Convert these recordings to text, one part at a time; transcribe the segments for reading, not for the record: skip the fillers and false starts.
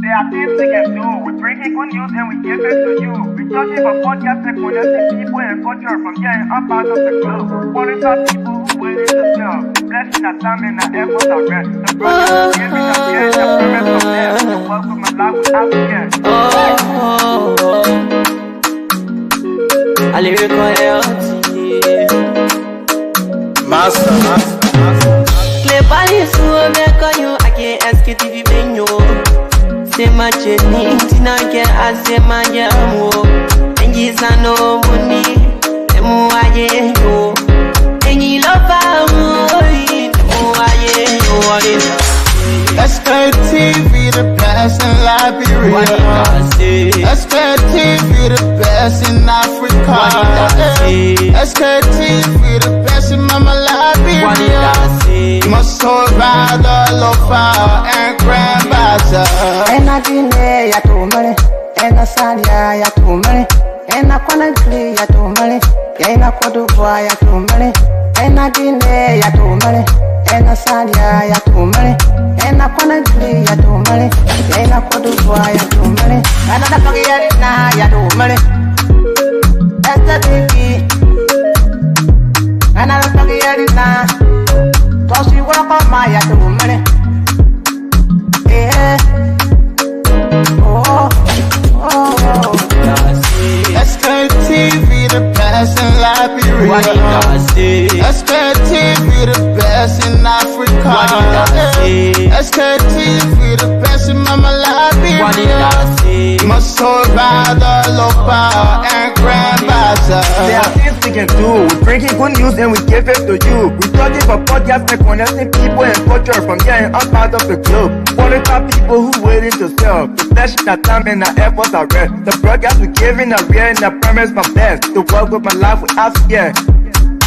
There are things we can do. We bring in good news and we give it to you. We touch it for podcast and connecting people and culture from here and up out of the globe. Qualified people who willing to serve. Blessing our time and our efforts are rest. The brothers are giving us here the promise of death. So welcome my life without fear. I live Master. Clay Paris, who make you again Sktv venue. C'est ma chenille, tina ke ase ma jamu. Engi sano muni, emu aye yo. Engi lofa muni, emu aye yo. Sktv, the best in Liberia. Sktv, the best in Africa. Sktv, the best in Mama Liberia. Must hold by the lofa and grandbaza. Ena Guinea ya tumale, ena Salia ya tumale, ena Conakry ya tumale, ena Côte d'Ivoire ya tumale, ena Guinea ya tumale, ena Salia ya tumale, ena Conakry ya tumale, ena Côte d'Ivoire ya tumale, ena Napagiyarina ya tumale, Sktv, ena Napagiyarina, tosi wakama ya tumale. Sktv, the best in Liberia. Sktv, the best in Africa. Sktv, the best in Mama Liberia. Must hold by the lofa and grandbaza. There are things we can do. We bring in good news and we give it to you. We touch it for podcast and connecting people and culture from here and up out of the globe. Qualified people who willing to serve. Blessing our time and our efforts are rest. The broadcast we giving are real and the promise from best. The world with my life without fear.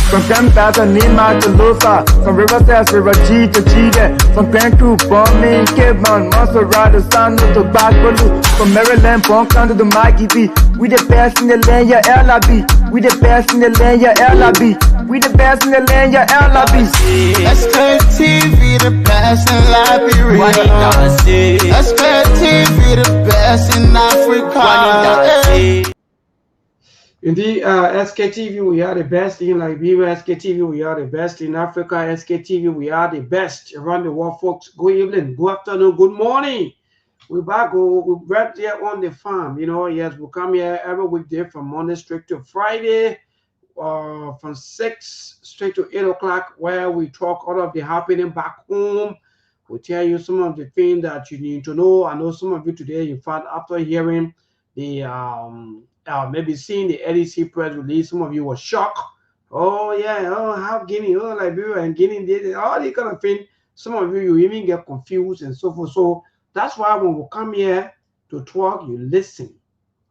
From Grandfather Nima to Lufa, from River Sass, River G to Chile, from Vancouver, Bombay, Cape Mount, Montserrat, San to Backwater, from Maryland, Bonk to the Mikey B. We the best in the land, yeah, LIB. We the best in the land, yeah, LIB. We the best in the land, yeah, LIB. Sktv, the best in Liberia. Sktv, the best in Africa. Indeed, Sktv, we are the best in Liberia. Sktv, we are the best in Africa. Sktv, we are the best around the world, folks. Good evening, good afternoon, good morning. We're back. We're right there on the farm. You know, yes, we come here every weekday from Monday straight to Friday, from 6 straight to 8 o'clock, where we talk all of the happening back home. We tell you some of the things that you need to know. I know some of you today, in fact, after hearing the maybe seeing the LEC press release, some of you were shocked. Oh yeah, oh how Guinea, oh Liberia and Guinea did all these kind of things. Some of you even get confused and so forth. So that's why when we come here to talk, you listen.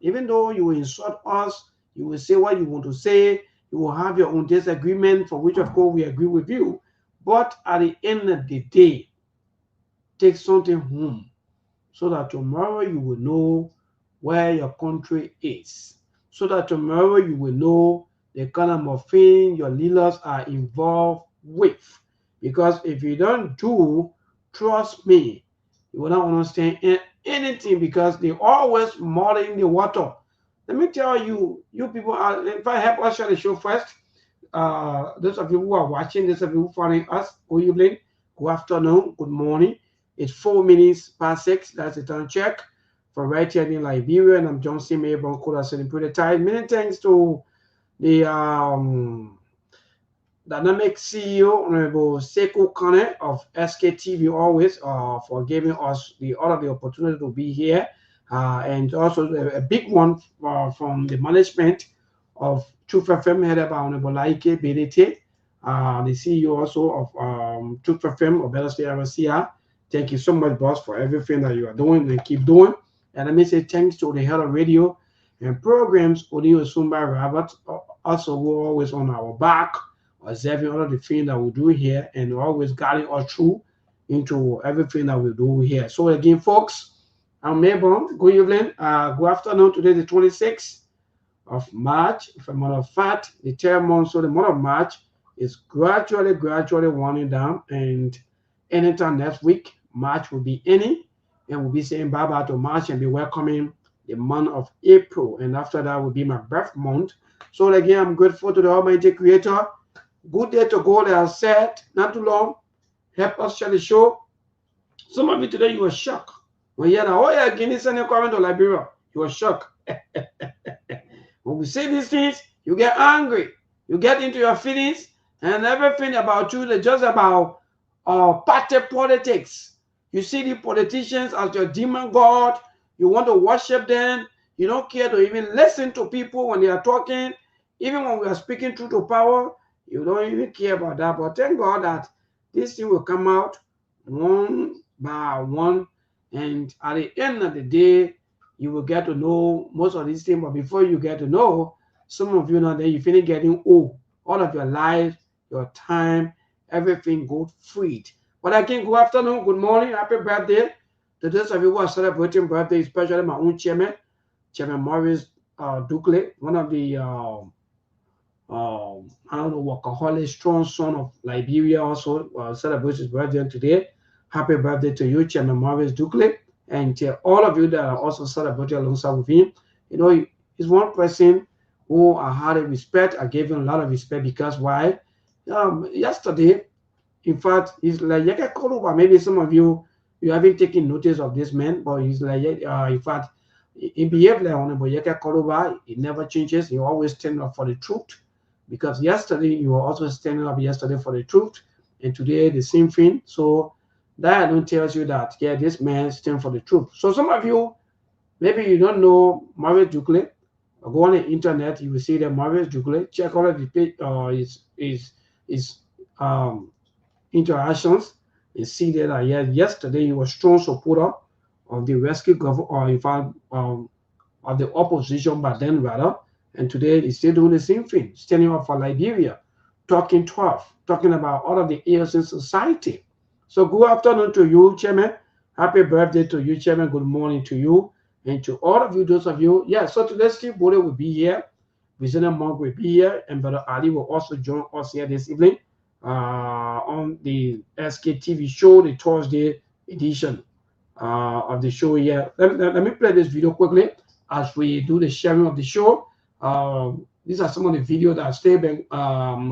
Even though you will insult us, you will say what you want to say. You will have your own disagreement, for which of course we agree with you. But at the end of the day, take something home so that tomorrow you will know where your country is, so that tomorrow you will know the kind of thing your leaders are involved with. Because if you don't do, trust me, you will not understand anything, because they always muddying the water. Let me tell you, you people are, if I help us share the show first, those of you who are watching, those of you who are following us, good evening, good afternoon, good morning. It's 4 minutes past 6. That's the time check. For right here in Liberia, and I'm John C. Maybon, Koda celebrated time. Many thanks to the dynamic CEO, Honorable Sekou Kane of Sktv, always for giving us the opportunity to be here, and also a big one from the management of Truth FM, headed by Honorable Laike BDT, the CEO also of Truth FM, or better say RCR. Thank you so much, boss, for everything that you are doing and keep doing. And let me say thanks to the head of radio and programs, Odio Sumba Robert, also we're always on our back, observing all of the things that we do here and always guiding us through into everything that we do here. So again, folks, I'm Maybon. Good evening, good afternoon. Today, the 26th of March. If I'm not fat, the 3rd month, so the month of March is gradually winding down, and anytime next week, March will be any. and we'll be saying bye-bye to March and be welcoming the month of April. And after that will be my birth month. So again, I'm grateful to the Almighty Creator. Good day to go, that I said, not too long. Help us share the show. Some of you today, you were shocked. When you heard, oh yeah, Guinea sending comment to Liberia, you were shocked. When we say these things, you get angry. You get into your feelings, and everything about you is just about party politics. You see the politicians as your demon god. You want to worship them. You don't care to even listen to people when they are talking. Even when we are speaking truth to power, you don't even care about that. But thank God that this thing will come out one by one. And at the end of the day, you will get to know most of these things. But before you get to know, some of you know that you finish getting old. All of your life, your time, everything goes freed. But again, good afternoon, good morning, happy birthday to those of you who are celebrating birthday, especially my own chairman, Chairman Maurice Dukley, one of the I don't know, workaholic, strong son of Liberia, also celebrates his birthday today. Happy birthday to you, Chairman Maurice Dukley, and to all of you that are also celebrating alongside with him. You know, he's one person who I had a respect. I gave him a lot of respect because why? Yesterday, in fact, he's like Yeke Koluba. Maybe some of you haven't taken notice of this man, but he's like in fact, he behaved like Honorable Yeke Koluba. He never changes. He always stands up for the truth. Because yesterday you were also standing up yesterday for the truth, and today the same thing. So that don't tells you that yeah, this man stands for the truth. So some of you, maybe you don't know Maurice Dukley. Go on the internet, you will see that Maurice Dukley. Check all of the page, his interactions, and see that yeah, yesterday he was strong supporter of the rescue government, or in fact of the opposition, but then rather. And today he's still doing the same thing, standing up for Liberia, talking tough, talking about all of the ills in society. So good afternoon to you, Chairman. Happy birthday to you, Chairman. Good morning to you. And to all of you, those of you. Yeah, so today Steve Bode will be here. Visioner Monk will be here. And Brother Ali will also join us here this evening on the Sktv show, the Thursday edition of the show here. Let me play this video quickly as we do the sharing of the show. These are some of the videos that are still been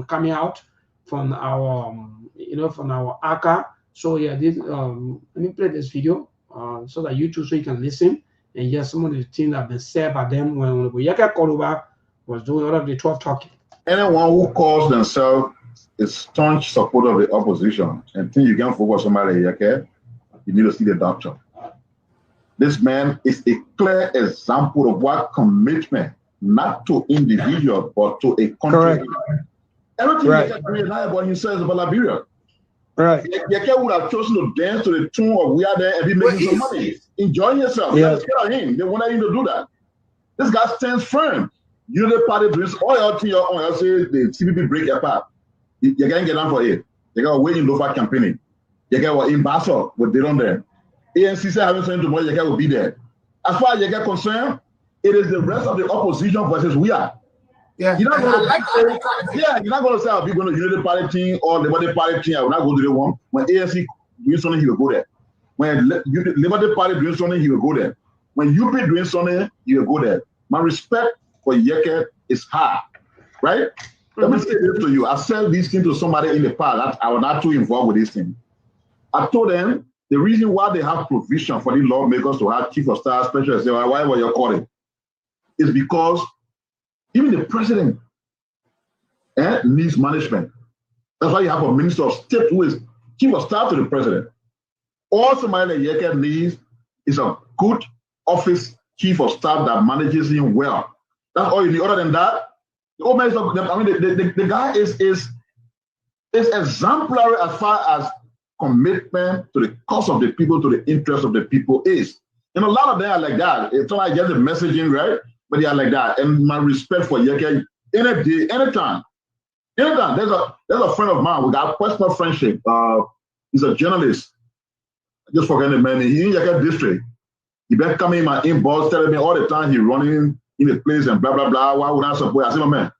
coming out from our from our archive. So yeah, this let me play this video so that you too, so you can listen and hear some of the things that have been said by them when Yeke Koluba was doing all of the 12 talking. Anyone who calls themselves a staunch supporter of the opposition and think you can focus somebody like Yeke, you need to see the doctor. This man is a clear example of what commitment, not to individual, but to a country. Correct. Everything right. Yeke realized about himself is about Liberia. Right. Yeke would have chosen to dance to the tune of "We Are There" and be making some money, enjoying yourself. Yeah. Scared of him. They wanted him to do that. This guy stands firm. You the party doing all your thing your own. I say the CPP break apart. You can't get down for it. You got way in Lofa campaigning. You got in Basel with they don't there. ANC say having something tomorrow. You will be there. As far as you get concerned, it is the rest of the opposition versus we are. Yeah, you're not going to you're not going to say I'll be going to Unity Party team or Liberty Party team. I will not go to the one. When ANC doing something, he will go there. When Liberty Party doing something, he will go there. When UP doing something, he will go there. My respect for Yeke is high, right? Let me say this to you. I said these things to somebody in the past that I was not too involved with this thing. I told them the reason why they have provision for the lawmakers to have chief of staff, special assistant, whatever you're calling, is because even the president needs management. That's why you have a minister of state who is chief of staff to the president. All somebody that Yeke needs is a good office chief of staff that manages him well. That's all you need. Other than that, the guy is exemplary as far as commitment to the cause of the people, to the interest of the people is. And a lot of them are like that. It's not like just the messaging, right? But they are like that. And my respect for Yeke, any day, anytime. There's a friend of mine. We got personal friendship. He's a journalist. I just forget the man. He's in Yeke district. He been coming in my inbox telling me all the time he's running in the place and blah, blah, blah. Why would I support? I said, my man,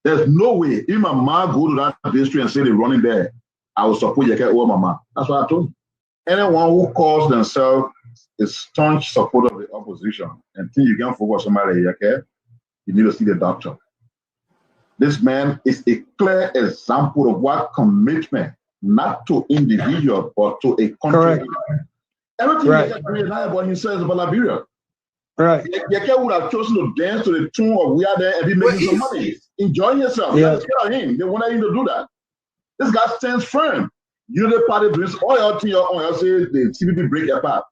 there's no way. If my mom go to that district and say they're running there, I will support Yeke over my mom. That's what I told you. Anyone who calls themselves a staunch supporter of the opposition and think you can focus somebody, okay? You need to see the doctor. This man is a clear example of what commitment, not to individual, but to a country. Correct. Everything Right. Yeke about himself is about Liberia. Right. Yeke would have chosen to dance to the tune of We Are There and be making some money, enjoying yourself. Yeah. That's scared of him. They wanted him to do that. This guy stands firm. You the party doing all your thing on your say the CPP break apart.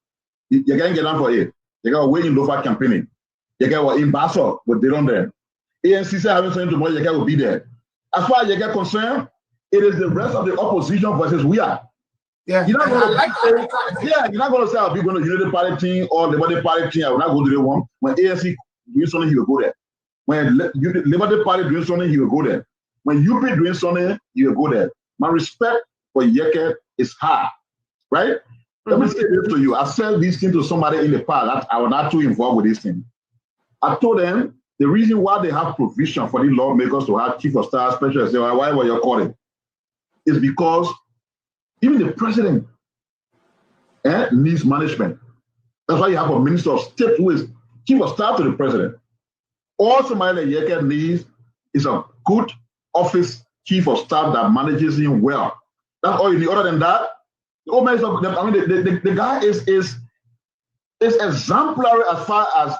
You can't get down for it. You got waiting local campaigning. You got in Basel, but they don't there. ANC say having something tomorrow, you will be there. As far as you get concerned, it is the rest of the opposition versus we are. Yeah, You're not going to you're not going to say I'll be going to Unity Party team or Liberty Party team. I will not go to the one. When ANC doing something, he will go there. When Liberty Party doing something, he will go there. When UP doing something, he will go there. My respect for Yeke is high, right? Let me say this to you. I said this thing to somebody in the past that I was not too involved with this thing. I told them the reason why they have provision for the lawmakers to have chief of staff, special assistant, whatever you're calling, is because even the president needs management. That's why you have a minister of state who is chief of staff to the president. All somebody like Yeke needs is a good office chief of staff that manages him well. That's all you need. Other than that, the guy is exemplary as far as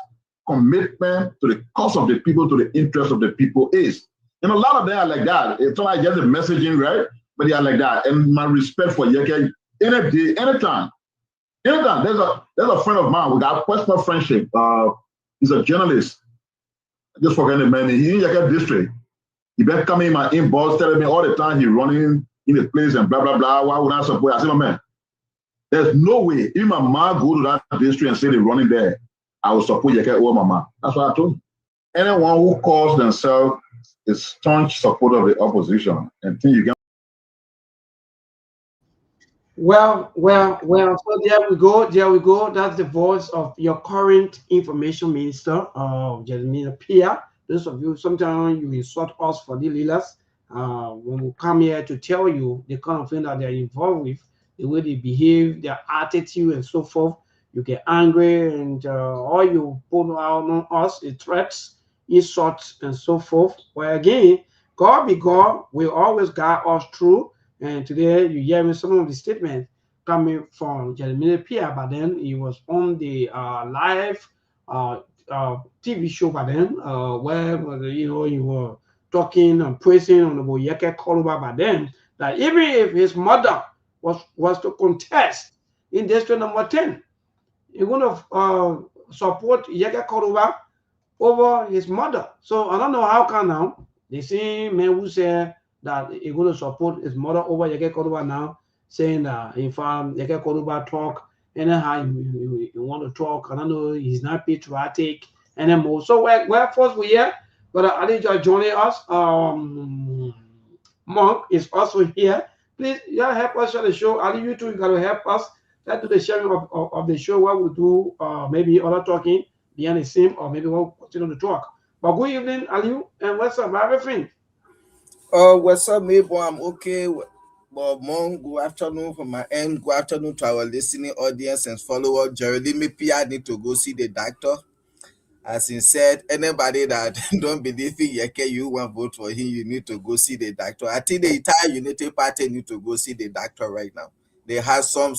commitment to the cause of the people, to the interest of the people is. And a lot of them are like that. It's not like just the messaging, right? But they are like that. And my respect for Yeke, any day, anytime. There's a friend of mine. We got personal friendship. He's a journalist. I just forget the man. He's in Yeke district. He been coming in my inbox telling me all the time he's running in the place and blah, blah, blah. Why would I support? I said, my man, there's no way. If my mom go to that district and say they're running there, I will support Yeke over my mom. That's what I told you. Anyone who calls themselves a staunch supporter of the opposition and think you can. Well. So there we go. That's the voice of your current information minister, Jeremiah Pia. Those of you, sometimes you insult us for the leaders. When we come here to tell you the kind of thing that they're involved with, the way they behave, their attitude, and so forth, you get angry, and all you put out on us is threats, insults, and so forth. Well, again, God be God will always guide us through. And today you hear me some of the statements coming from Jeremiah Pia, but then he was on the live TV show by then, where you were talking and praising on the Yeke Koluba by then, that even if his mother was to contest in district number 10, he would have support Yeke Koluba over his mother. So I don't know how come now the same man who said that he's going to support his mother over Yeke Koluba now, saying that if Yeke Koluba talk anyhow he want to talk, I don't know, he's not patriotic anymore. So where first we here, but Ali just joining us. Monk is also here. Please, help us share the show. Ali, you too, you got to help us. Let's do the sharing of the show. What we do, maybe other talking behind the scene, or maybe we'll continue to talk. But good evening, Ali, and what's up, everything? What's up, Mabel? I'm okay. Well, Mom, good afternoon from my end. Good afternoon to our listening audience and follower. Jeremy Pia need to go see the doctor. As he said, anybody that don't believe in Yeke, you want to vote for him, you need to go see the doctor. I think the entire Unity Party need to go see the doctor right now. They have some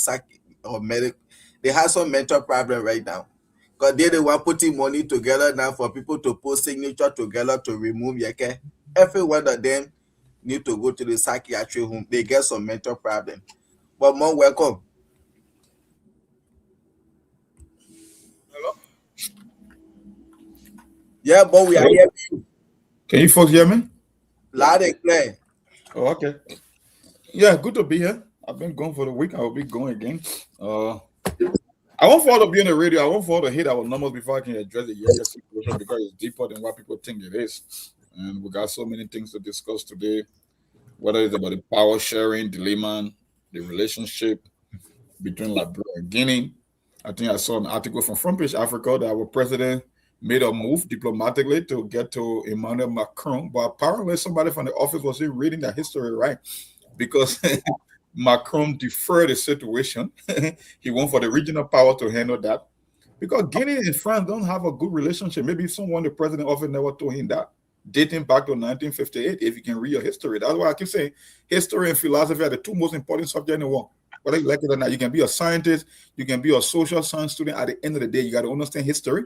mental problem right now. Because they want putting money together now for people to put signature together to remove Yeke. Every one of them need to go to the psychiatry home. They get some mental problem. But Mom, welcome. Hello? Yeah, but we are here. Can you folks hear me? Loud and clear. Oh, okay. Yeah, good to be here. I've been gone for the week. I will be going again. I won't fall to be on the radio. I won't fall to hit our numbers before I can address the Yeke situation because it's deeper than what people think it is. And we got so many things to discuss today, whether it's about the power sharing dilemma, the relationship between Liberia and Guinea. I think I saw an article from Front Page Africa that our president made a move diplomatically to get to Emmanuel Macron, but apparently somebody from the office wasn't reading the history right, because Macron deferred the situation. He went for the regional power to handle that. Because Guinea and France don't have a good relationship. Maybe someone the president often never told him that. Dating back to 1958, if you can read your history. That's why I keep saying history and philosophy are the two most important subjects in the world. Whether you like it or not, you can be a scientist, you can be a social science student. At the end of the day, you got to understand history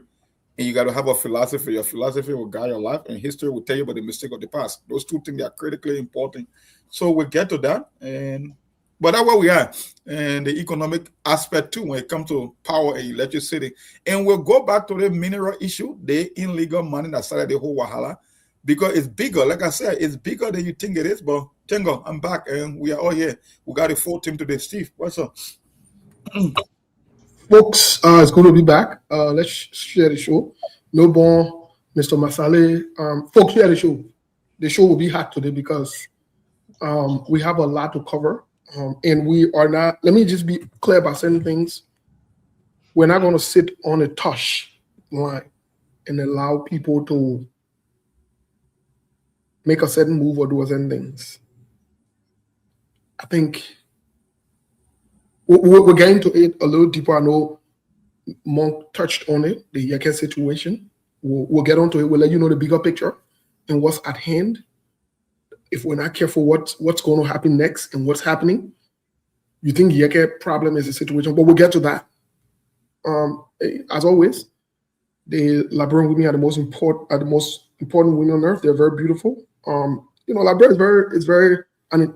and you got to have a philosophy. Your philosophy will guide your life, and history will tell you about the mistake of the past. Those two things are critically important. So we'll get to that. But that's where we are. And the economic aspect too, when it comes to power and electricity. And we'll go back to the mineral issue, the illegal money that started the whole Wahala. Because it's bigger, like I said, it's bigger than you think it is. But Tango, I'm back, and we are all here. We got a full team today. Steve, what's up? Folks, it's good to be back. Let's share the show. No bon, Mr. Masale. Folks, share the show. The show will be hot today because we have a lot to cover. And we are not, let me just be clear about certain things. We're not going to sit on a touch line and allow people to make a certain move or do certain things. I think we're getting to it a little deeper. I know Monk touched on it, the Yeke situation. We'll get onto it. We'll let you know the bigger picture and what's at hand. If we're not careful what's going to happen next and what's happening, you think Yeke problem is a situation, but we'll get to that. As always, the Liberian women are the most important women on earth. They're very beautiful. Liberia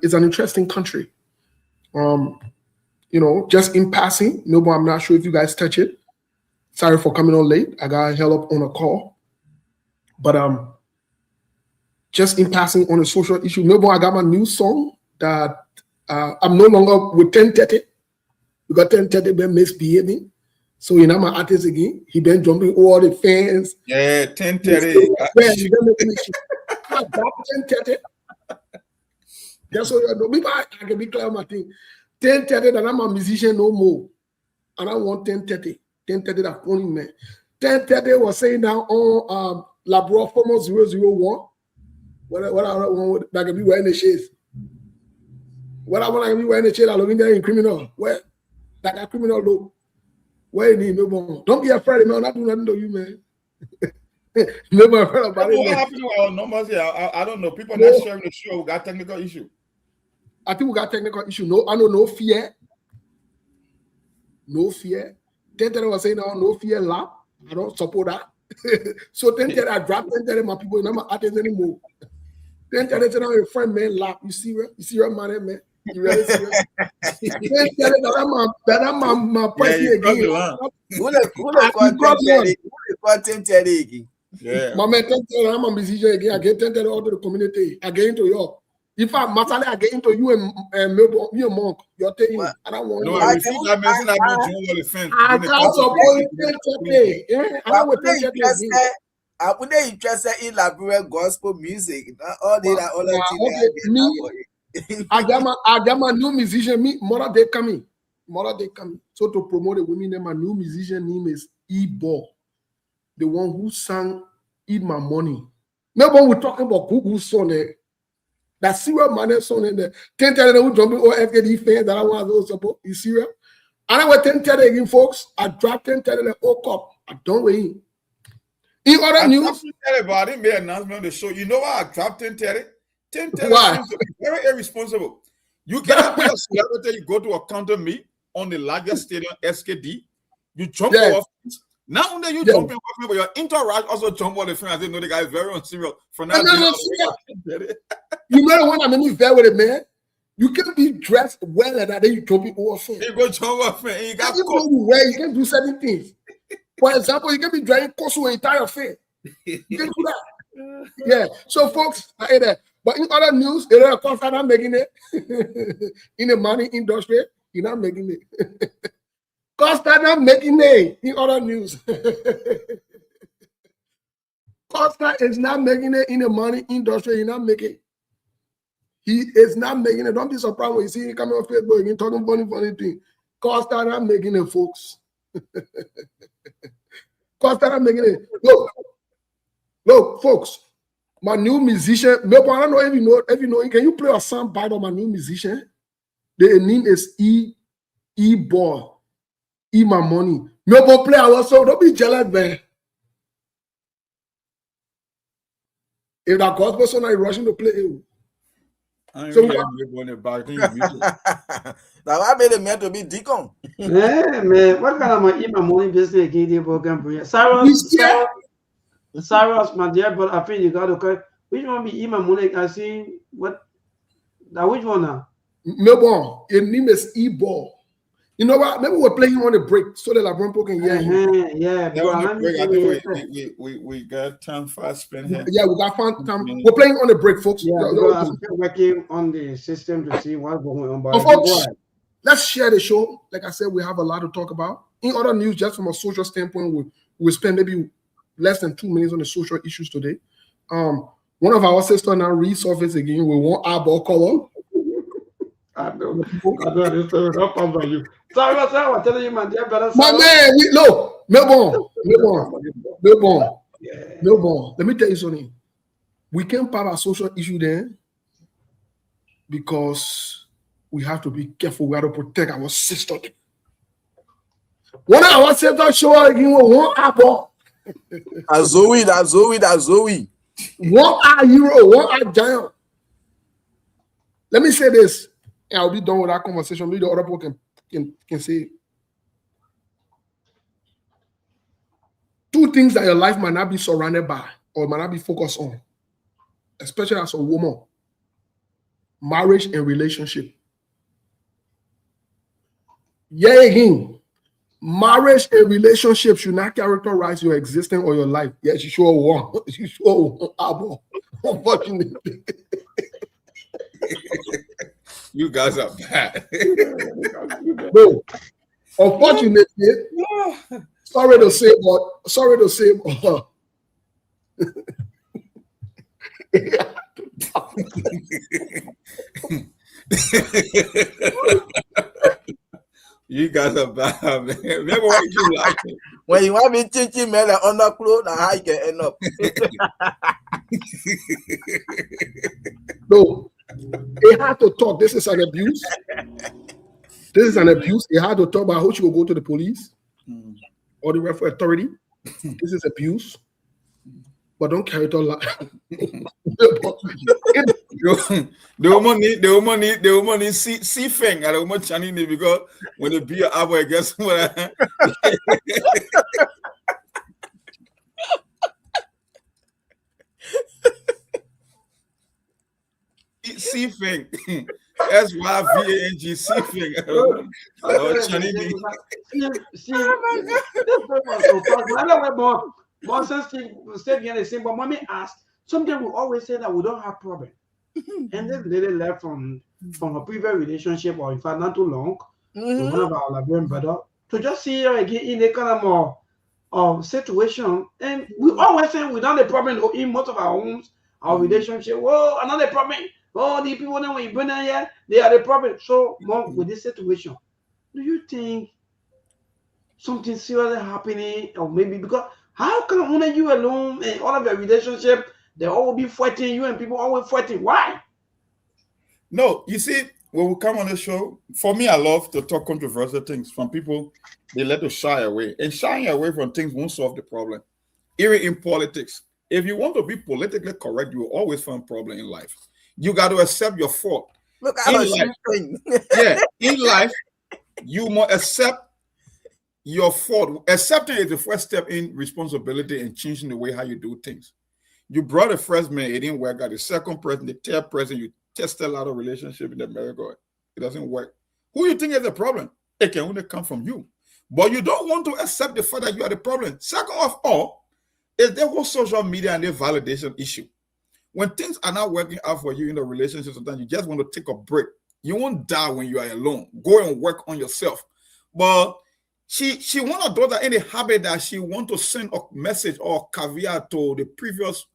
is an interesting country. Just in passing, but I'm not sure if you guys touch it. Sorry for coming on late. I got held up on a call. But just in passing on a social issue, I got my new song that I'm no longer with 1030. We got 1030 been misbehaving. So my artist again, he been jumping all the fans. Yeah, 1030. I got 1030. That's what I know. Maybe I can be clear on my thing. 1030 that I'm a musician no more. And I want 1030. 1030 that funny man. 1030 was saying now on Labro Former 001. What I want that can be wearing the shades. What I want to be wearing the shades, I'm looking there in criminal. Where that got criminal though. Where you need no more. Don't be afraid, man. I'm not doing nothing to you, man. Never afraid about it. What happened to our numbers here? I don't know. People not sharing the show. We got technical issue. I think we got technical issue. No, I know no fear. No fear. 1030 was saying no fear lap. I don't support that. So 1030 I dropped 1030 my people, not my artists anymore. 1030 said I'm a friend man lap. You see where man. You really see that I'm my person again. Who the 1030 again? Yeah. My man 1030 I'm a musician again. I get 1030 all to the community. I get into York. If I'm Masale, I get into you and you and Monk. You're telling me I don't want. No, I refuse that message. I can't support 1030. Yeah, I know what 1030 is. I wouldn't interested in Liberian gospel music. All I got my new musician. Mother day coming. So to promote the women, my new musician name is Ebo, the one who sang "Eat My Money." Remember we're talking about Google song there. That serial money song in there. 1030 who jumping all FKD fans that I want to support. You serious? And I went 1030 again, folks. I dropped 1030 the whole cup. I don't wait. In other news, I didn't make an announcement on the show. You know why I dropped 1030? 1030 why? Seems to be very irresponsible. You cannot be a celebrity. You go to a counter meet on the largest stadium, SKD. You jump off. Not only you jumping off, but your entourage also jump off the front. I didn't know the guy is very unserious. For now, you know the one I mean, fair with it, man. You can be dressed well and then you jump it off. You go jump off, man. You got you can do certain things. For example, you can be driving Kosu entire face. You can do that. Yeah. So, folks, but in other news, there are course not making it in the money industry. You're not making it. Costa not making it in other news. Costa is not making it in the money industry. He's not making it. He is not making it. Don't be surprised when you see him coming on Facebook and talking funny thing. Costa not making it, folks. Costa not making it. Look, folks. My new musician. I don't know if you know. Can you play a sound bite of my new musician? The name is E-Ball. My money. No more play also. Don't be jealous, man. If that God person is rushing to play, so back now I made a man to be deacon. Yeah, man. What kind of my money business again? They broken bread. Cyrus, my dear, but I think you got to cut. Which one be my money? I see what. Now which one now? Melbourne. Your name is E-Ball. You know what? Maybe we're playing on the break so that LeBron can hear you. Yeah. We got time fast spend here. Yeah, we got time. We're playing on the break, folks. Yeah, I'm still working on the system to see what's going on. But folks, let's share the show. Like I said, we have a lot to talk about. In other news, just from a social standpoint, we spend maybe less than 2 minutes on the social issues today. One of our sisters now resurfaced again. We want our ball color. I know. This story up about you. Sorry, I'm telling you, my dear brother. My man, Melbourne. Let me tell you something. We can't have a social issue there because we have to be careful. We have to protect our sister. One of our sisters show again one apple. That's Zoe. One eye hero, one eye giant. Let me say this. And I'll be done with that conversation. Maybe the other people can say 2 things that your life might not be surrounded by or might not be focused on, especially as a woman: marriage and relationship. Yeah, again, marriage and relationship should not characterize your existence or your life. Yes, you sure want. You sure want. Unfortunately. You guys are bad. No. Unfortunately, sorry to say, you guys are bad, man. Remember what you like. When you want me thinking, man, like underclothes, now how you can end up. No. They had to talk. This is an abuse. They had to talk about how she will go to the police or the referee authority. This is abuse. But don't carry it on. The woman need see thing. I don't want Chinese because when they be a boy, guess what? C thing. SYVANG C thing. But mommy asked, sometimes we always say that we don't have problem. And this lady left from a previous relationship, or in fact not too long, with one of our Liberian brother, to just see her again in a kind of more situation. And we always say we don't have a problem in most of our homes, our relationship. Whoa, another problem. Oh, the people when you bring them here, they are the problem. So, Mom, with this situation, do you think something seriously happening, or maybe because how come when you alone and all of your relationship, they all be fighting, you and people always fighting? Why? No, you see, when we come on the show, for me, I love to talk controversial things from people. They let us shy away, and shying away from things won't solve the problem. Even in politics, if you want to be politically correct, you will always find problem in life. You got to accept your fault. Look, I was saying. Yeah, in life, you must accept your fault. Accepting is the first step in responsibility and changing the way how you do things. You brought a first man, it didn't work out. The second person, the third person, you tested a lot of relationship in America. It doesn't work. Who you think is the problem? It can only come from you. But you don't want to accept the fact that you are the problem. Second of all, is the whole social media and the validation issue. When things are not working out for you in a relationship, sometimes you just want to take a break. You won't die when you are alone. Go and work on yourself. But she one of those that in the habit that she want to send a message or caveat to the previous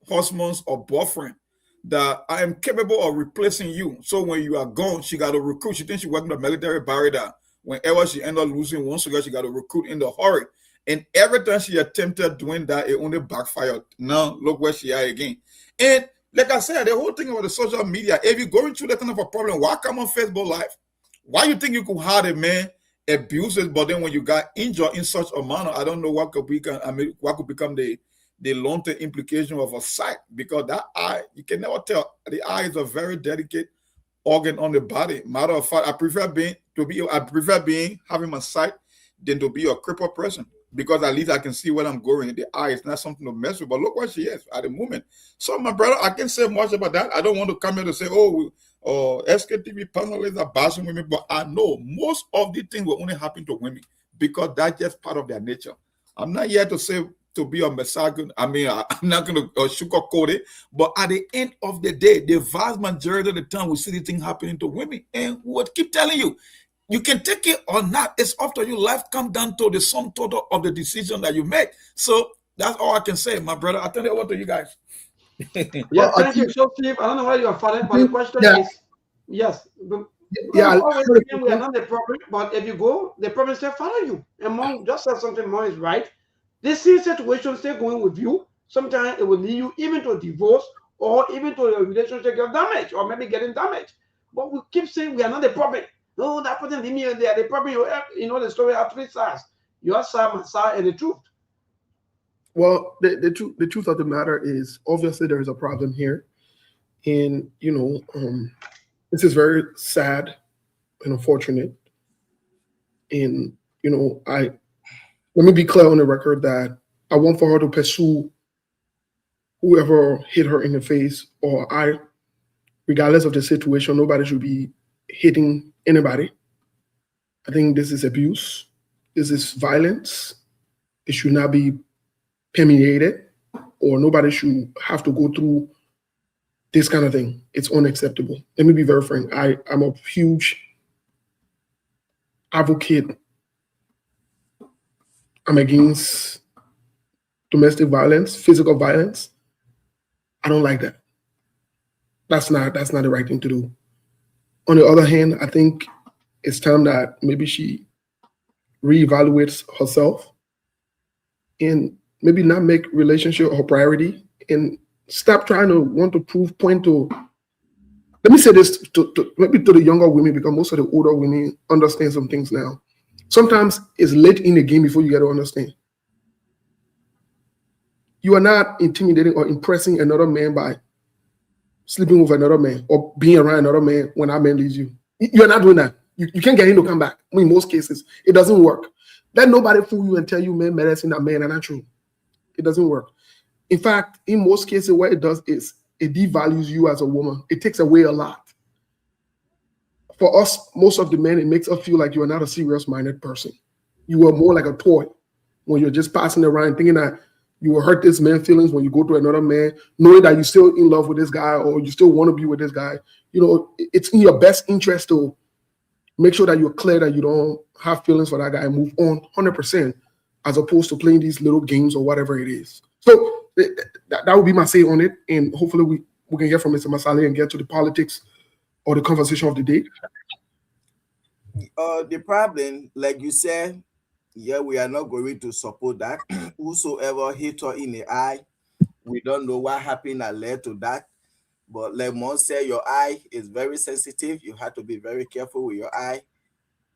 husband or boyfriend that I am capable of replacing you. So when you are gone, she got to recruit. She thinks she working the military barrier. Whenever she end up losing one cigar, she got to recruit in the hurry. And every time she attempted doing that, it only backfired. Now look where she are again. And Like I said, the whole thing about the social media, if you're going through that kind of a problem, why come on Facebook Live? Why you think you could hide a man abuses, but then when you got injured in such a manner, I don't know what could become, what could become the long-term implication of a sight, because that eye, you can never tell. The eye is a very delicate organ on the body. Matter of fact, I prefer being having my sight than to be a crippled person, because at least I can see where I'm going. The eye is not something to mess with. But look where she is at the moment. So, my brother, I can't say much about that. I don't want to come here to say, Sktv panelists are bashing women, but I know most of the things will only happen to women because that's just part of their nature. I'm not here to say to be a misogynist. I mean, I'm not going to sugarcoat it, but at the end of the day, the vast majority of the time we see the thing happening to women, and we would keep telling you, you can take it or not. It's up to you. Life comes down to the sum total of the decision that you make. So that's all I can say, my brother. I turn it over to you guys. Yeah, thank you. So, Steve, I don't know where you are following, but the question is, yes, we are not the problem, but if you go, the problem still follow you. And Mom just said something more is right. This situation still going with you. Sometimes it will lead you even to a divorce or even to a relationship get damaged or maybe getting damaged. But we keep saying we are not the problem. No, that person leave me there. The problem, you know, the story have three sides. Your side, my side, and the truth. Well, the truth of the matter is, obviously there is a problem here, and this is very sad and unfortunate. And let me be clear on the record that I want for her to pursue whoever hit her in the face, or regardless of the situation. Nobody should be hitting anybody. I think this is abuse. This is violence. It should not be permeated, or nobody should have to go through this kind of thing. It's unacceptable. Let me be very frank. I'm a huge advocate. I'm against domestic violence, physical violence. I don't like that. That's not the right thing to do. On the other hand, I think it's time that maybe she reevaluates herself and maybe not make relationship her priority and stop trying to want to point to. Let me say this maybe to the younger women, because most of the older women understand some things now. Sometimes it's late in the game before you get to understand. You are not intimidating or impressing another man by sleeping with another man or being around another man when that man leaves you. You're not doing that. You can't get him to come back. In most cases, it doesn't work. Let nobody fool you and tell you men medicine that man are not true. It doesn't work. In fact, in most cases, what it does is it devalues you as a woman. It takes away a lot. For us, most of the men, it makes us feel like you are not a serious-minded person. You are more like a toy when you're just passing around thinking that you will hurt this man's feelings when you go to another man, knowing that you're still in love with this guy or you still want to be with this guy. It's in your best interest to make sure that you're clear that you don't have feelings for that guy and move on 100%, as opposed to playing these little games or whatever it is. So that would be my say on it. And hopefully we can hear from Mr. Masale and get to the politics or the conversation of the day. The problem, like you said, yeah, we are not going to support that. Whosoever hit her in the eye, we don't know what happened that led to that. But like Mon said, your eye is very sensitive. You have to be very careful with your eye,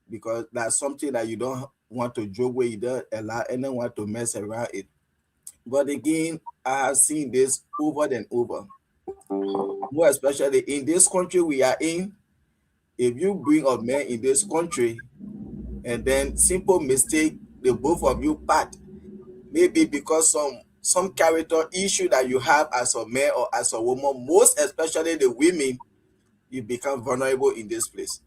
because that's something that you don't want to joke with. You don't allow anyone to mess around it. But again, I have seen this over and over. More especially in this country we are in. If you bring a man in this country and then simple mistake, the both of you part, maybe because some character issue that you have as a man or as a woman, most especially the women, you become vulnerable in this place.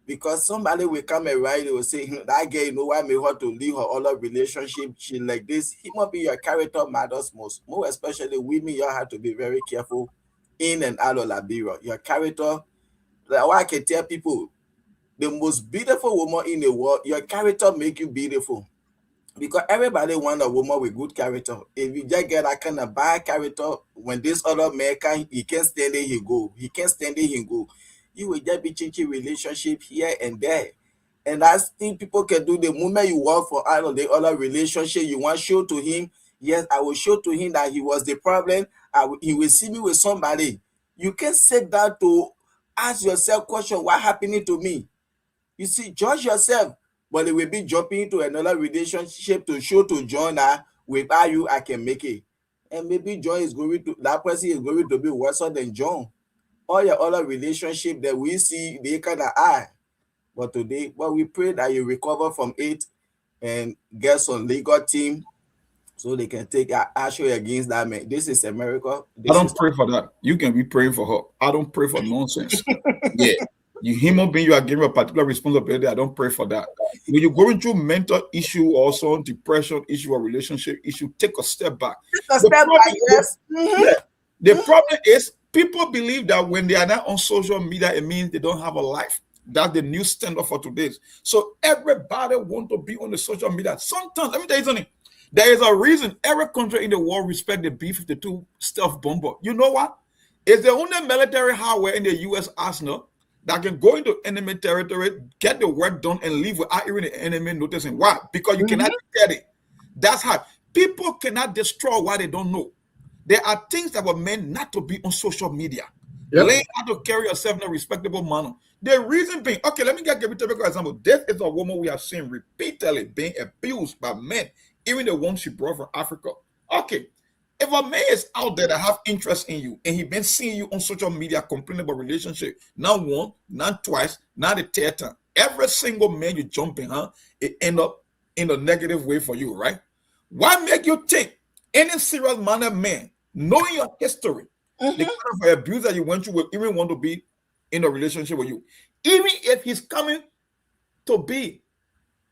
Because somebody will come around, they will say, that girl, why may want to leave her other relationship, she like this. He must be your character matters most. More especially women, you have to be very careful in and out of Liberia. Your character, like what I can tell people, the most beautiful woman in the world, your character make you beautiful. Because everybody want a woman with good character. If you just get that kind of bad character, when this other man he can't stand it, he go. He can't stand it, he go. You will just be changing relationship here and there. And that's thing people can do. The moment you walk for out of the other relationship, you want to show to him, Yes, I will show to him that he was the problem. He will see me with somebody. You can sit down to ask yourself question, what happening to me? You see, judge yourself, but they will be jumping into another relationship to show to John that without you, I can make it. And maybe John is going to, that person is going to be worse than John. All your other relationship that we see, they kind of are. But today, we pray that you recover from it and get some legal team so they can take action against that man. This is America. I don't pray for that. You can be praying for her. I don't pray for nonsense. Yeah. You human being, you are given a particular responsibility. I don't pray for that. When you're going through mental issue, also depression issue or relationship issue, take a step back. Take a step back, yes. The problem is people believe that when they are not on social media, it means they don't have a life. That's the new standard for today. So everybody want to be on the social media. Sometimes, let me tell you something. There is a reason every country in the world respect the B-52 stealth bomber. You know what? It's the only military hardware in the U.S. arsenal that can go into enemy territory, get the work done, and leave without even the enemy noticing. Why? Because you cannot get it. That's how people cannot destroy what they don't know. There are things that were meant not to be on social media. Yep. Learn how to carry yourself in a respectable manner. The reason being, okay, let me give you a typical example. This is a woman we have seen repeatedly being abused by men, even the one she brought from Africa. Okay, if a man is out there that have interest in you and he been seeing you on social media complaining about relationship, not one, not twice, not the third time, every single man you jump in, it end up in a negative way for you, right? Why make you think any serious-minded man, knowing your history, the kind of abuse that you went through, will even want to be in a relationship with you? Even if he's coming to be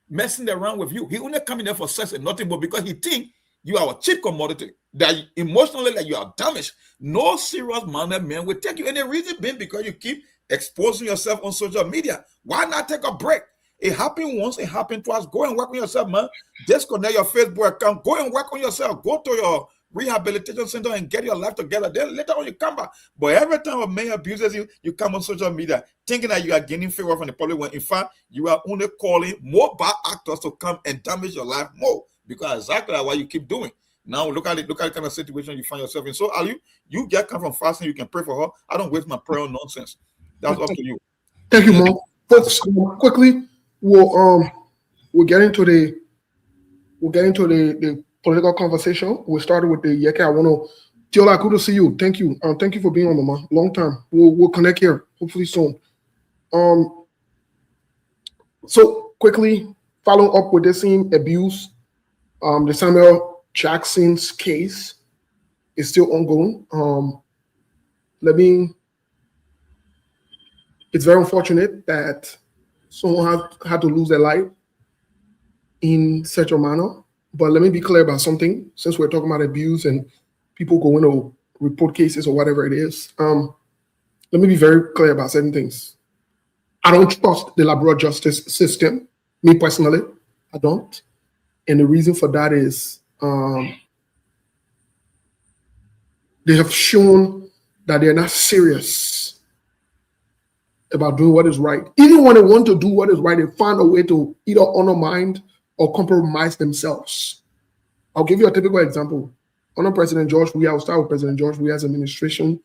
messing around with you, he only coming there for sex and nothing but because he think you are a cheap commodity, that emotionally that you are damaged. No serious-minded man will take you. And the reason being because you keep exposing yourself on social media. Why not take a break? It happened once, it happened twice. Go and work on yourself, man. Disconnect your Facebook account. Go and work on yourself. Go to your rehabilitation center and get your life together. Then later on you come back. But every time a man abuses you, you come on social media thinking that you are gaining favor from the public, when in fact you are only calling more bad actors to come and damage your life more, because exactly what you keep doing. Now look at the kind of situation you find yourself in. So Ali, you get come from fasting, you can pray for her. I don't waste my prayer on nonsense. That's up to you. Thank you, Mo. Folks, quickly, we'll get into the political conversation. We started with the Yeke. I want to, Tiola, good to see you. Thank you. Thank you for being on, Mama. Long time. We'll connect here, hopefully soon. So quickly, follow up with the same abuse. The Samuel Jackson's case is still ongoing. It's very unfortunate that someone had to lose their life in such a manner. But let me be clear about something, since we're talking about abuse and people going to report cases or whatever it is. Let me be very clear about certain things. I don't trust the liberal justice system. Me personally, I don't. And the reason for that is they have shown that they're not serious about doing what is right. Even when they want to do what is right, they find a way to either undermine or compromise themselves. I'll give you a typical example. Under President George Weah, I'll start with President George Weah's administration.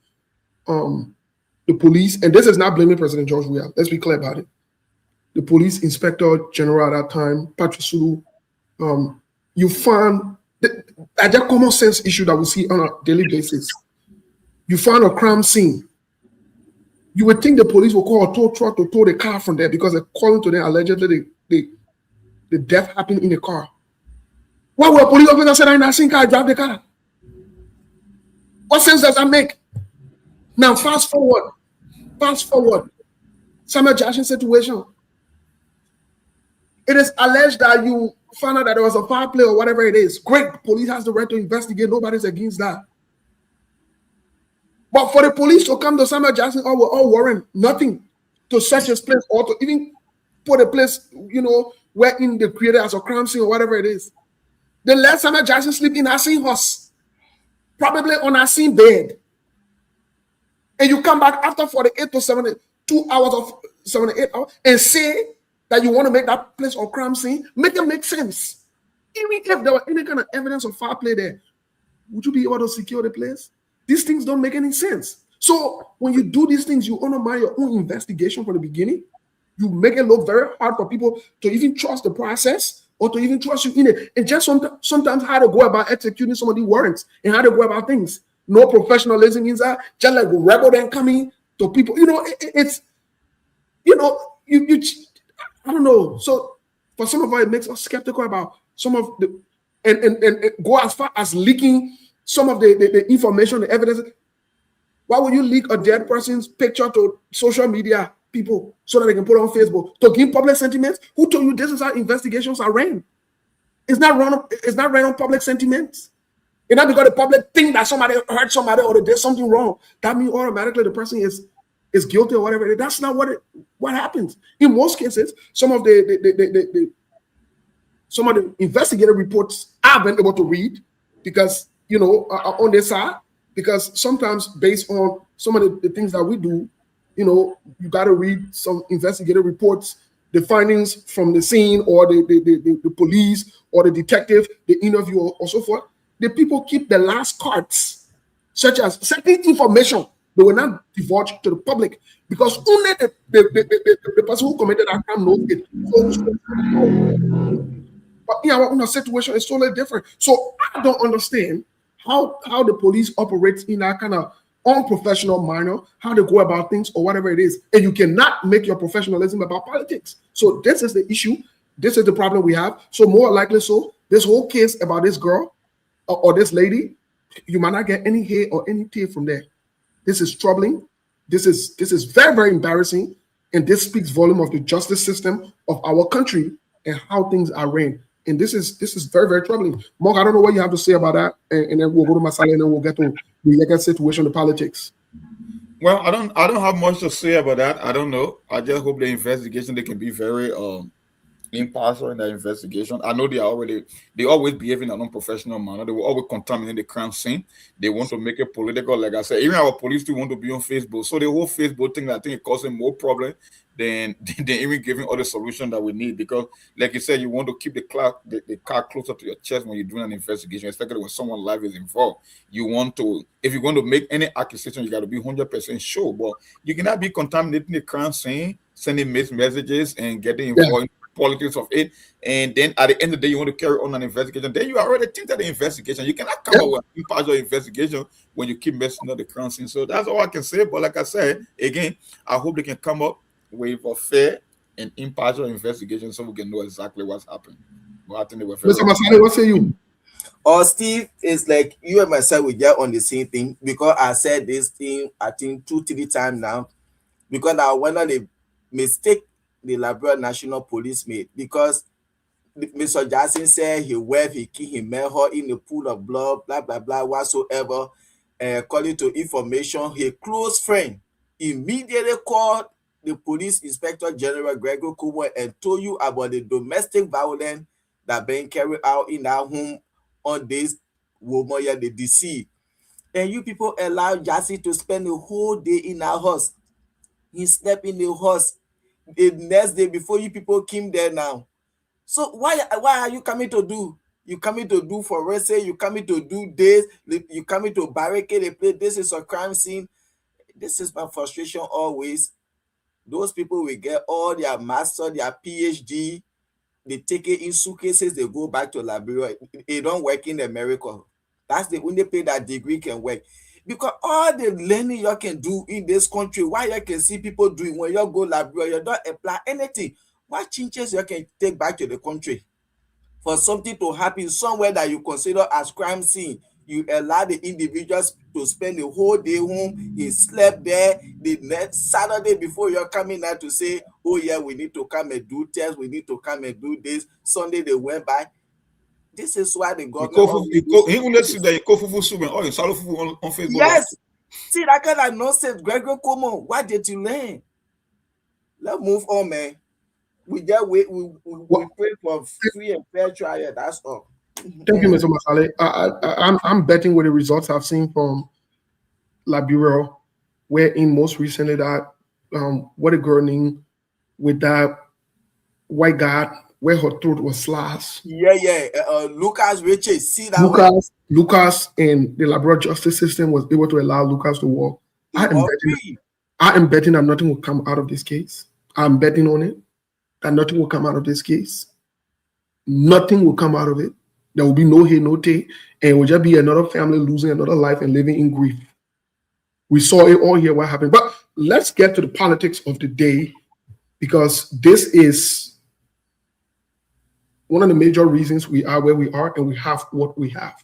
The police, and this is not blaming President George Weah, let's be clear about it. The police inspector general at that time, Patrick Sulu, you found that common sense issue that we see on a daily basis. You found a crime scene. You would think the police will call a tow truck to tow the car from there because according to them, allegedly the death happened in the car. Why would a police officer say, I'm not seeing car, drive the car? What sense does that make? Now, fast forward. Samuel Jackson situation. It is alleged that you found out that there was a foul play or whatever it is. Great, police has the right to investigate. Nobody's against that. But for the police to come to Samuel Jackson or Warren, nothing to search his place or to even put a place, wherein they created as a crime scene or whatever it is. They let Samuel Jackson sleep in a scene house, probably on a scene bed. And you come back after 48 to 72 hours of 78 hours and say that you want to make that place a crime scene. Make it make sense. Even if there were any kind of evidence of foul play there, would you be able to secure the place? These things don't make any sense. So when you do these things, you undermine your own investigation from the beginning. You make it look very hard for people to even trust the process or to even trust you in it. And just sometimes how to go about executing some of the warrants and how to go about things. No professionalism inside, just like rebel then coming to people. You know, it's, you know, you I don't know. So for some of us, it makes us skeptical about some of the, and go as far as leaking some of the information, the evidence. Why would you leak a dead person's picture to social media people so that they can put it on Facebook to give public sentiments? Who told you this is how investigations are ran? It's not ran on public sentiments. It's not because the public think that somebody hurt somebody or they did something wrong. That means automatically the person is guilty or whatever. That's not what happens. In most cases, some of the investigative reports I've been able to read because, you know, are on their side, because sometimes based on some of the things that we do, you know, you got to read some investigative reports, the findings from the scene or the police or the detective, the interview or so forth. The people keep the last cards, such as certain information they will not divulge to the public because only the person who committed that crime knows it. But in our situation, it's totally different. So I don't understand how the police operates in that kind of unprofessional manner, how they go about things or whatever it is. And you cannot make your professionalism about politics. So this is the issue. This is the problem we have. So more likely so, this whole case about this girl or this lady, you might not get any hate or any tear from there. This is troubling. This is very, very embarrassing. And this speaks volume of the justice system of our country and how things are ran. And this is very, very troubling. Mark, I don't know what you have to say about that. And then we'll go to Masala and then we'll get to the legal situation, the politics. Well, I don't have much to say about that. I don't know. I just hope the investigation, they can be very impartial in the investigation. I know they always behave in an unprofessional manner. They will always contaminate the crime scene. They want to make it political. Like I said, even our police do want to be on Facebook. So the whole Facebook thing, I think it causes more problem than even giving all the solution that we need. Because like you said, you want to keep the car closer to your chest when you're doing an investigation, especially when someone's life is involved. You want to, if you're going to make any accusation, you got to be 100% sure. But you cannot be contaminating the crime scene, sending mixed messages and getting involved in politics of it, and then at the end of the day you want to carry on an investigation, then you already tainted the investigation. You cannot come up with an impartial investigation when you keep messing up the crime scene. So that's all I can say. But like I said, again, I hope they can come up with a fair and impartial investigation so we can know exactly what's happened. But I think they were fair. Mr. Masale, what say you? Steve, is like you and myself we get on the same thing, because I said this thing I think 2-3 times now, because I wonder the mistake the Liberia National Police made, because Mr. Jackson said he met her in a pool of blood, blah blah blah whatsoever. According to information, his close friend immediately called the police inspector general Gregory Kumo and told you about the domestic violence that been carried out in our home on this woman, the deceased. And you people allow Jassy to spend the whole day in our house. He slept in the house the next day before you people came there now. So why are you coming to do? You coming to do forensic, you coming to do this, you coming to barricade a place. This is a crime scene. This is my frustration always. Those people will get all their master, their PhD, they take it in suitcases, they go back to Liberia. They don't work in America. That's the only place that degree can work. Because all the learning you can do in this country, why you can see people doing when you go Liberia, you don't apply anything. What changes you can take back to the country? For something to happen somewhere that you consider as crime scene, you allow the individuals to spend the whole day home. He slept there. The next Saturday before you're coming out to say, oh yeah, we need to come and do tests, we need to come and do this. Sunday they went by. This is why the government. Yes. See that kind of nonsense, Gregory Como. What did you learn? Let's move on, man. We just wait. We pray for free and fair trial. That's all. Thank you, Mr. Masale. I'm betting with the results I've seen from Liberia, wherein most recently that what a girl named with that white guy where her throat was slashed. Yeah. Lucas Richard, see that Lucas and the liberal justice system was able to allow Lucas to walk. I am betting that nothing will come out of this case. I'm betting on it that nothing will come out of this case. Nothing will come out of it. There will be no hate, no take, and it will just be another family losing another life and living in grief. We saw it all here, what happened. But let's get to the politics of the day, because this is one of the major reasons we are where we are and we have what we have.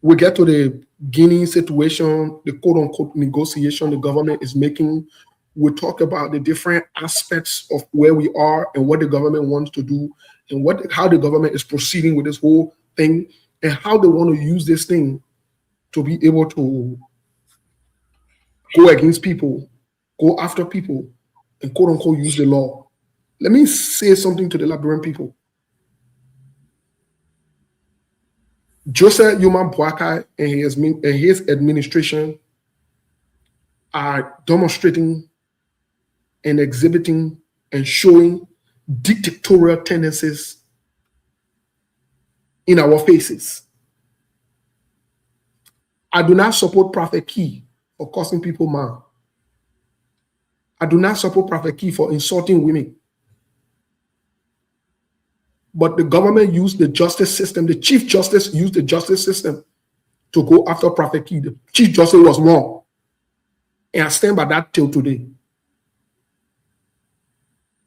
We get to the Guinea situation, the quote-unquote negotiation the government is making. We talk about the different aspects of where we are and what the government wants to do and how the government is proceeding with this whole thing and how they want to use this thing to be able to go against people, go after people, and quote-unquote use the law. Let me say something to the Liberian people. Joseph Yoman Boakai and his administration are demonstrating and exhibiting and showing dictatorial tendencies in our faces. I do not support Prophet Key for causing people mad. I do not support Prophet Key for insulting women. But the government used the justice system. The Chief Justice used the justice system to go after Prophet Key. The Chief Justice was wrong. And I stand by that till today.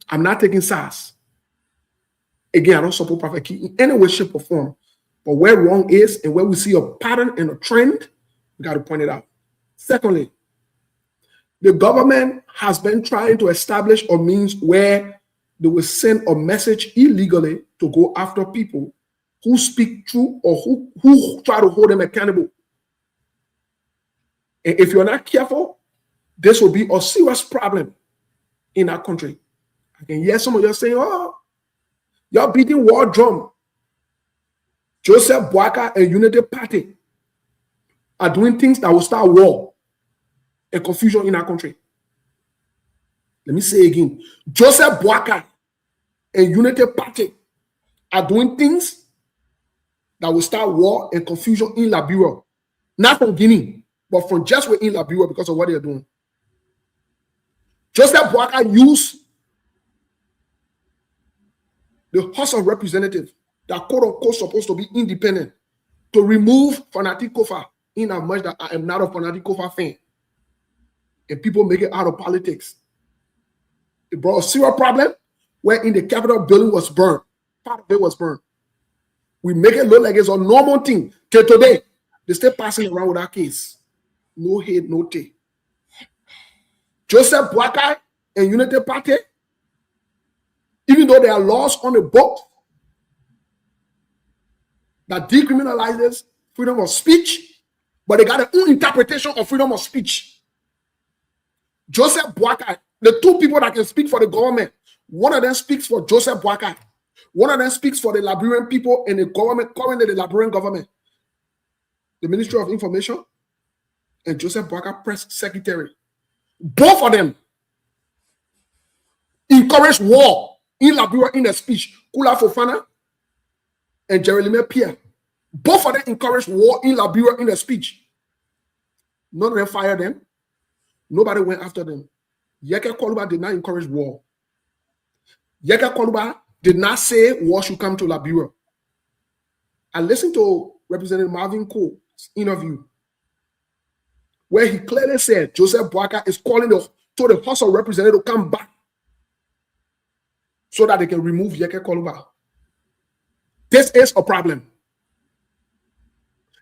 I'm not taking SARS. Again, I don't support Prophet Key in any way, shape, or form. But where wrong is and where we see a pattern and a trend, we got to point it out. Secondly, the government has been trying to establish a means where they will send a message illegally to go after people who speak true or who try to hold them accountable. And if you're not careful, this will be a serious problem in our country. I can hear some of you saying, oh, you're beating war drum. Joseph Boakai and Unity Party are doing things that will start war and confusion in our country. Let me say again, Joseph Boakai and Unity Party are doing things that will start war and confusion in Liberia. Not from Guinea, but from just within Liberia because of what they're doing. Joseph Boakai used the House of Representatives that quote-unquote supposed to be independent to remove Fanatic Kofa in as much that I am not a Fanatic Kofa fan. And people make it out of politics. It brought a serious problem where in the Capitol building was burned. Part of it was burned. We make it look like it's a normal thing. Till today, they still passing around with that case. No hate, no take. Joseph Boakai and Unity Party, even though there are laws on the book that decriminalizes freedom of speech, but they got their own interpretation of freedom of speech. Joseph Boakai, the two people that can speak for the government, one of them speaks for Joseph Boakai. One of them speaks for the Liberian people and the government, currently the Liberian government, the Ministry of Information, and Joseph Boakai, Press Secretary. Both of them encourage war in Liberia in their speech. Kula Fofana and Jeremy Pierre. Both of them encourage war in Liberia in their speech. None of them fired them. Nobody went after them. Yeke Koluba did not encourage war. Yeke Koluba did not say war should come to Liberia. I listened to Representative Marvin Cole's interview where he clearly said Joseph Boakai is calling to the House of Representatives to come back so that they can remove Yeke Koluba. This is a problem.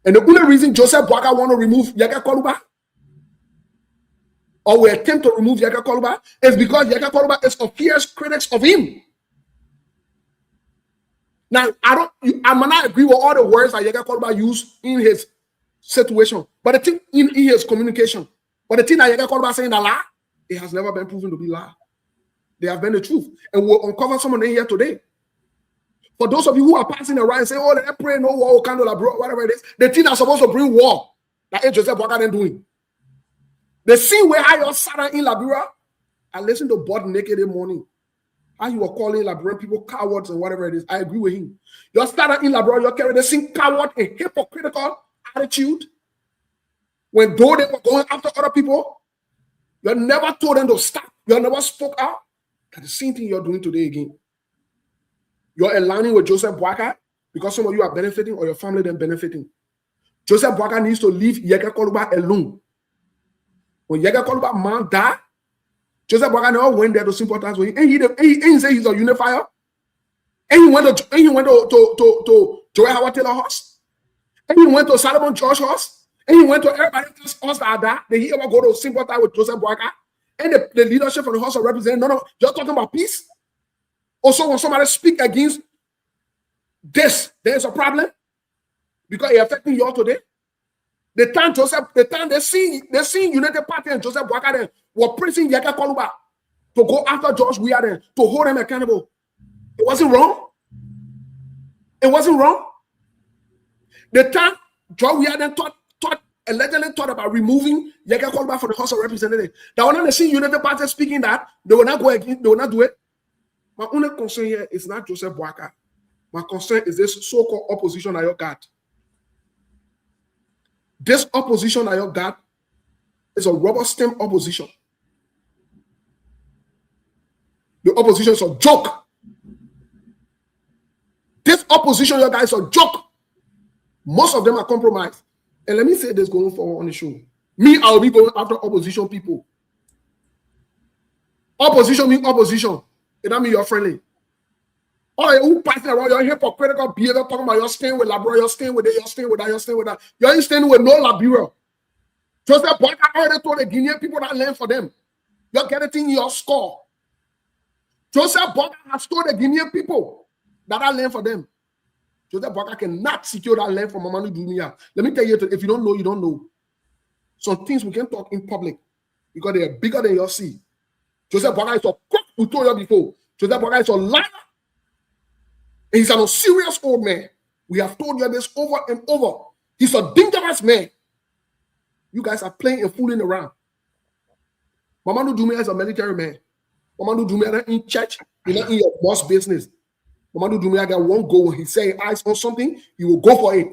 And the only reason Joseph Boakai want to remove Yeke Koluba or we attempt to remove Yeke Koluba is because Yeke Koluba is a fierce critic of him. Now, I might not agree with all the words that Yeke Koluba used in his situation, but the thing in his communication, but the thing that Yeke Koluba saying a lie, it has never been proven to be lie. They have been the truth. And we'll uncover some of them here today. For those of you who are passing around and saying, oh, they pray no war, candle, whatever it is, the thing that's supposed to bring war, that Joseph Boakai didn't doing. The scene where I sat in Liberia, I listened to Bud Naked in the morning. How you were calling Liberian people cowards and whatever it is. I agree with him. You started in Liberia, you're carrying the same coward and hypocritical attitude. When though they were going after other people, you never told them to stop. You never spoke out. That's the same thing you're doing today again. You're aligning with Joseph Boakai because some of you are benefiting or your family then benefiting. Joseph Boakai needs to leave Yega Koluba alone. When Yega Koluba man died, Joseph Boakai never went there to sympathize with him. And he said he's a unifier. And he went to Joel Howard Taylor House. And he went to Solomon George House. And he went to everybody else that died. Then he ever go to sympathize with Joseph Boakai. And the leadership from the House of Representatives. No, you're talking about peace. Also, when somebody speak against this, there's a problem because it's affecting you all today. The time they seen United Party and Joseph Boakai were praising Yega Koluba to go after George Weah to hold him accountable. It wasn't wrong. It wasn't wrong. The time George Weah allegedly thought about removing Yega Koluba from the House of Representatives. That when they see United Party speaking that, they will not go against, they will not do it. My only concern here is not Joseph Boakai. My concern is this so-called opposition that you got. This opposition that you got is a rubber stamp opposition. The opposition is a joke. This opposition you got is a joke. Most of them are compromised. And let me say this going forward on the show. Me, I'll be going after opposition people. Opposition means opposition. It don't mean you're friendly. All right, who passing around your hypocritical behavior talking about you're staying with Liberia, you're staying with it, you're staying with that, you're staying with that. You ain't staying with no Liberia. Joseph Boakai already told the Guinean people that land for them. You're getting your score. Joseph Boakai has told the Guinean people that land for them. Joseph Boakai cannot secure that land from Mamadou Doumbouya. Let me tell you, if you don't know, you don't know. Some things we can talk in public because they are bigger than your see. Joseph Boakai is a crook, we told you before. Joseph Boakai is a liar. And he's a serious old man. We have told you this over and over. He's a dangerous man. You guys are playing and fooling around. Mamadou Doumbouya is a military man. Mamadou Doumbouya not in church. He's not in your boss business. Mamadou Doumbouya got one goal. When he say eyes on something, he will go for it.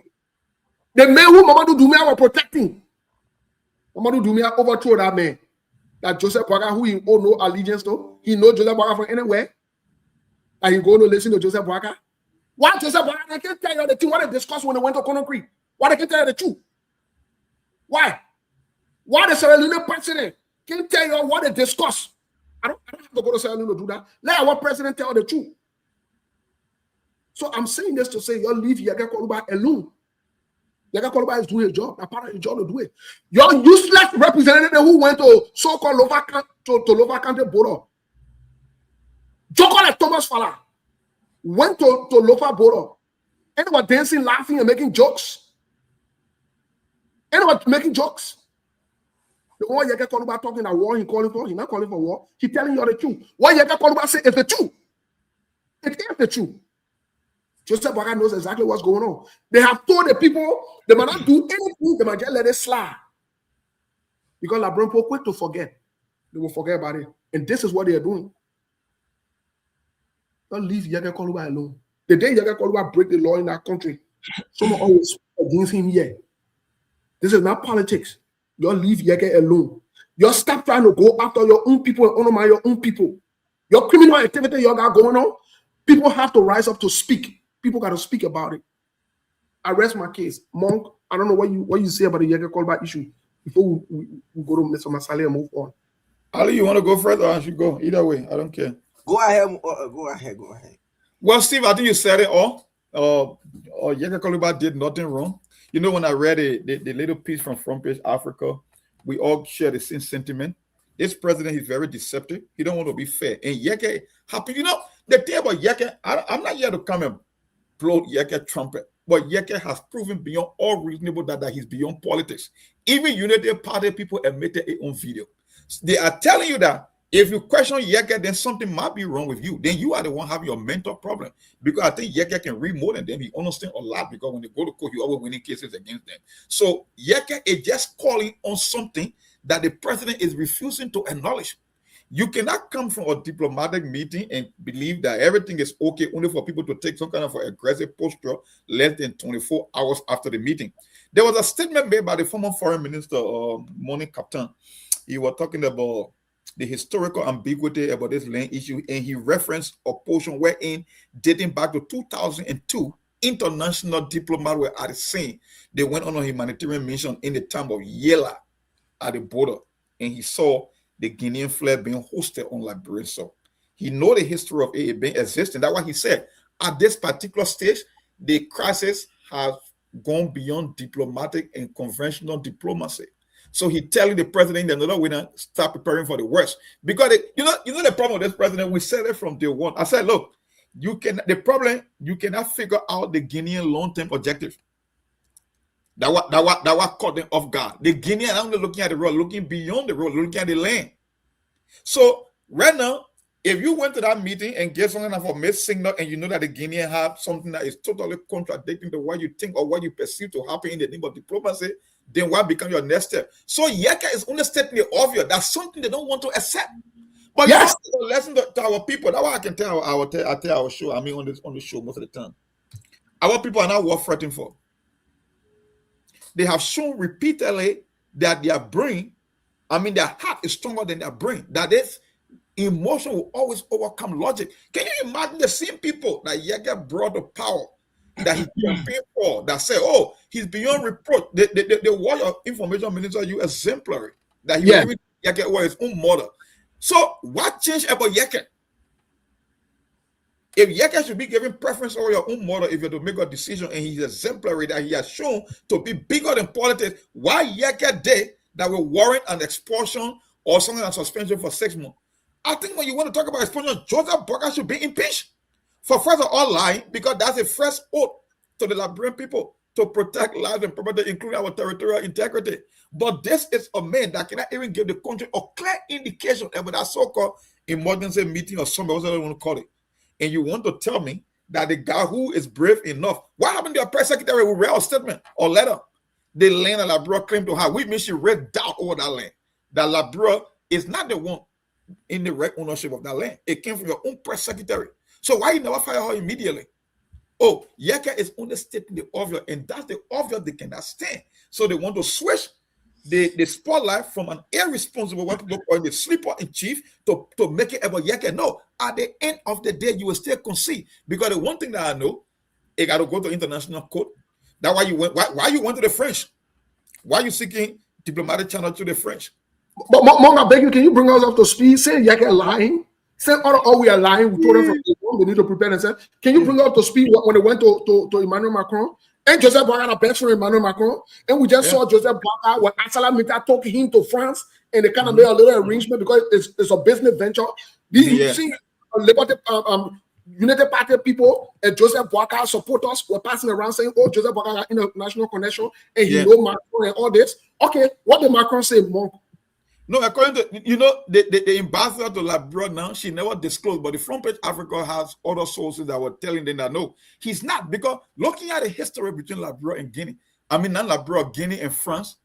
The man who Mamadou Doumbouya was protecting, Mamadou Doumbouya overthrew that man. That Joseph Boakai, who he owe no allegiance to, he knows Joseph Boakai from anywhere. And he go to listen to Joseph Boakai. Why Joseph Boakai? They can't tell you the truth. What they discussed when they went to Conakry. Why they can't tell you the truth? Why? Why the Sierra Leone president can't tell you what they discussed? I don't have to go to Sierra Leone to do that. Let our president tell the truth. So I'm saying this to say, you leave Yega Koluba alone. Yega Koluba is doing his job. Not part of his job to do it. Your useless representative who went to so-called Lower County border. Joko like Thomas Fala went to Lofa border. And they were dancing, laughing, and making jokes. And they were making jokes. The one Yega Koluba talking about war, he calling for, he's not calling for war. He's telling you the truth. What Yega Koluba say is the truth. It is the truth. Joseph Boakai knows exactly what's going on. They have told the people they might not do anything, they might just let it slide. Because Liberian people quick to forget. They will forget about it. And this is what they are doing. Don't leave Yega Koluba alone. The day Yega Koluba break the law in that country, someone always against him here. This is not politics. You leave Yega alone. You stop trying to go after your own people and honor your own people. Your criminal activity you got going on, people have to rise up to speak. People got to speak about it. I rest my case. Monk, I don't know what you say about the Yega Koluba issue before we go to Mr. Masale and move on. Ali, you want to go first or I should go? Either way, I don't care. Go ahead. Go ahead. Well, Steve, I think you said it all. Yega Koluba did nothing wrong. You know, when I read the little piece from Front Page Africa, we all share the same sentiment. This president is very deceptive. He don't want to be fair. And Yega happy. You know, the thing about Yega, I'm not here to come and blow Yega trumpet, but Yega has proven beyond all reasonable that he's beyond politics. Even United Party people admitted it on video. They are telling you that if you question Yega, then something might be wrong with you. Then you are the one having your mental problem. Because I think Yega can read more than them. He understands a lot because when they go to court, he always winning cases against them. So Yega is just calling on something that the president is refusing to acknowledge. You cannot come from a diplomatic meeting and believe that everything is okay only for people to take some kind of aggressive posture less than 24 hours after the meeting. There was a statement made by the former foreign minister, Morning Captain. He was talking about the historical ambiguity about this land issue, and he referenced a portion wherein, dating back to 2002, international diplomats were at the scene. They went on a humanitarian mission in the town of Yela at the border, and he saw the Guinean flag being hosted on Liberian soil. He know the history of it being existing. That's why he said, at this particular stage, the crisis has gone beyond diplomatic and conventional diplomacy. So he telling the president that we not start preparing for the worst. Because you know the problem with this president, we said it from day one. I said, look, you cannot figure out the Guinean long-term objective. That was caught them off guard. The Guinean are only looking at the road, looking beyond the road, looking at the land. So right now, if you went to that meeting and get something of a mixed signal, and you know that the Guinean have something that is totally contradicting to what you think or what you perceive to happen in the name of diplomacy, then what becomes your next step? So Yeka is only stating the obvious. That's something they don't want to accept. But yes, you listen to our people. That's why I can tell our show. I mean, on the show most of the time, our people are not worth fighting for. They have shown repeatedly that their brain, their heart is stronger than their brain. That is, emotion will always overcome logic. Can you imagine the same people that Yeka brought to power, that he campaigned for, that say, oh, he's beyond reproach? The Warrior Information Minister, you exemplary. That he will Yeka was his own mother. So what changed about Yeka? If Yeka should be given preference over your own mother if you're to make a decision, and he's exemplary, that he has shown to be bigger than politics, why Yeka did that will warrant an expulsion or something like suspension for 6 months? I think when you want to talk about expulsion, Joseph Boakai should be impeached for first of all lying, because that's a first oath to the Liberian people to protect lives and property, including our territorial integrity. But this is a man that cannot even give the country a clear indication about that so-called emergency meeting or something, whatever you want to call it. And you want to tell me that the guy who is brave enough, what happened to your press secretary who read a statement or letter? The land that Liberia claimed to have, we mean she read doubt over that land. That Liberia is not the one in the right ownership of that land. It came from your own press secretary. So why you never fire her immediately? Oh, Yeka is only stating the obvious, and that's the obvious they cannot stand. So they want to switch the spotlight from an irresponsible one or the sleeper in chief to make it about Yeka. No, at the end of the day, you will still concede. Because the one thing that I know, it got to go to international court. That's why you went. Why you went to the French? Why are you seeking diplomatic channel to the French? But Mong, I beg you, can you bring us up to speed? Say Yeka lying. Say, we are lying. We told them from the one, we need to prepare themselves. Can you bring up to speed when they went to Emmanuel Macron? And Joseph Boakai, a best friend Emmanuel Macron. And we just saw Joseph Boakai when Asala Mita took him to France, and they kind of made a little arrangement because it's a business venture. You see, Liberty, United Party people and Joseph Boakai supporters were passing around saying, oh, Joseph Boakai got international connection, and he know Macron and all this. Okay, what did Macron say, Monk? No, according to, the ambassador to Liberia now, she never disclosed, but the Front Page Africa has other sources that were telling them that no, he's not, because looking at the history between Liberia and Guinea, not Liberia, Guinea and France,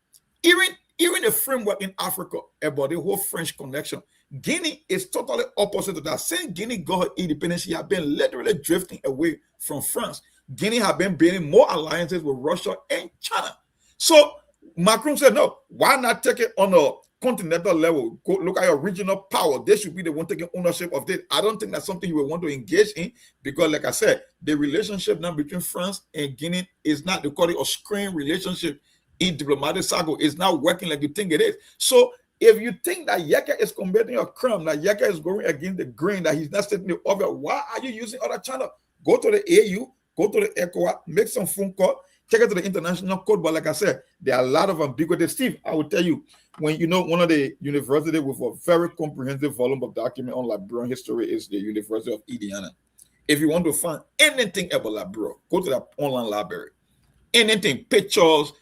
even the framework in Africa about the whole French connection, Guinea is totally opposite to that. Since Guinea got her independence, she has been literally drifting away from France. Guinea have been building more alliances with Russia and China. So Macron said, no, why not take it on a continental level? Go look at your regional power. They should be the one taking ownership of this. I don't think that's something you will want to engage in, because like I said, the relationship now between France and Guinea is not, they call it a strained relationship in diplomatic circle. It's not working like you think it is. So if you think that Yeka is committing a crime, that Yeka is going against the grain, that he's not stating the obvious, why are you using other channels? Go to the AU, go to the ECOWAS, make some phone call, take it to the international court. But like I said, there are a lot of ambiguity. Steve, I will tell you, when one of the universities with a very comprehensive volume of document on Liberian history is the University of Indiana. If you want to find anything about Liberia, go to that online library. Anything, pictures,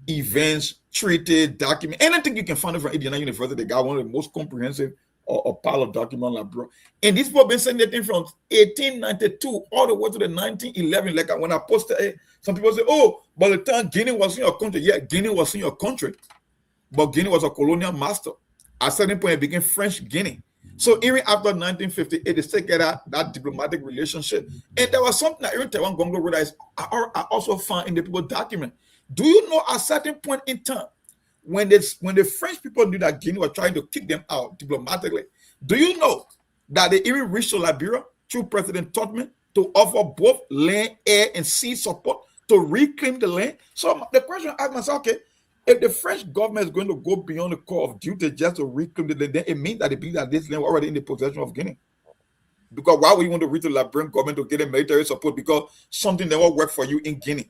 events, treaty, document, anything you can find from Indiana University. They got one of the most comprehensive pile of document on Liberia. And these people have been saying that thing from 1892 all the way to the 1911. Like when I posted, some people say, oh, by the time Guinea was in your country, yeah, Guinea was in your country, but Guinea was a colonial master. At a certain point, it became French Guinea. So even after 1958, they still get that diplomatic relationship. And there was something that even Taiwan Gongo wrote that I also found in the people document. Do you know at a certain point in time, when the French people knew that Guinea was trying to kick them out diplomatically, do you know that they even reached to Liberia through President Tubman to offer both land, air, and sea support to reclaim the land? So the question I asked myself, okay, if the French government is going to go beyond the call of duty just to reclaim the land, then it means that they believe that this land was already in the possession of Guinea. Because why would you want to reach the Liberian government to get a military support? Because something never worked for you in Guinea.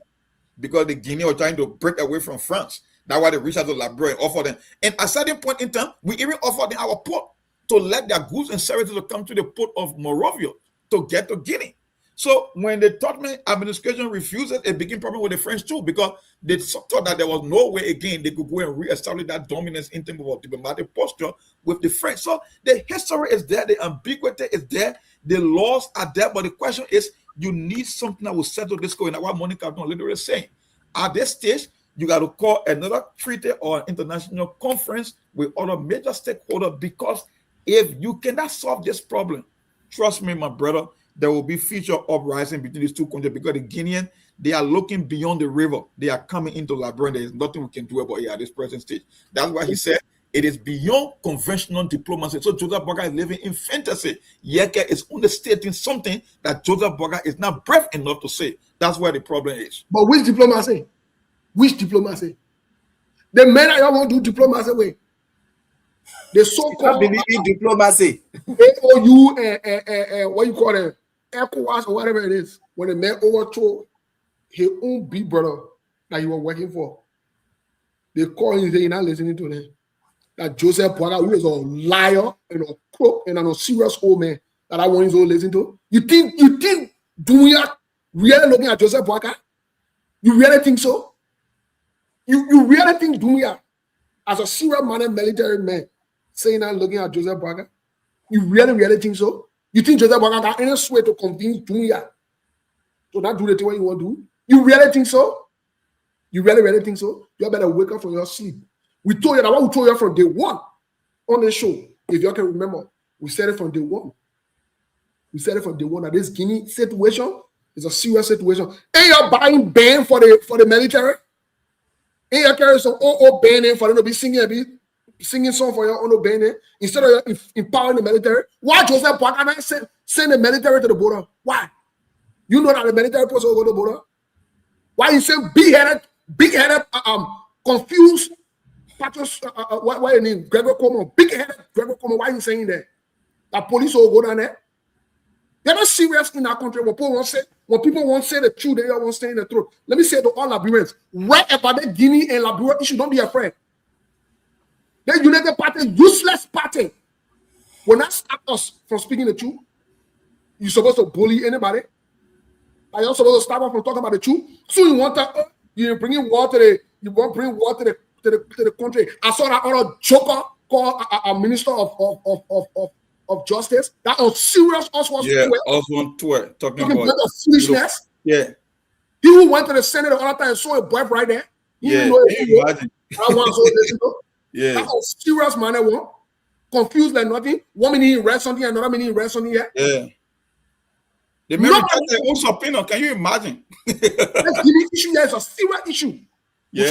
Because the Guinea were trying to break away from France. That's why they reached out to Liberia and offered them. And at a certain point in time, we even offered them our port to let their goods and services to come to the port of Monrovia to get to Guinea. So when the Tubman administration refused it, it became a problem with the French too, because they thought that there was no way again they could go and re-establish that dominance in terms of diplomatic posture with the French. So the history is there, the ambiguity is there, the laws are there, but the question is, you need something that will settle this going. What Monica literally saying. At this stage, you got to call another treaty or an international conference with other major stakeholders, because if you cannot solve this problem, trust me, my brother, there will be future uprising between these two countries, because the Guineans, they are looking beyond the river. They are coming into Liberia. There is nothing we can do about it at this present stage. That's why he said it is beyond conventional diplomacy. So Joseph Boakai is living in fantasy. Yeke is understating something that Joseph Boakai is not brave enough to say. That's where the problem is. But which diplomacy? Which diplomacy? The men that don't want to do diplomacy way. The so-called believe in diplomacy. AOU and what you call it, ECOWAS or whatever it is. When the man overthrow his own big brother that he was working for, they call him and say, you're not listening to them. That Joseph Boakai, who is a liar and a crook and a serious old man that I want him to listen to. You think Dunya really looking at Joseph Boakai? You really think so? You really think Dunya, as a serious-minded military man, saying that looking at Joseph Boakai? You really think so? You think Joseph Boakai got any way to convince Dunya to not do the thing what you want to do? You really think so? You really think so? You better wake up from your sleep. We told you that what we told you from day one on the show. If you can remember, we said it from day one. We said it from day one that this Guinea situation is a serious situation. And you're buying band for the military. And you're carrying some band for them to be singing song for your own band instead of empowering the military. Why Joseph Boakai send the military to the border? Why? You know that the military person will go to the border. Why you say big-headed, confused, what you name? Gregor Como, big-headed Gregor Como. Why are you saying that? That police will go down there. They're not serious in our country. When people won't say the truth, they won't stay in the truth. Let me say to all Liberians, wherever the Guinea and Liberia issue, don't be afraid. The United Party, useless party, will not stop us from speaking the truth. You're supposed to bully anybody. Are you supposed to stop us from talking about the truth? So you want to, you bringing war to the, you want to bring war to the country. I saw that other joker called a minister of justice. That was serious. Also on tour talking about foolishness. Yeah, he who went to the Senate the other time and saw a boy right there. Yeah, yeah. That was serious man. One confused like nothing. 1 minute he read something, another minute he read something here. Yeah. The American also opinion. Can you imagine? The issue here is a serious issue. Yeah. We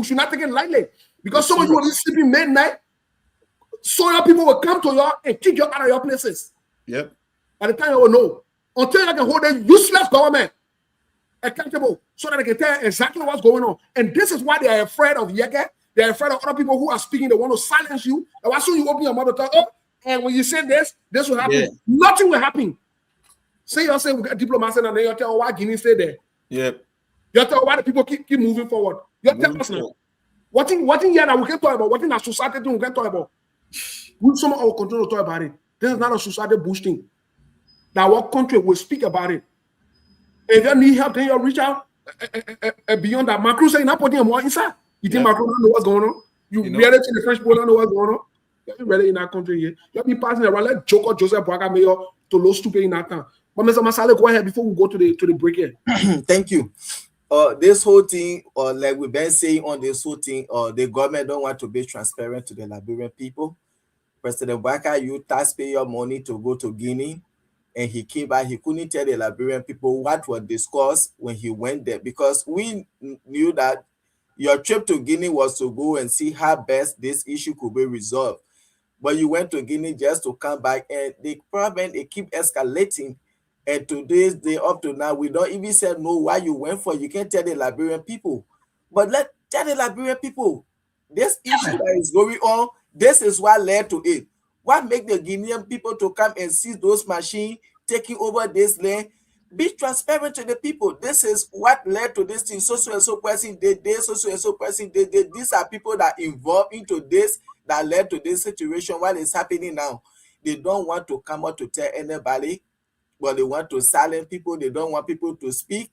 should not take it lightly because some of you will be sleeping midnight. So your people will come to you and kick you out of your places. Yep. By the time you will know, until you can hold a useless government accountable, so that they can tell exactly what's going on. And this is why they are afraid of Yeke. They are afraid of other people who are speaking. They want to silence you. And as soon as you open your mouth, talk, and when you say this will happen. Yeah. Nothing will happen. Say you say we got diplomacy, and then you tell why Guinea stay there. Yep. You tell why the people keep moving forward. You tell us now. What thing here that we can talk about? What thing that society we can talk about? We some of our country will talk about it. This is not a society bush thing. That our country will speak about it. If you need help, then you reach out beyond that. Macron saying not putting more inside. You think Macron don't know what's going on? You really think the French people don't know what's going on? You're really in that country here. You'll be passing around like Joker Joseph Boakai mayor to low stupid in that time. But Mr. Masale, go ahead before we go to the break here. Thank you. This whole thing, or like we've been saying on this whole thing, the government don't want to be transparent to the Liberian people. President Baka used taxpayer money to go to Guinea, and he came back. He couldn't tell the Liberian people what was discussed when he went there, because we knew that your trip to Guinea was to go and see how best this issue could be resolved. But you went to Guinea just to come back, and the problem, it keep escalating. And today's day, up to now, we don't even say no why you went for. You can't tell the Liberian people. But let tell the Liberian people, this issue that is going on, this is what led to it. What make the Guinean people to come and seize those machines, taking over this land? Be transparent to the people. This is what led to this thing. So and so person did this, so and so person did this. These are people that involved into this, that led to this situation. What is happening now? They don't want to come out to tell anybody, but they want to silence people. They don't want people to speak.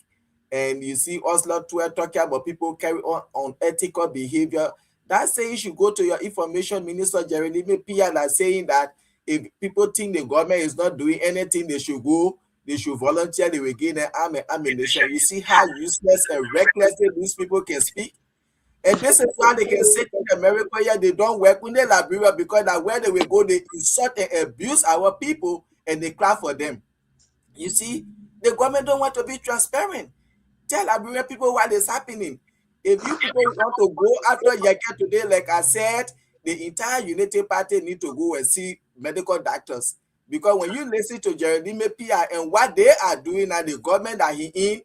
And you see Oslo talking about people carry on unethical behavior. That saying you should go to your information minister, Jeremy Pia, that's saying that if people think the government is not doing anything, they should go, they should volunteer, they will gain an ammunition. You see how useless and recklessly these people can speak? And this is why they can say in America, yeah, they don't work in the Liberia, because that where they will go, they insult and abuse our people and they clap for them. You see, the government don't want to be transparent. Tell Liberian people what is happening. If you people want to go after Yaka today, like I said, the entire United Party need to go and see medical doctors. Because when you listen to Jeremy Pia and what they are doing and the government that he in,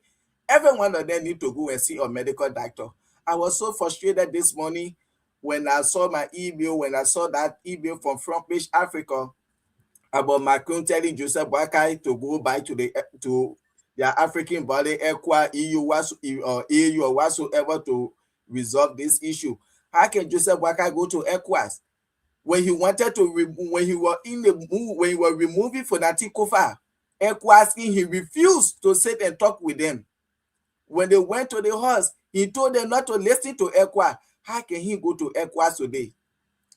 every one of them need to go and see a medical doctor. I was so frustrated this morning when I saw my email, when I saw that email from Front Page Africa about Macron telling Joseph Boakai to go back to their African body, ECWA, EU or whatsoever to resolve this issue. How can Joseph Boakai go to ECWAS when he wanted to when he was removing Fonati Kofa? ECWAS, he refused to sit and talk with them. When they went to the house, he told them not to listen to ECWAS. How can he go to ECWAS today?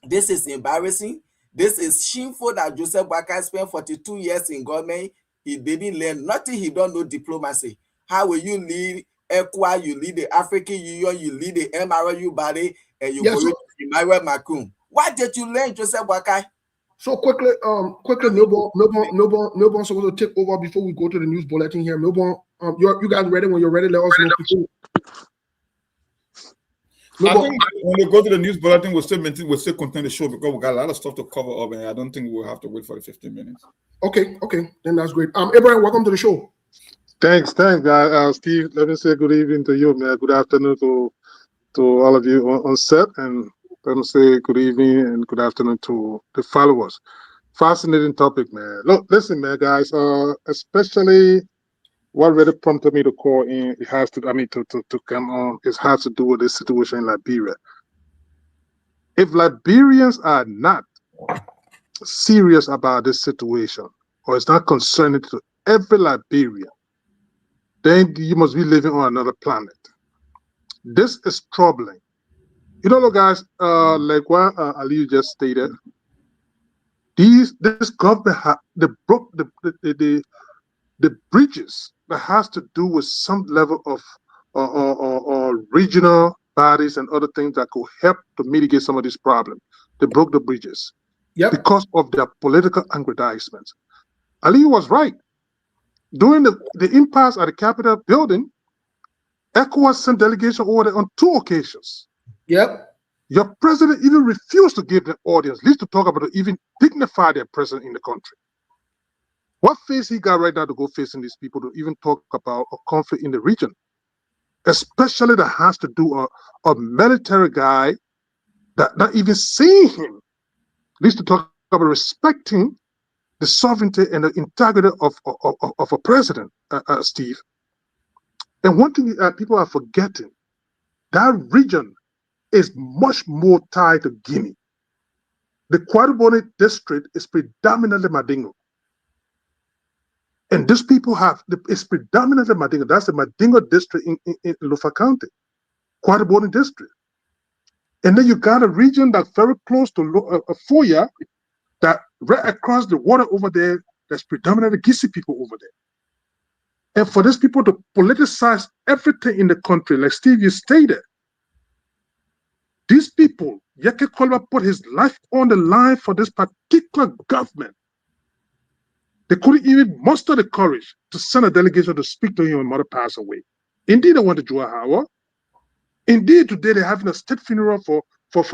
This is embarrassing. This is shameful that Joseph Boakai spent 42 years in government. He didn't learn nothing. He don't know diplomacy. How will you lead ECWA? You lead the African Union. You lead the MRU body, and you go to Emmanuel Macron. What did you learn, Joseph Boakai? So quickly, Melbourne supposed to take over before we go to the news bulletin here. Melbourne, you guys ready? When you're ready, let us know. I think when we go to the news bulletin, we'll still contain the show because we got a lot of stuff to cover up, and I don't think we'll have to wait for the 15 minutes. Okay, then that's great. Abraham, welcome to the show. Thanks, guys. Steve, let me say good evening to you, man. Good afternoon to all of you on set, and let me say good evening and good afternoon to the followers. Fascinating topic, man. Look, listen, man, guys. Especially what really prompted me to call in, it has to, to come on, it has to do with this situation in Liberia. If Liberians are not serious about this situation, or it's not concerning to every Liberian, then you must be living on another planet. This is troubling. You know, guys, like what Ali just stated, this government, they broke the bridges that has to do with some level of regional bodies and other things that could help to mitigate some of these problems. They broke the bridges because of their political aggrandizement. Ali was right. During the impasse at the Capitol building, ECOWAS sent delegation over there on 2 occasions. Your president even refused to give the audience, at least to talk about it, even dignify their president in the country. What face he got right now to go facing these people to even talk about a conflict in the region, especially that has to do a military guy that not even seeing him, at least to talk about respecting the sovereignty and the integrity of a president, Steve. And one thing people are forgetting, that region is much more tied to Guinea. The Quadribone district is predominantly Mandingo. And these people it's predominantly Mandingo. That's the Mandingo district in Lufa County, Quadribone district. And then you got a region that's very close to Foya, that right across the water over there, that's predominantly Gisi people over there. And for these people to politicize everything in the country, like Steve, you stated, these people people, Yeke Kolba put his life on the line for this particular government. They couldn't even muster the courage to send a delegation to speak to him when mother passed away. Indeed, they went to Joahawa. Indeed, today they're having a state funeral for how do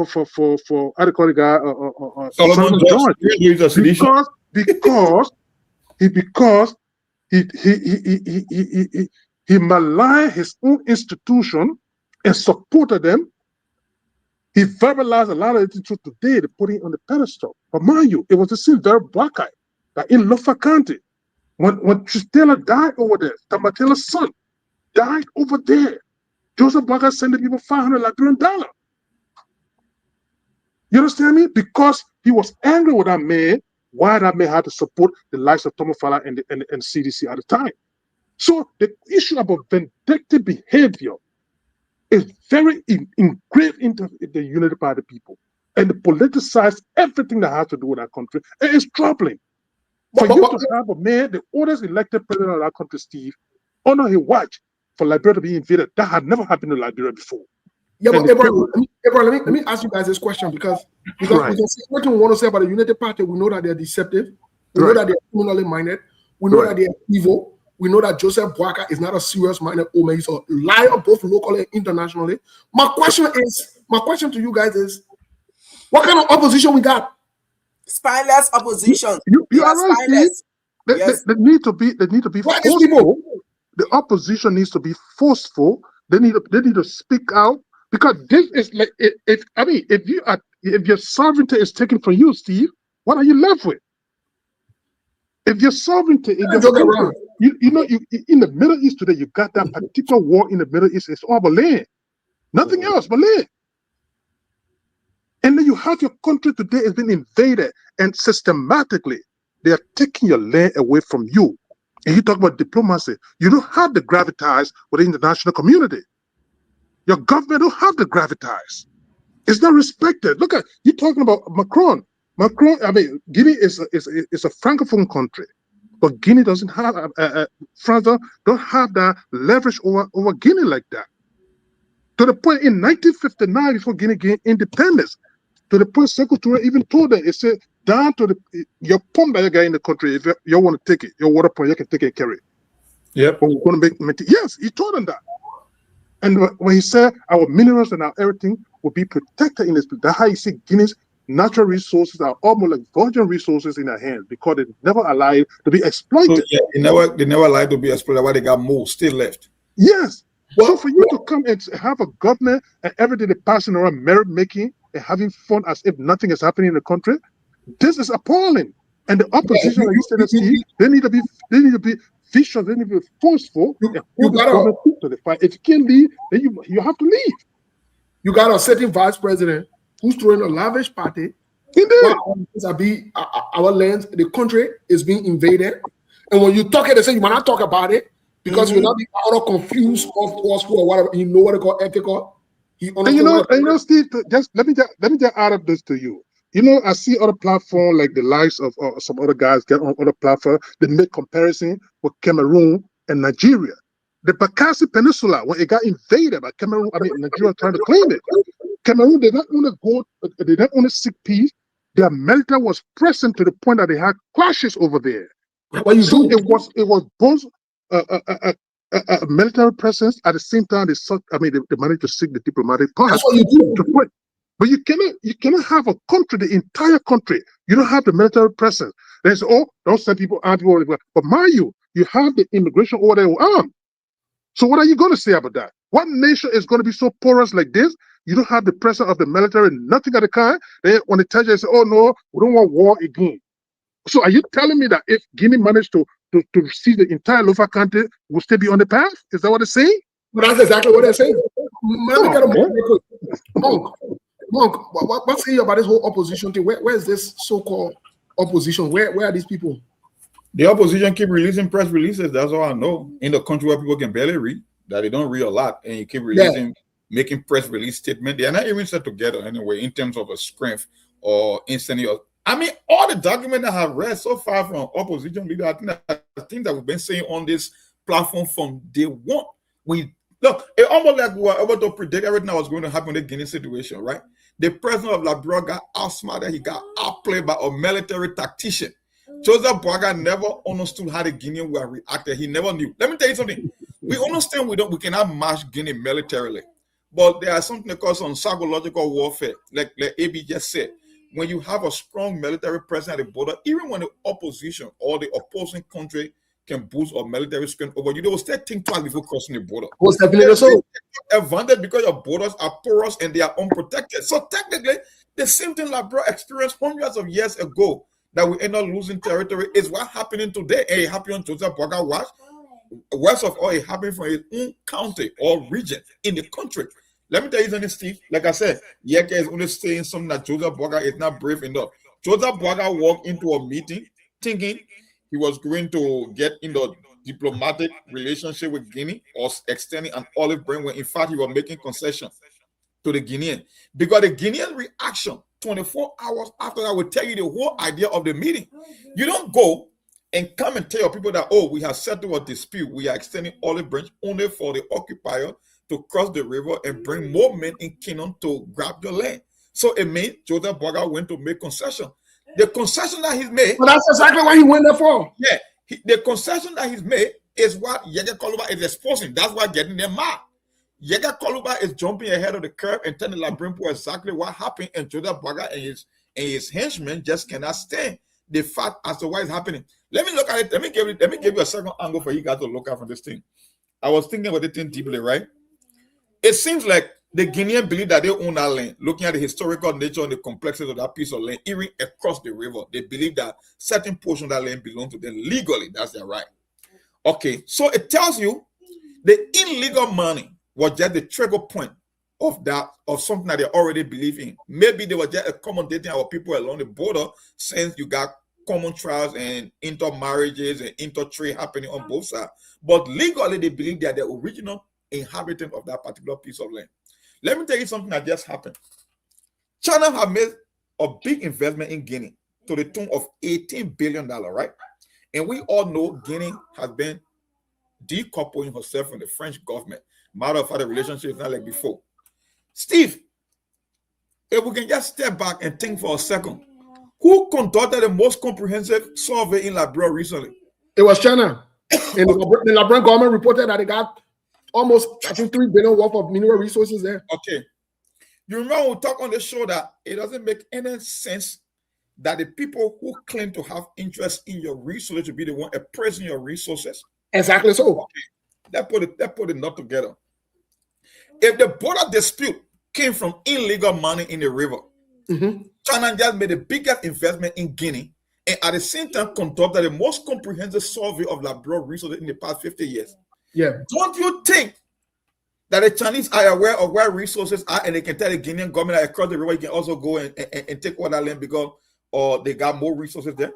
you call the guy? Solomon George. Because he maligned his own institution and supported them. He verbalized a lot of the truth today to put it on the pedestal. But mind you, it was the same very black eye that in Lofa County, when Tristela died over there, Tamatela's son died over there. Joseph Blackeye sent the people $500 Liberian. You understand me? Because he was angry with that man, why that man had to support the likes of Tomofala and CDC at the time. So the issue about vindictive behavior is very engraved into the unity by the people. And they politicize everything that has to do with that country. It is troubling. For you to have a man, the oldest elected president of that country, Steve, honor his watch for Liberia to be invaded. That had never happened in Liberia before. Yeah, but Abraham, let me ask you guys this question because right. We can say what we want to say about the United Party. We know that they're deceptive. We know that they're criminally minded. We know that they're evil. We know that Joseph Boakai is not a serious-minded old man. He's a liar both locally and internationally. My question to you guys is, what kind of opposition we got? Spineless opposition. You are right, Steve. They need to be forceful. The opposition needs to be forceful. They need to speak out, because this is like if your sovereignty is taken from you, Steve, what are you left with? If your sovereignty, in the Middle East today, you got that particular war in the Middle East. It's all about land, nothing else but land. And then you have your country today has been invaded, and systematically they are taking your land away from you. And you talk about diplomacy. You don't have the gravitas with the international community. Your government don't have the gravitas. It's not respected. Look at you talking about Macron. Guinea is a francophone country, but Guinea doesn't have France don't have that leverage over Guinea like that. To the point in 1959, before Guinea gained independence, to the point Secretary even told them, it said, down to your pump that you got in the country, if you want to take it, your water pump, you can take it and carry it. Yep. But we're going to make yes, he told them that. And when he said our minerals and our everything will be protected in this, that's how you see Guinea's natural resources are almost like virgin resources in their hands, because they never allowed to be exploited. So, they never allowed to be exploited. Why they got more still left? Yes. Well, so for you to come and have a government and everything they passing around merit making and having fun as if nothing is happening in the country, this is appalling. And the opposition, like you said, Steve, they need to be vicious, they need to be forceful. You got to the fight. If you can't leave, then you have to leave. You got a certain vice president who's throwing a lavish party. Our lands, the country is being invaded. And when you talk it, they say you might not talk about it because you're not being out of confused of forceful or whatever. You know what they call ethical. Steve, just let me just add up this to you. I see other platforms like the likes of some other guys get on other platforms. They make comparison with Cameroon and Nigeria. The Bakassi Peninsula, when it got invaded by Nigeria trying to claim it. Cameroon, they not only seek peace, their military was present to the point that they had clashes over there. So it was both a military presence at the same time. They managed to seek the diplomatic path. That's what you do. But you cannot have a country, the entire country. You don't have the military presence. They say, don't send people out. But mind you, you have the immigration order armed. So what are you going to say about that? What nation is going to be so porous like this? You don't have the presence of the military, nothing of the kind. Then when they tell you, they say, oh no, we don't want war again. So are you telling me that if Guinea managed to see the entire Lofa country, will still be on the path? Is that what they're saying? But that's exactly what they're saying. Let me get a Monk, what's here about this whole opposition thing? Where is this so-called opposition? Where are these people? The opposition keep releasing press releases. That's all I know. In the country where people can barely read, that they don't read a lot, and you keep releasing, making press release statements. They are not even set together anyway in terms of a strength or instantly. All the documents that I have read so far from opposition leaders, I think that we've been saying on this platform from day one. Look, it almost like we were able to predict everything that was going to happen in the Guinea situation, right? The president of Liberia got outsmarted. He got outplayed by a military tactician. Joseph Boaga never understood how the Guineans were reacted. He never knew. Let me tell you something. We understand we cannot match Guinea militarily, but there are something called some psychological warfare, like AB just said. When you have a strong military presence at the border, even when the opposition or the opposing country can boost our military strength over you, they will still think twice before crossing the border. Most definitely so. Advantage because your borders are porous and they are unprotected. So technically, the same thing Liberia experienced hundreds of years ago, that we end up losing territory, is what's happening today. And it happened on Joseph Boaga watch. Worst of all, it happened from his own county or region in the country. Let me tell you something, Steve. Like I said, Yeke is only saying something that Joseph Boaga is not brave enough. Joseph Boaga walked into a meeting thinking he was going to get in the diplomatic relationship with Guinea or extending an olive branch, when in fact he was making concessions to the Guinean. Because the Guinean reaction 24 hours after that will tell you the whole idea of the meeting. You don't go and come and tell people that, oh, we have settled a dispute. We are extending olive branch only for the occupier to cross the river and bring more men in Kingdom to grab your land. So it means Joseph Boaga went to make concession. The concession that he's made. Well, that's exactly what he went there for. Yeah. The concession that he's made is what Yeke Koluba is exposing. That's why getting them mad. Yeke Koluba is jumping ahead of the curve and telling Liberian people exactly what happened, and Joseph Boaga and his henchmen just cannot stand the fact as to why it's happening. Let me look at it. Let me give you a second angle for you guys to look at from this thing. I was thinking about this thing deeply, right? It seems like the Guineans believe that they own that land. Looking at the historical nature and the complexity of that piece of land, even across the river, they believe that certain portion of that land belongs to them legally. That's their right. Okay, so it tells you the illegal money was just the trigger point of that, of something that they already believe in. Maybe they were just accommodating our people along the border, since you got common trials and intermarriages and intertrade happening on both sides. But legally, they believe they are the original inhabitant of that particular piece of land. Let me tell you something that just happened. China have made a big investment in Guinea to the tune of $18 billion, right? And we all know Guinea has been decoupling herself from the French government. Matter of fact, the relationship is not like before. Steve, if we can just step back and think for a second, who conducted the most comprehensive survey in Liberia recently? It was China. And the Liberian government reported that they got almost, I think, $3 billion worth of mineral resources there. Okay. You remember we talked on the show that it doesn't make any sense that the people who claim to have interest in your resources to be the one appraising your resources. Exactly so. Okay. That put it not together. If the border dispute came from illegal money in the river, China just made the biggest investment in Guinea, and at the same time conducted the most comprehensive survey of Liberia resources in the past 50 years. Yeah. Don't you think that the Chinese are aware of where resources are, and they can tell the Guinean government that across the river you can also go and take all that land because they got more resources there?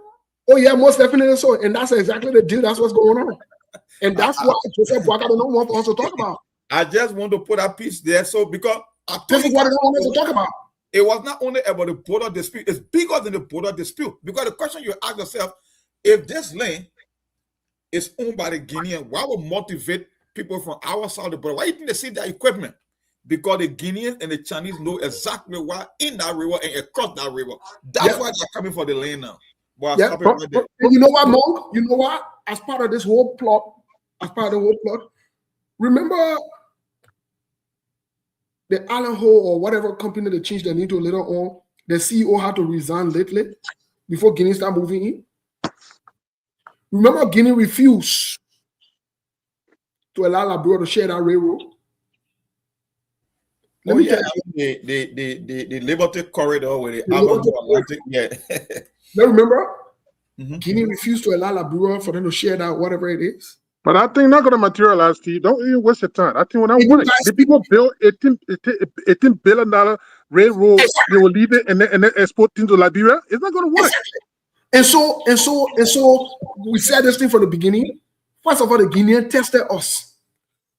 Oh yeah, most definitely so. And that's exactly the deal. That's what's going on. And that's what Joseph Boaga don't want us to talk about. I just want to put that piece there. So because this is what they don't want us to talk about. It was not only about the border dispute, it's bigger than the border dispute. Because the question you ask yourself, if this land is owned by the Guinean, why would motivate people from our side of the border? Why do you think they see their equipment? Because the Guineans and the Chinese know exactly why in that river and across that river. That's why they're coming for the land now. But you know what, Monk? You know what? As part of this whole plot, remember the Allen Ho or whatever company they changed their name to later on, the CEO had to resign lately before Guinea started moving in. Remember, Guinea refused to allow Liberia to share that railroad. Let me tell you, the Liberty Corridor with the Atlantic. Yeah. You remember? Guinea refused to allow Liberia for them to share that, whatever it is. But I think not going to materialize, Steve. Don't even waste your time. I think when I want the people build $18 billion railroad, they will leave it and then export things to Liberia. It's not going to work. Exactly. And so we said this thing from the beginning. First of all, the Guinean tested us.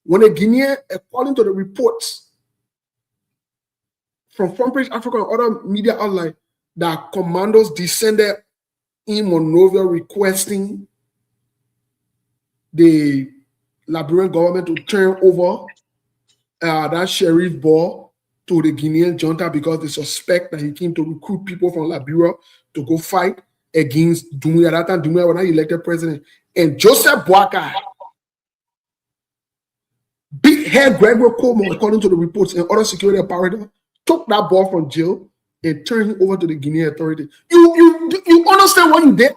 When the Guinean, according to the reports from Front Page Africa and other media outlets, that commandos descended in Monrovia requesting the Liberian government to turn over that sheriff boy to the Guinean junta because they suspect that he came to recruit people from Liberia to go fight against Dumbuya. That time Dumbuya was not elected president. And Joseph Boakai, big head Gregory Coleman, according to the reports and other security apparatus, took that boy from jail and turned him over to the Guinean authority. You understand what you did?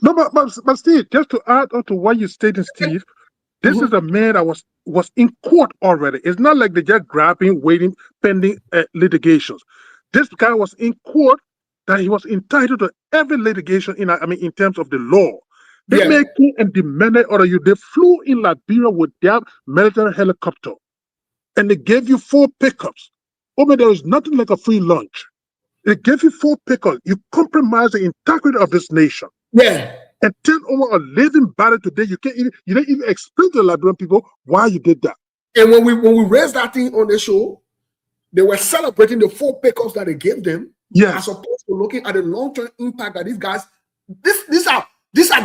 No, but Steve, just to add on to what you stated, Steve, this is a man that was in court already. It's not like they just grabbing, waiting, pending litigations. This guy was in court that he was entitled to every litigation in terms of the law. They made came and demanded order you. They flew in Liberia with their military helicopter, and they gave you 4 pickups. There is nothing like a free lunch. They gave you 4 pickups. You compromise the integrity of this nation. Yeah. And turn over a living body today. You didn't even explain to the Liberian people why you did that. And when we raised that thing on the show, they were celebrating the 4 pickups that they gave them. Yeah. As opposed to looking at the long-term impact that these guys, these are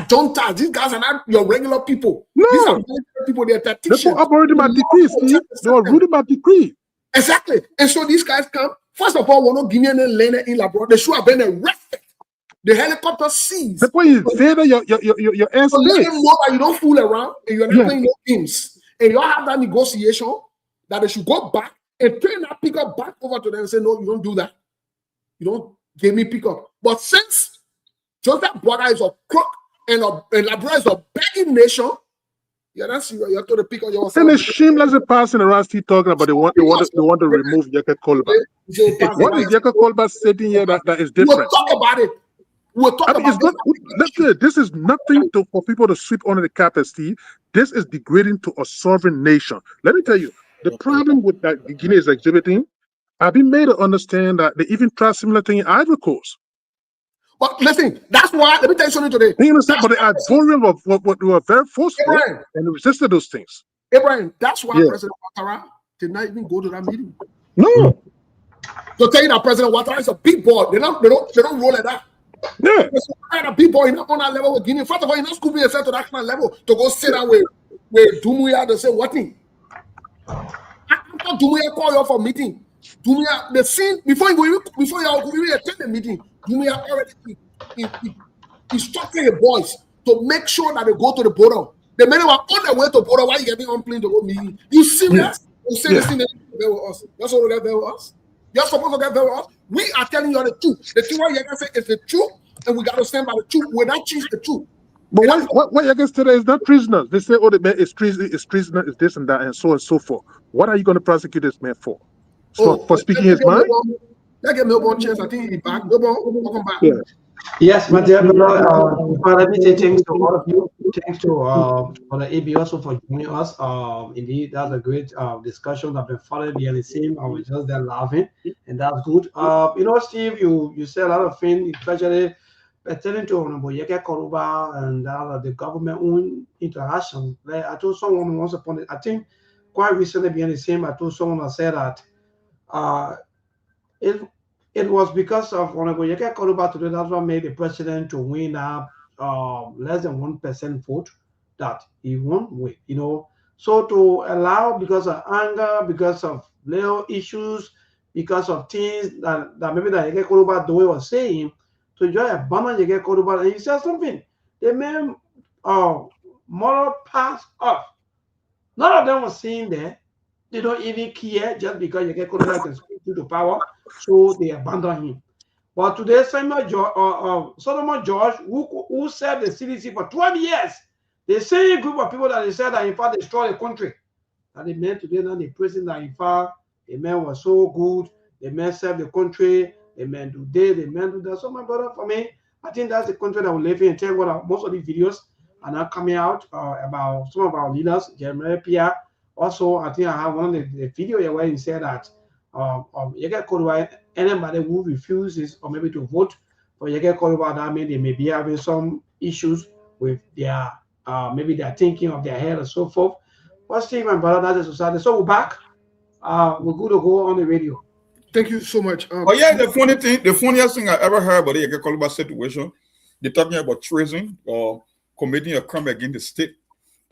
juntas. These guys are not your regular people. No. These are people, they're tacticians. They were operating by decree, Steve. They were ruling by decree. Exactly. And so these guys come, first of all, we're not Guinean landed in Labrador. They should have been arrested. The helicopter seized. That's why you invaded your airspace. So let them know that you don't fool around and you're not playing no games. And you all have that negotiation that they should go back and turn that pickup back over to them and say, no, you don't do that. You don't give me pickup. But since Joseph Boakai is a crook and Labrador is a begging nation, that's you have to pick up yourself. And it's shameless passing around still talking about they want to remove Yeke Kolba. What is Yeke Kolba sitting here that is different? We'll talk about it. We'll talk about it. This is nothing for people to sweep under the carpet, Steve. This is degrading to a sovereign nation. Let me tell you, the problem with that Guinea is exhibiting, I've been made to understand that they even try similar thing in Ivory Coast. But listen, that's why, let me tell you something today. You understand? But the Ivorian were very forceful and they resisted those things. Abraham, that's why President Ouattara did not even go to that meeting. No. To tell you that President Ouattara is a big boy. They don't roll at that. Yeah. A big boy, not on that level with Guinea. First of all, you're not scooping yourself to that kind of level to go sit down with Dumbuya to say what thing. After Dumbuya call you for meeting, Dumbuya, the scene before you even attend the meeting, Dumbuya already instructed the boys to make sure that they go to the border. The men were on their way to the border while you getting on plane to go meeting. You serious? You say this thing that there with us. You're supposed to get there with us. You're supposed to get there with us. We are telling you the truth. The truth what you can say is the truth, and we got to stand by the truth. We're not change the truth. But what you can say is not prisoners. They say, oh, the man is prisoner, is this and that, and so on and so forth. What are you going to prosecute this man for? For speaking his mind? Let's give Melbourne a chance. I think he's back. Melbourne, welcome back. Yeah. Yes, my dear brother, let me say thanks to all of you. Thanks to for the AB also for joining us. Indeed, that's a great discussion that been followed behind the scene. I was just there laughing, and that's good. Steve, you said a lot of things, especially pertaining to Honorable Yeke Koruba and the government-owned interaction. Like I told someone once upon it, I think quite recently behind the scene, I told someone that said that it was because of Honorable Yeke Koruba today. That's what made the president to win up less than 1% vote that he won with. So to allow, because of anger, because of little issues, because of things that maybe that Yeke Koruba the way was saying, to just abandon Yeke Koruba, and he said something. The men moral pass off. None of them was seen there. They don't even care just because Yeke Koruba can speak to the power, so they abandon him. But today, Solomon George, who served the CDC for 12 years, the same group of people that they said that in fact destroyed the country, that the men today now they praising that in fact the men was so good, the men served the country, the men do this, the men do that. So my brother, for me, I think that's the country that we live in. Tell you what, most of the videos are now coming out about some of our leaders, Jeremiah Pierre. Also, I think I have one of the video where he said that Yeke Koruba, anybody who refuses or maybe to vote for Yeke Koruba, that means they may be having some issues with their maybe their thinking of their head and so forth. But Steve, my brother, that's the society. So we're back. We're good to go on the radio. Thank you so much. The funniest thing I ever heard about the Yeke Koruba situation, they're talking about treason or committing a crime against the state.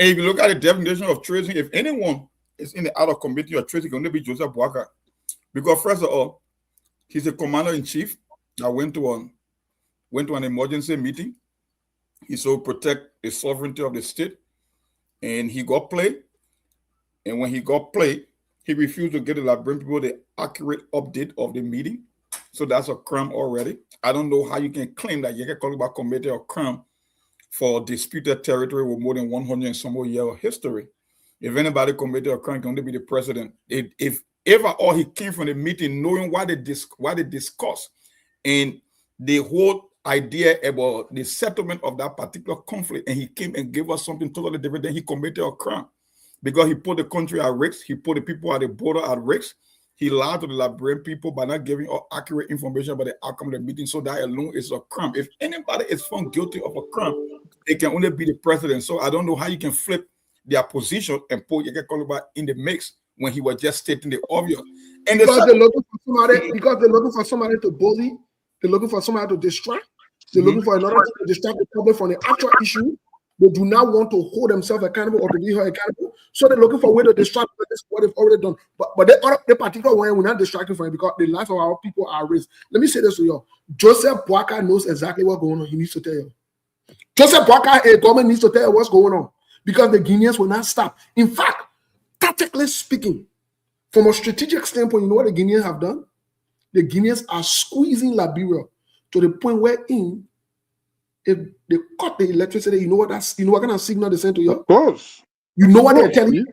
And if you look at the definition of treason, if anyone is in the outer committee or trade, it's going to be Joseph Boakai. Because first of all, he's a commander-in-chief that went to an emergency meeting. He so protect the sovereignty of the state, and he got played. And when he got played, he refused to get the Liberian people the accurate update of the meeting. So that's a crime already. I don't know how you can claim that Yeke Koliba committed a crime for disputed territory with more than 100 and some more years of history. If anybody committed a crime, it can only be the president. If ever all he came from the meeting knowing why they discuss and the whole idea about the settlement of that particular conflict, and he came and gave us something totally different, then he committed a crime because he put the country at risk. He put the people at the border at risk. He lied to the Liberian people by not giving accurate information about the outcome of the meeting. So that alone is a crime. If anybody is found guilty of a crime, it can only be the president. So I don't know how you can flip their position and put Yeke Koliba in the mix when he was just stating the obvious. And because they're looking for somebody to bully, they're looking for somebody to distract, they're looking for another to distract the public from the actual issue. They do not want to hold themselves accountable or to be held accountable. So they're looking for a way to distract what they've already done. But the particular way we're not distracting from it because the life of our people are at risk. Let me say this to you. Joseph Boakai knows exactly what's going on. He needs to tell you. Joseph Boakai, a government needs to tell you what's going on because the Guineans will not stop. In fact, tactically speaking, from a strategic standpoint, you know what the Guineans have done? The Guineans are squeezing Liberia to the point where if they cut the electricity, you know what kind of signal they send to you? Of course. You know what they're telling you?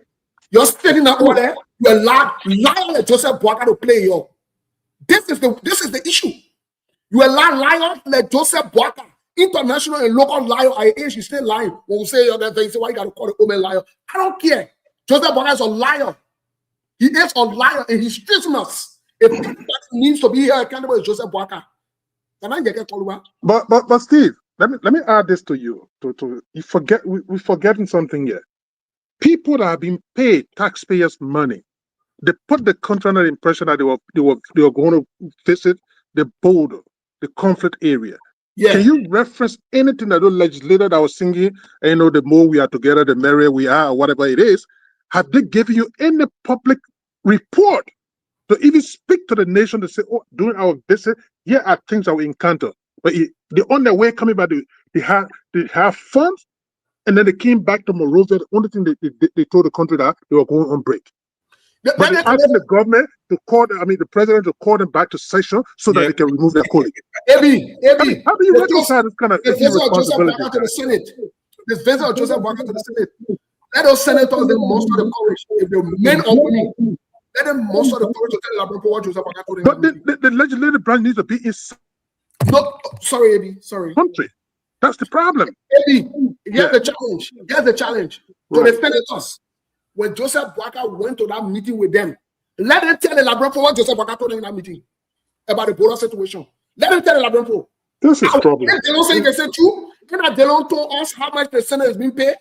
You're standing out over there, you're lying like Joseph Boakai to play you. This is the issue. You are lying like Joseph Boakai. International and local liar, I age, you still lying. When we say you're going to say, why you got to call the woman liar? I don't care. Joseph Boakai is a liar. He is a liar and he's treasonous. If that needs to be here accountable, is Joseph Boakai. Can I get called? But Steve, let me add this to you. We're forgetting something here. People that have been paid taxpayers' money, they put the country under the impression that they were going to visit the border, the conflict area. Yeah. Can you reference anything that those legislators that was singing, the more we are together, the merrier we are, or whatever it is? Have they given you any public report to even speak to the nation to say, oh, during our visit, here are things that we encounter? But they're on their way coming back, they have funds, and then they came back to Monrovia. The only thing they told the country that they were going on break. But they asked the government to call, the president to call them back to session so that they can remove their colleague. How do you reconcile this kind of irresponsibility? This visit of Joseph Boakai to the Senate. Let those senators then muster the courage. If they're men or women, let them muster the courage to tell Labrador what Joseph Boakai told them. But the legislative branch needs to be in. No, sorry, Ebi. Sorry. Country. That's the problem. Ebi, here's the challenge. Here's the challenge. To the senators, when Joseph Boakai went to that meeting with them, let them tell the Labrador what Joseph Boakai told them in that meeting about the border situation. Let them tell the Labrador. This is the problem. If they don't say you can say true, then Delon told us how much the Senate has been paid.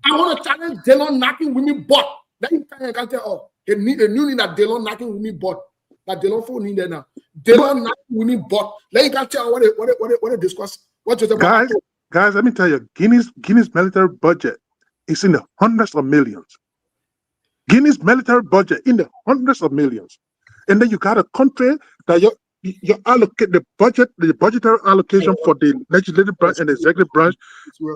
I want to challenge Delon knocking women butt. Then you can tell, oh, they knew that Delon knocking women butt. That Delon phone in there now. Delon knocking women butt. Then you can tell what they discuss. What Joseph guys, let me tell you, Guinea's military budget is in the hundreds of millions. Guinea's military budget in the hundreds of millions. And then you got a country that you allocate the budgetary allocation for the legislative branch and the executive branch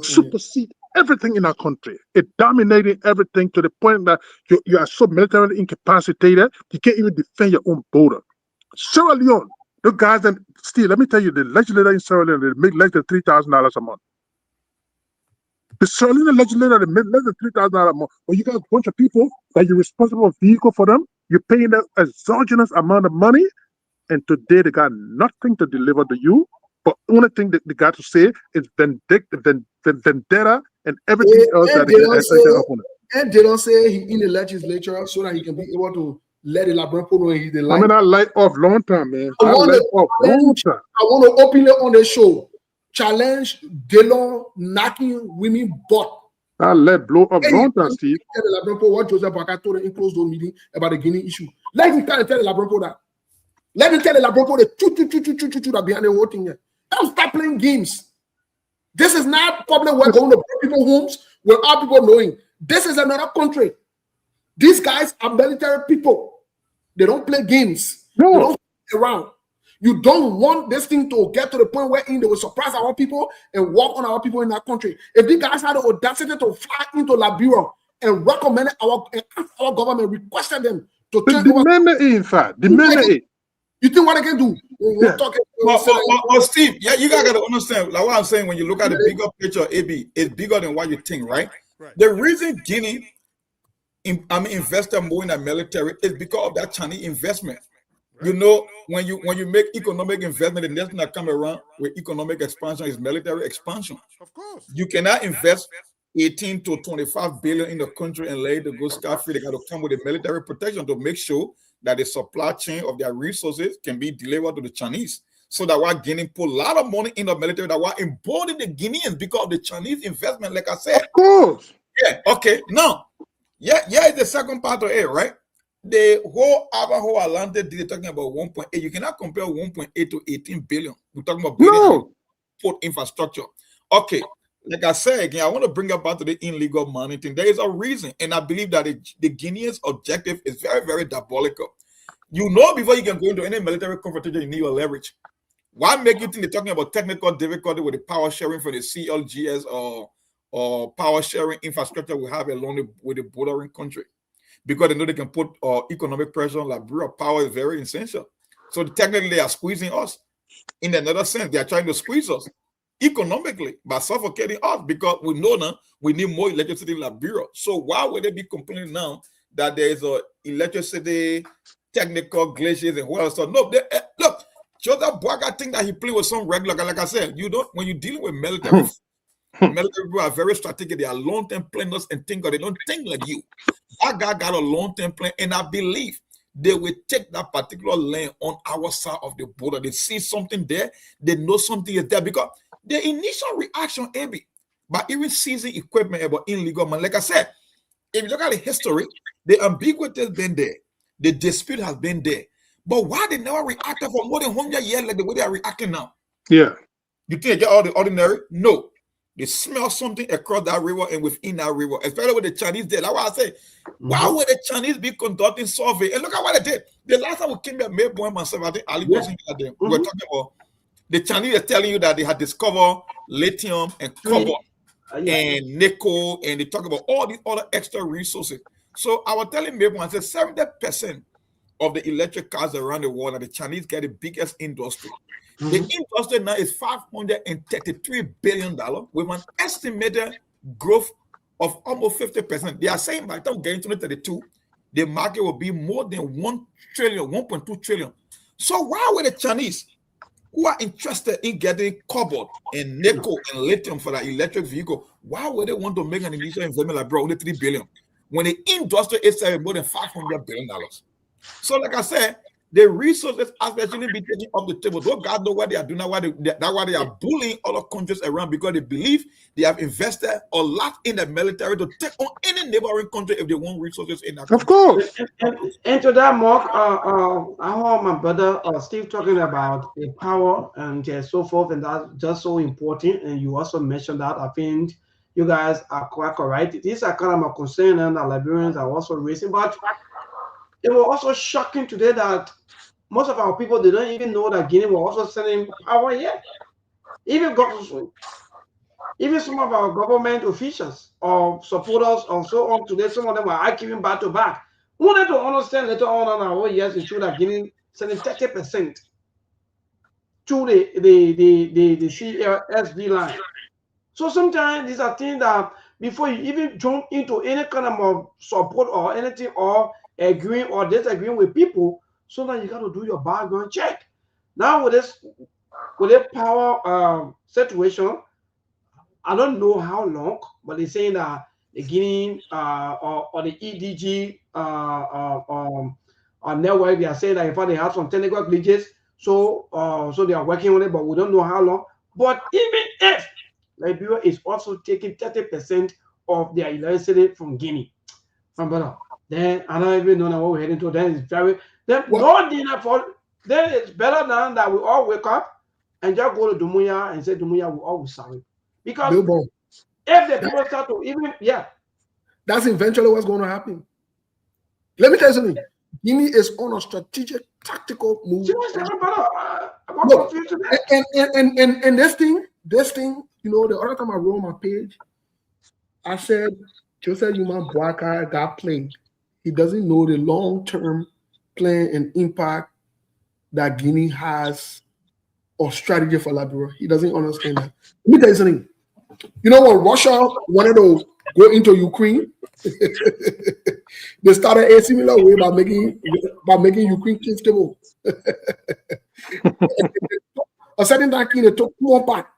supersede everything in our country. It dominated everything to the point that you are so militarily incapacitated, you can't even defend your own border. Sierra Leone, the guys, and still, let me tell you, the legislator in Sierra Leone, they make less than $3,000 a month. The Sierra Leone legislator, they make less than $3,000 a month. But you got a bunch of people that you're responsible for vehicle for them, you're paying them an exogenous amount of money, and today they got nothing to deliver to you. But the only thing that they got to say is vendetta and everything else that they can up on it. And they don't say he in the legislature so that he can be able to let the Labrador know he's the light. I light off long time, man. I want to openly on the show challenge Delon knocking women butt. I let blow up long time, Steve. Tell the Labrador what Joseph Boakai told him in closed door meeting about the Guinea issue. Let him tell the Labrador that. Let him tell the Labrador the two that behind the whole thing here. Don't stop playing games. This is not a problem we're going to people's homes without people knowing. This is another country. These guys are military people. They don't play games. No. They don't play around. You don't want this thing to get to the point where they will surprise our people and walk on our people in that country. If these guys had the audacity to fly into Liberia and recommended our government, requested them to take over. In fact, the mandate. You think what they can do? Well, Steve, yeah, you gotta understand. Like what I'm saying, when you look at the bigger picture, AB, it's bigger than what you think, right? The reason Guinea, invested more in the military is because of that Chinese investment. You know, when you make economic investment, the next thing that come around with economic expansion is military expansion. Of course. You cannot invest 18 to 25 billion in the country and let it go scot-free. They got to come with the military protection to make sure that the supply chain of their resources can be delivered to the Chinese. So that why Guinea put a lot of money in the military, that why emboldened the Guineans because of the Chinese investment, like I said. Of course. Yeah, okay. Now, it's the second part of it, right? The whole Atlantic deal, talking about 1.8. You cannot compare 1.8 to 18 billion. We're talking about building port infrastructure. Okay, like I said again, I want to bring up back to the illegal money thing. There is a reason, and I believe that the Guineans' objective is very, very diabolical. You know, before you can go into any military confrontation, you need your leverage. Why make you think they're talking about technical difficulty with the power sharing for the CLGS or power sharing infrastructure we have along with the bordering country? Because they know they can put economic pressure on Liberia. Power is very essential. So technically, they are squeezing us. In another sense, they are trying to squeeze us economically by suffocating us because we know now we need more electricity in Liberia. So why would they be complaining now that there is a electricity technical glitches and what else? So no, look, Joseph Boaga think that he played with some regular guy. Like I said, you don't when you're dealing with military. Military people are very strategic. They are long-term planners and thinkers. They don't think like you. That guy got a long-term plan, and I believe they will take that particular land on our side of the border. They see something there. They know something is there because the initial reaction, AB, by even seizing equipment about illegal money, like I said, if you look at the history, the ambiguity has been there. The dispute has been there. But why they never reacted for more than 100 years like the way they are reacting now? Yeah. You think they get all the ordinary? No. They smell something across that river and within that river, especially with the Chinese did. That's why I say, why would the Chinese be conducting survey? And look at what they did. The last time we came here, Mayboy and myself, I think Ali was in there. We were talking about the Chinese are telling you that they had discovered lithium and cobalt and nickel, and they talk about all these other extra resources. So I was telling Mayboy, I said 70% of the electric cars around the world, and the Chinese get the biggest industry. The industry now is $533 billion with an estimated growth of almost 50%. They are saying by the time getting to 2032, the market will be more than 1 trillion, 1.2 trillion. So why would the Chinese, who are interested in getting cobalt and nickel and lithium for the electric vehicle, why would they want to make an initial investment like only $3 billion when the industry is selling more than $500 billion? So like I said, the resources actually be taken off the table. Don't God know what they are doing, that's why they are bullying other countries around because they believe they have invested a lot in the military to take on any neighboring country if they want resources in that country. Of course. And to that, Mark, I heard my brother Steve talking about the power and so forth, and that's just so important. And you also mentioned that. I think you guys are quite correct. These are kind of my concern, and the Liberians are also raising, but it was also shocking today that most of our people, they don't even know that Guinea was also sending power yet. Even some of our government officials or supporters and so on today, some of them are arguing back to back. We wanted to understand later on yes, it's true that Guinea sending 30% to the CSD line. So sometimes these are things that before you even jump into any kind of support or anything or agreeing or disagreeing with people, so now you got to do your background check. Now with this power situation, I don't know how long, but they're saying that the Guinea or the EDG network, they are saying that in fact they have some technical glitches, so they are working on it, but we don't know how long. But even if Liberia is also taking 30% of their electricity from Guinea, my brother, then I don't even know what we're heading to. Then it's very no dinner for. Then it's better than that we all wake up and just go to Dumuya and say Dumuya will always sorry. Because if the people start to even, that's eventually what's going to happen. Let me tell you something. Guinea is on a strategic, tactical move. No, and this thing, you know, the other time I wrote my page, I said, Joseph Human Boakai got played. He doesn't know the long-term plan and impact that Guinea has or strategy for Liberia. He doesn't understand that. Let me tell you something. You know, when Russia wanted to go into Ukraine, they started a similar way by making Ukraine comfortable. A certain time, they took 2 months back.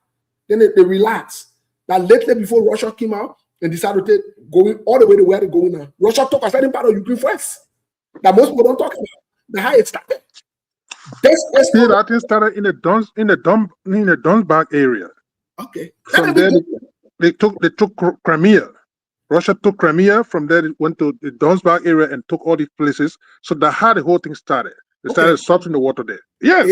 Then they relaxed. That lately, before Russia came out and decided to going all the way to where they're going now, Russia took a certain part of Ukraine first. That most people don't talk about. The how it started. That thing started in the Donbass area. Okay. From there, they took Crimea. Russia took Crimea. From there, it went to the Donbass area and took all these places. So that's how the whole thing started. They started stopping the water there. Yes.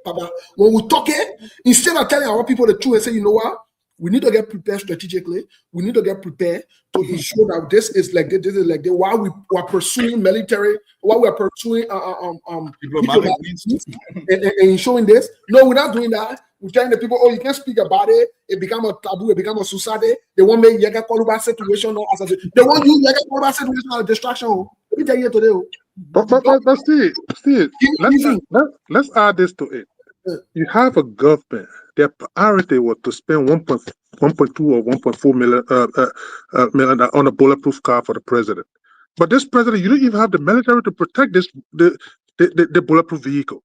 Papa, when we talk it, instead of telling our people the truth and say, you know what, we need to get prepared strategically. We need to get prepared to ensure that this is like this is like that. While we are pursuing military, while we are pursuing diplomatic and ensuring this. No, we're not doing that. We're telling the people, oh, you can't speak about it. It become a taboo. It become a society. They want me Yaga Koluba situation. They want you Yaga Koluba situation as a distraction. Let me tell you today. But Steve, let's add this to it. You have a government. Their priority was to spend 1.2 or 1.4 million on a bulletproof car for the president. But this president, you don't even have the military to protect the bulletproof vehicle.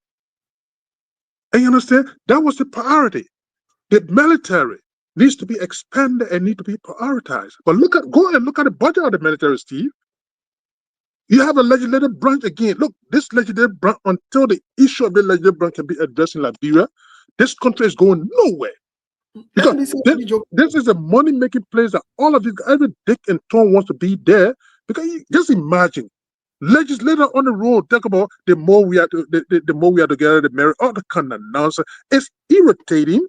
And you understand? That was the priority. The military needs to be expanded and need to be prioritized. But go and look at the budget of the military, Steve. You have a legislative branch again. Look, this legislative branch, until the issue of the legislative branch can be addressed in Liberia, this country is going nowhere. Because this is a money-making place that all of you, every dick and Tom wants to be there. Because just imagine, legislator on the road talk about the more we are together, the merrier, all the kind of nonsense. It's irritating,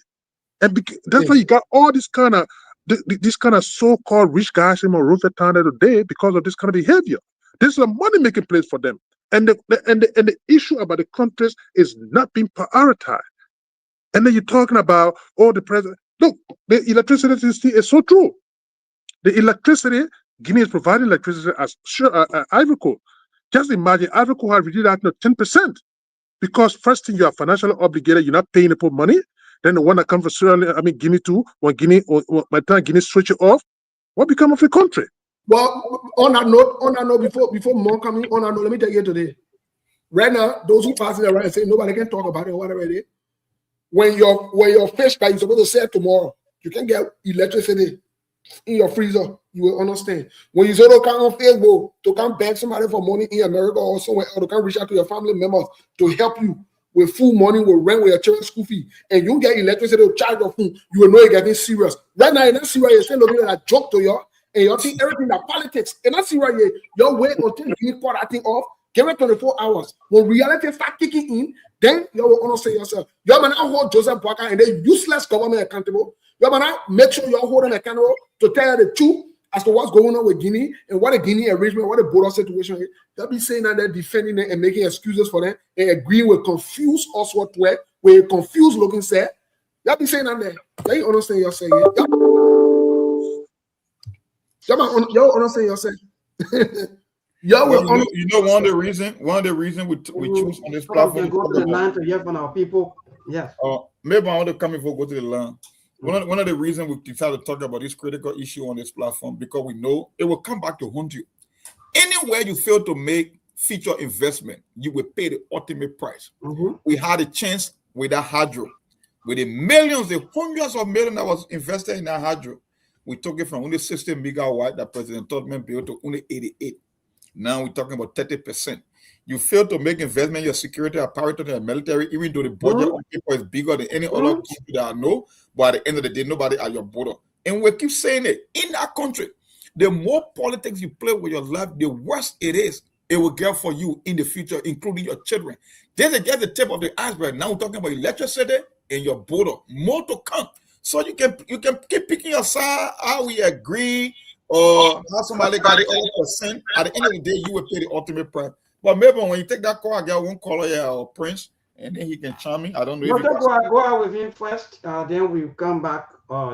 and that's why you got all this kind of so-called rich guys in Monrovia town today because of this kind of behavior. This is a money-making place for them. And the issue about the countries is not being prioritized. And then you're talking about, the president. Look, the electricity is so true. The electricity, Guinea is providing electricity as Ivory Coast. Just imagine, Ivory Coast has reduced that to 10%. Because first thing, you are financially obligated, you're not paying the money. Then the one that comes from Guinea too, by the time Guinea switch it off, what become of the country? Well, on that note, before more coming on that note, let me tell you today. Right now, those who passing around and say nobody can talk about it, whatever it is. When your fish that you're supposed to sell tomorrow, you can get electricity in your freezer. You will understand. When you say to come on Facebook to come beg somebody for money in America or somewhere, or to come reach out to your family members to help you with food money, with rent, with your children's school fee, and you get electricity to charge your food, you will know you're getting serious. Right now, you're not serious. You're still looking at a joke to you. And you think everything that politics, and that's right here. You're waiting until you cut that thing off, give it 24 hours. When reality start kicking in, then you will understand yourself. You're gonna hold Joseph Boakai and the useless government accountable. You're gonna make sure you're holding accountable to tell the truth as to what's going on with Guinea and what the Guinea arrangement, what the border situation is. They'll be saying that they're defending it and making excuses for them and agreeing with confused us what way, with confused looking set. Y'all be saying that there. Y'all understand yourself. Y'all understand yourself. One of the reason we choose on this platform. Go to the line to hear from our people. Yes. Maybe I want to come before go to the line. One of the reasons we decided to talk about this critical issue on this platform because we know it will come back to haunt you. Anywhere you fail to make future investment, you will pay the ultimate price. Mm-hmm. We had a chance with that hydro, with the millions, the hundreds of millions that was invested in that hydro. We took it from only 60 megawatt that President Todman built to only 88. Now we're talking about 30%. You fail to make investment in your security apparatus and military, even though the budget on paper is bigger than any other country that I know. But at the end of the day, nobody at your border. And we keep saying it. In that country, the more politics you play with your life, the worse it is. It will get for you in the future, including your children. There's just the tip of the iceberg. Now we're talking about electricity and your border. More to come. So you can keep picking your side, how we agree, or have somebody got the other percent. At the end of the day, you will pay the ultimate price. But maybe when you take that call, I got one caller here, or Prince, and then he can chime me. I don't know. No, go out with him first. Then we come back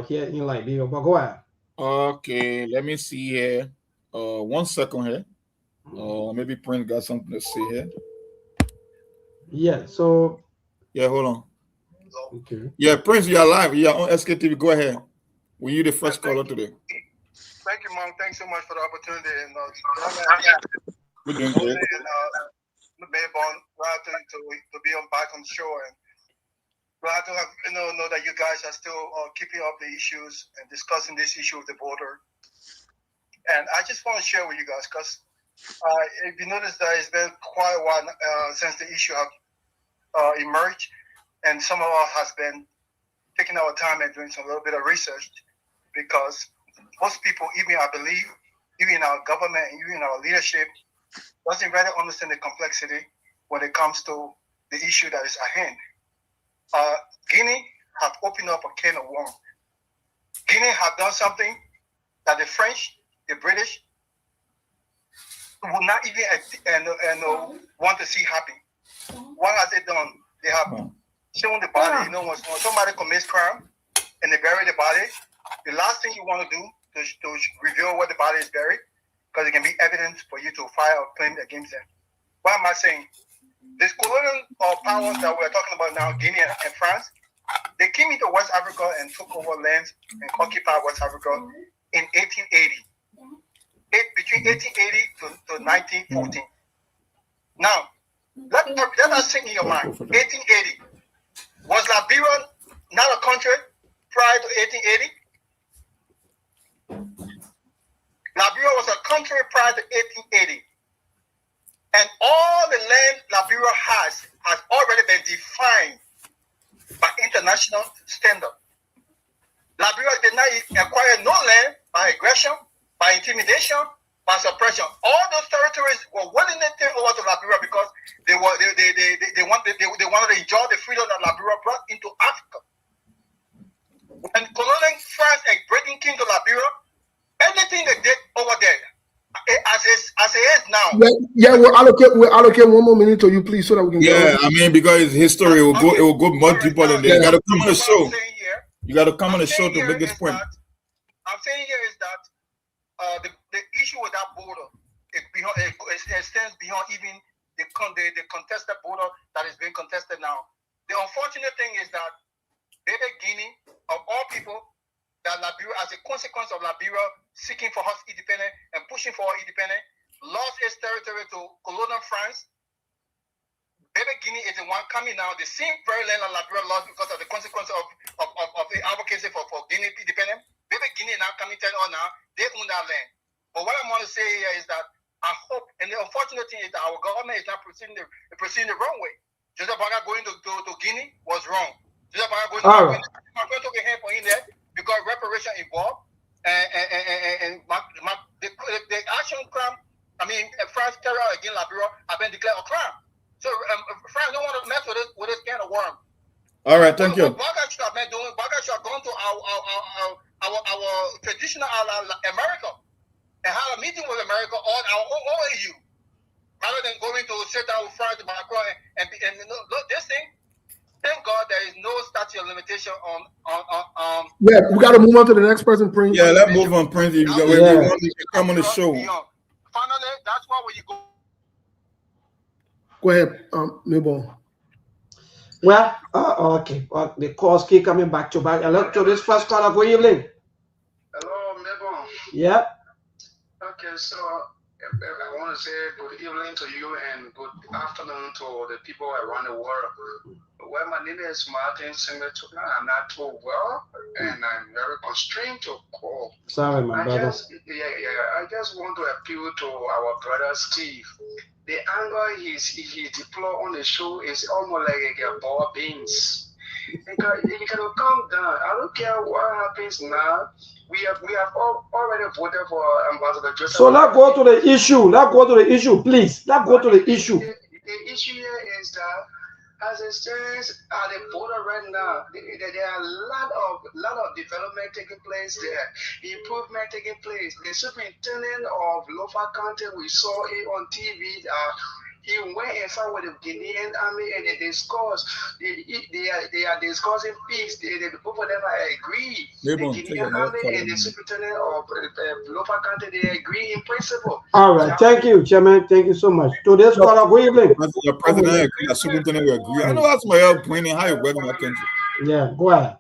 here in Liberia. But go ahead. Okay, let me see here. 1 second here. Maybe Prince got something to say here. Yeah. So. Yeah, hold on. Okay. Yeah, Prince, you're live. You're on Sktv. Go ahead. Were you the first caller today? Thank you, Mom. Thanks so much for the opportunity. And we're doing great. Glad to be back on the show, and glad to have know that you guys are still keeping up the issues and discussing this issue of the border. And I just want to share with you guys, because if you notice that it's been quite a while since the issue have emerged, and some of us has been taking our time and doing some little bit of research, because most people, even I believe, even in our government and even in our leadership, doesn't really understand the complexity when it comes to the issue that is at hand. Guinea have opened up a can of worms. Guinea have done something that the French, the British, would not even want to see happen. What has they done? They have shown the body. When somebody commits crime and they bury the body, the last thing you want to do is to reveal where the body is buried, because it can be evidence for you to file a claim against them. What am I saying? These colonial powers that we're talking about now, Guinea and France, they came into West Africa and took over lands and occupied West Africa in 1880. Between 1880 to 1914. Now, let us think in your mind. 1880. Was Liberia not a country prior to 1880? Liberia was a country prior to 1880. And all the land Liberia has already been defined by international standard. Liberia did not acquire no land by aggression, by intimidation, by suppression. All those territories were willingly taken over to Liberia because they wanted to enjoy the freedom that Liberia brought into Africa. When colonial France and Britain came to Liberia, anything they did over there, as it is now. Yeah, we'll allocate 1 more minute to you, please, so that we can. Yeah, I mean, because his history it will go much deeper than that. You got to come on the show. You got to come on the show to make this point. I'm saying here is that the issue with that border, it extends beyond even the contested border that is being contested now. The unfortunate thing is that baby Guinea, of all people, that Liberia, as a consequence of Liberia seeking for us independence and pushing for independence, lost its territory to colonial France. Baby Guinea is the one coming now, the same very land that Liberia lost because of the consequence of the advocacy for Guinea independence. Baby Guinea now coming on now, they own that land. But what I want to say here is that I hope, and the unfortunate thing is that our government is not proceeding the wrong way. Joseph Baga going to Guinea was wrong. Joseph Baga going to Guinea, I'm going to take a hand for him there because reparation involved, and the action crime, France terror against Liberia have been declared a crime. So France don't want to mess with this can of worm. All right, thank you. Baga should have gone to our traditional America and had a meeting with America on our own EU, rather than going to sit down with France and Macron and look, this thing. Thank God there is no statute of limitation on. Yeah, we got to move on to the next person, Prince. Yeah, let's move on, Prince. You can come on the show. Finally, that's why when you go. Go ahead, Newborn. Well, okay. The calls keep coming back to back. Let's to this first caller. Good evening. Hello, Newborn. Yeah. Okay, so I want to say good evening to you and good afternoon to the people around the world. Well, my name is Martin Singleton. I'm not too well, and I'm very constrained to call. Sorry, my brother. I just want to appeal to our brother Steve. The anger he deploy on the show is almost like a ball beans. You can calm down. I don't care what happens now. We have already voted for Ambassador Joseph. So let's go to the issue. Please. Let's go to the issue. The issue here is that as it stands at the border right now, there are a lot of development taking place there, improvement taking place. The superintendent of Lofa County, we saw it on TV. He went inside with the Guinean army and they discussed. They are discussing peace. Both of them agree. The Guinean army and the superintendent of Lofa County, they agree in principle. All right, thank you, Chairman. Thank you so much. Today's caller, good evening. The president agree, the superintendent will agree. I know that's my help pointing how you work in that country. Yeah, go ahead.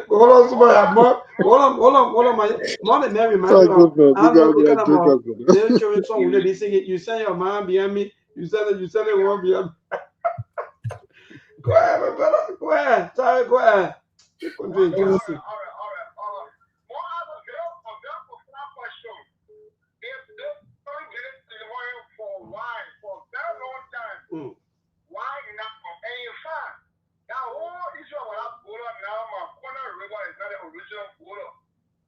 Hold on, somebody. Hold on, my mother Mary, my I know looking about their children song will be singing. You send your mom behind me, you send it one behind me. Go ahead, my brother. Go ahead. Sorry, go ahead.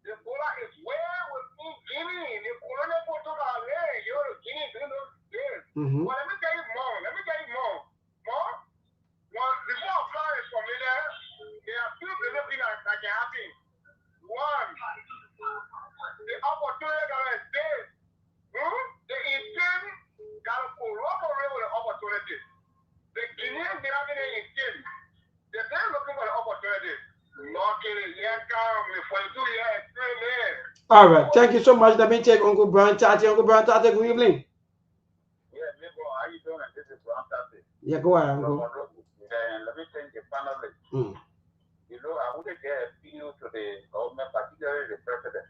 The border is where within Guinea, the colonial port of our land, you're Guinea, well, let me tell you more. Before far is familiar, there are two things that can happen. One, the opportunity that is there. The intent got to cooperate with the opportunity. The Guineans, they have any intent. They're looking for the opportunity. All right, thank you so much. Let me take Uncle Brian Tati. Uncle Brian Tati, good evening. Yeah, Nico, how you doing? This is Brian Tati. Yeah, go ahead, Uncle. And let me thank the panelists. You know, I want to get a appeal to the government, particularly the president.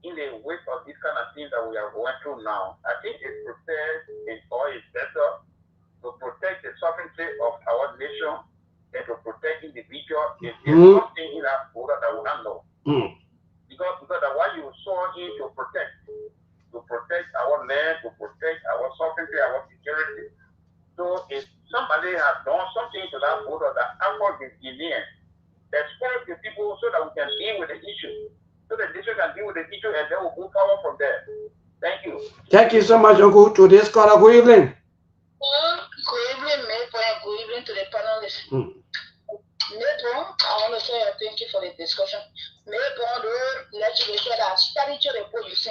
In the wake of this kind of thing that we are going through now, I think it's prepared or it's better to protect the sovereignty of our nation and to protect individuals. If there's something in that border that we don't know. Because what you saw in to protect our land, to protect our sovereignty, our security. So if somebody has done something to that border that affects the Guinean, expose the people so that we can deal with the issue. So the nation can deal with the issue and then we'll move forward from there. Thank you. Thank you so much, Uncle. Today's caller, good evening. Good evening, good evening to the panelists. I want to say thank you for the discussion. Legislation that studied to the police.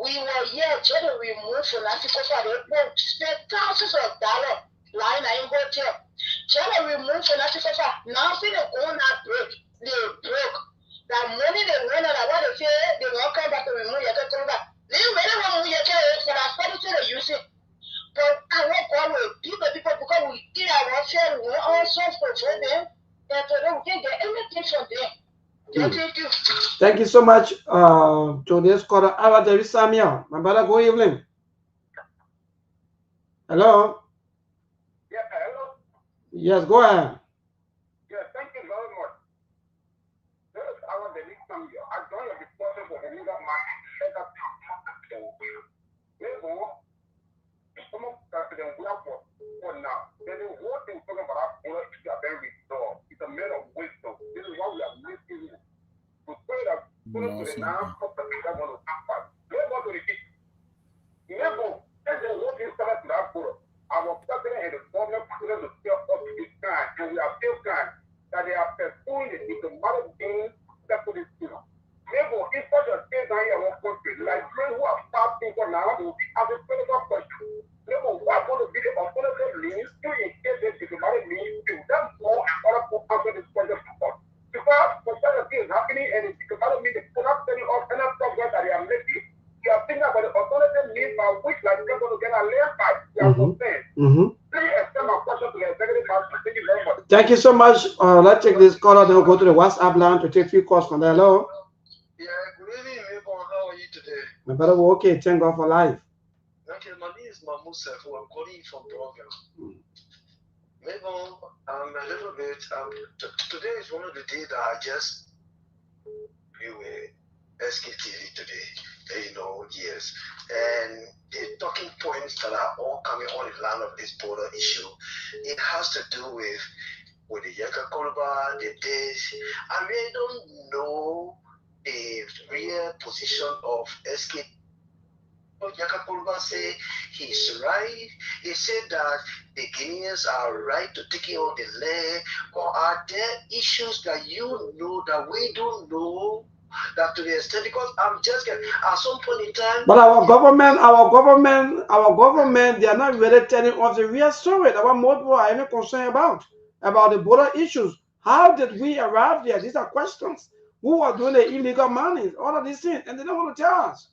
We were here to remove from Africa for the spend thousands of dollars lying in hotel. Try to remove from Africa now see they go not break. They broke. That money they went on what they say they won't come back to remove your come back. They really want to move your for that study to the use it. But I want God will give the people because we eat our share, we also for them. That we can get anything from them. Thank you. Thank you so much. Today's caller, Awa Samuel. My brother, good evening. Hello. Yeah, hello. Yes, go ahead. Yeah, thank you very much. This is Awa Samuel. I don't know if it's possible for me that my some of the we have for now. Then the whole thing talking about our very restored. It's a matter of wisdom. This is why we are listening to say that to the now that want to happen. Never to the kitchen. Never. And the whole thing started to that border. Our president and the government put us to step up to this time, and we are still kind that they are pursuing the diplomatic things that put this Never. If such a state down here in our country, like friends who are fasting for now, they will be as a critical question. Never. What going to be the alternative means to engage the diplomatic means to them more and other people answer this question support. Because for such a thing is happening and the diplomatic means they cannot tell you of any progress that they are making. You are thinking about the alternative means by which like they're going to get a land fight. You are concerned. Please extend my question to the executive council. Thank you very much. Thank you so much. Let's take this caller, then we'll go to the WhatsApp line to take a few calls from there. Hello. Yeah, good evening, Mabel. How are you today? My brother, we're okay. Thank God for life. Okay, my name is Mahmoud Sefu. I'm calling you from Brogan. Mabel, a little bit. Today is one of the days that I just view Sktv today. Yes. And the talking points that are all coming on the line of this border issue, it has to do with the Yaka Koluba, the days. I really don't know the real position of SK. Yakapulba said he's right. He said that the Guineans are right to take on the land. Or are there issues that you know that we don't know? That to the extent, because I'm just getting at some point in time. But our government, they are not really telling us the real story that what most people are even concerned about the border issues. How did we arrive there? These are questions. Who are doing the illegal money? All of these things, and they don't want to tell us.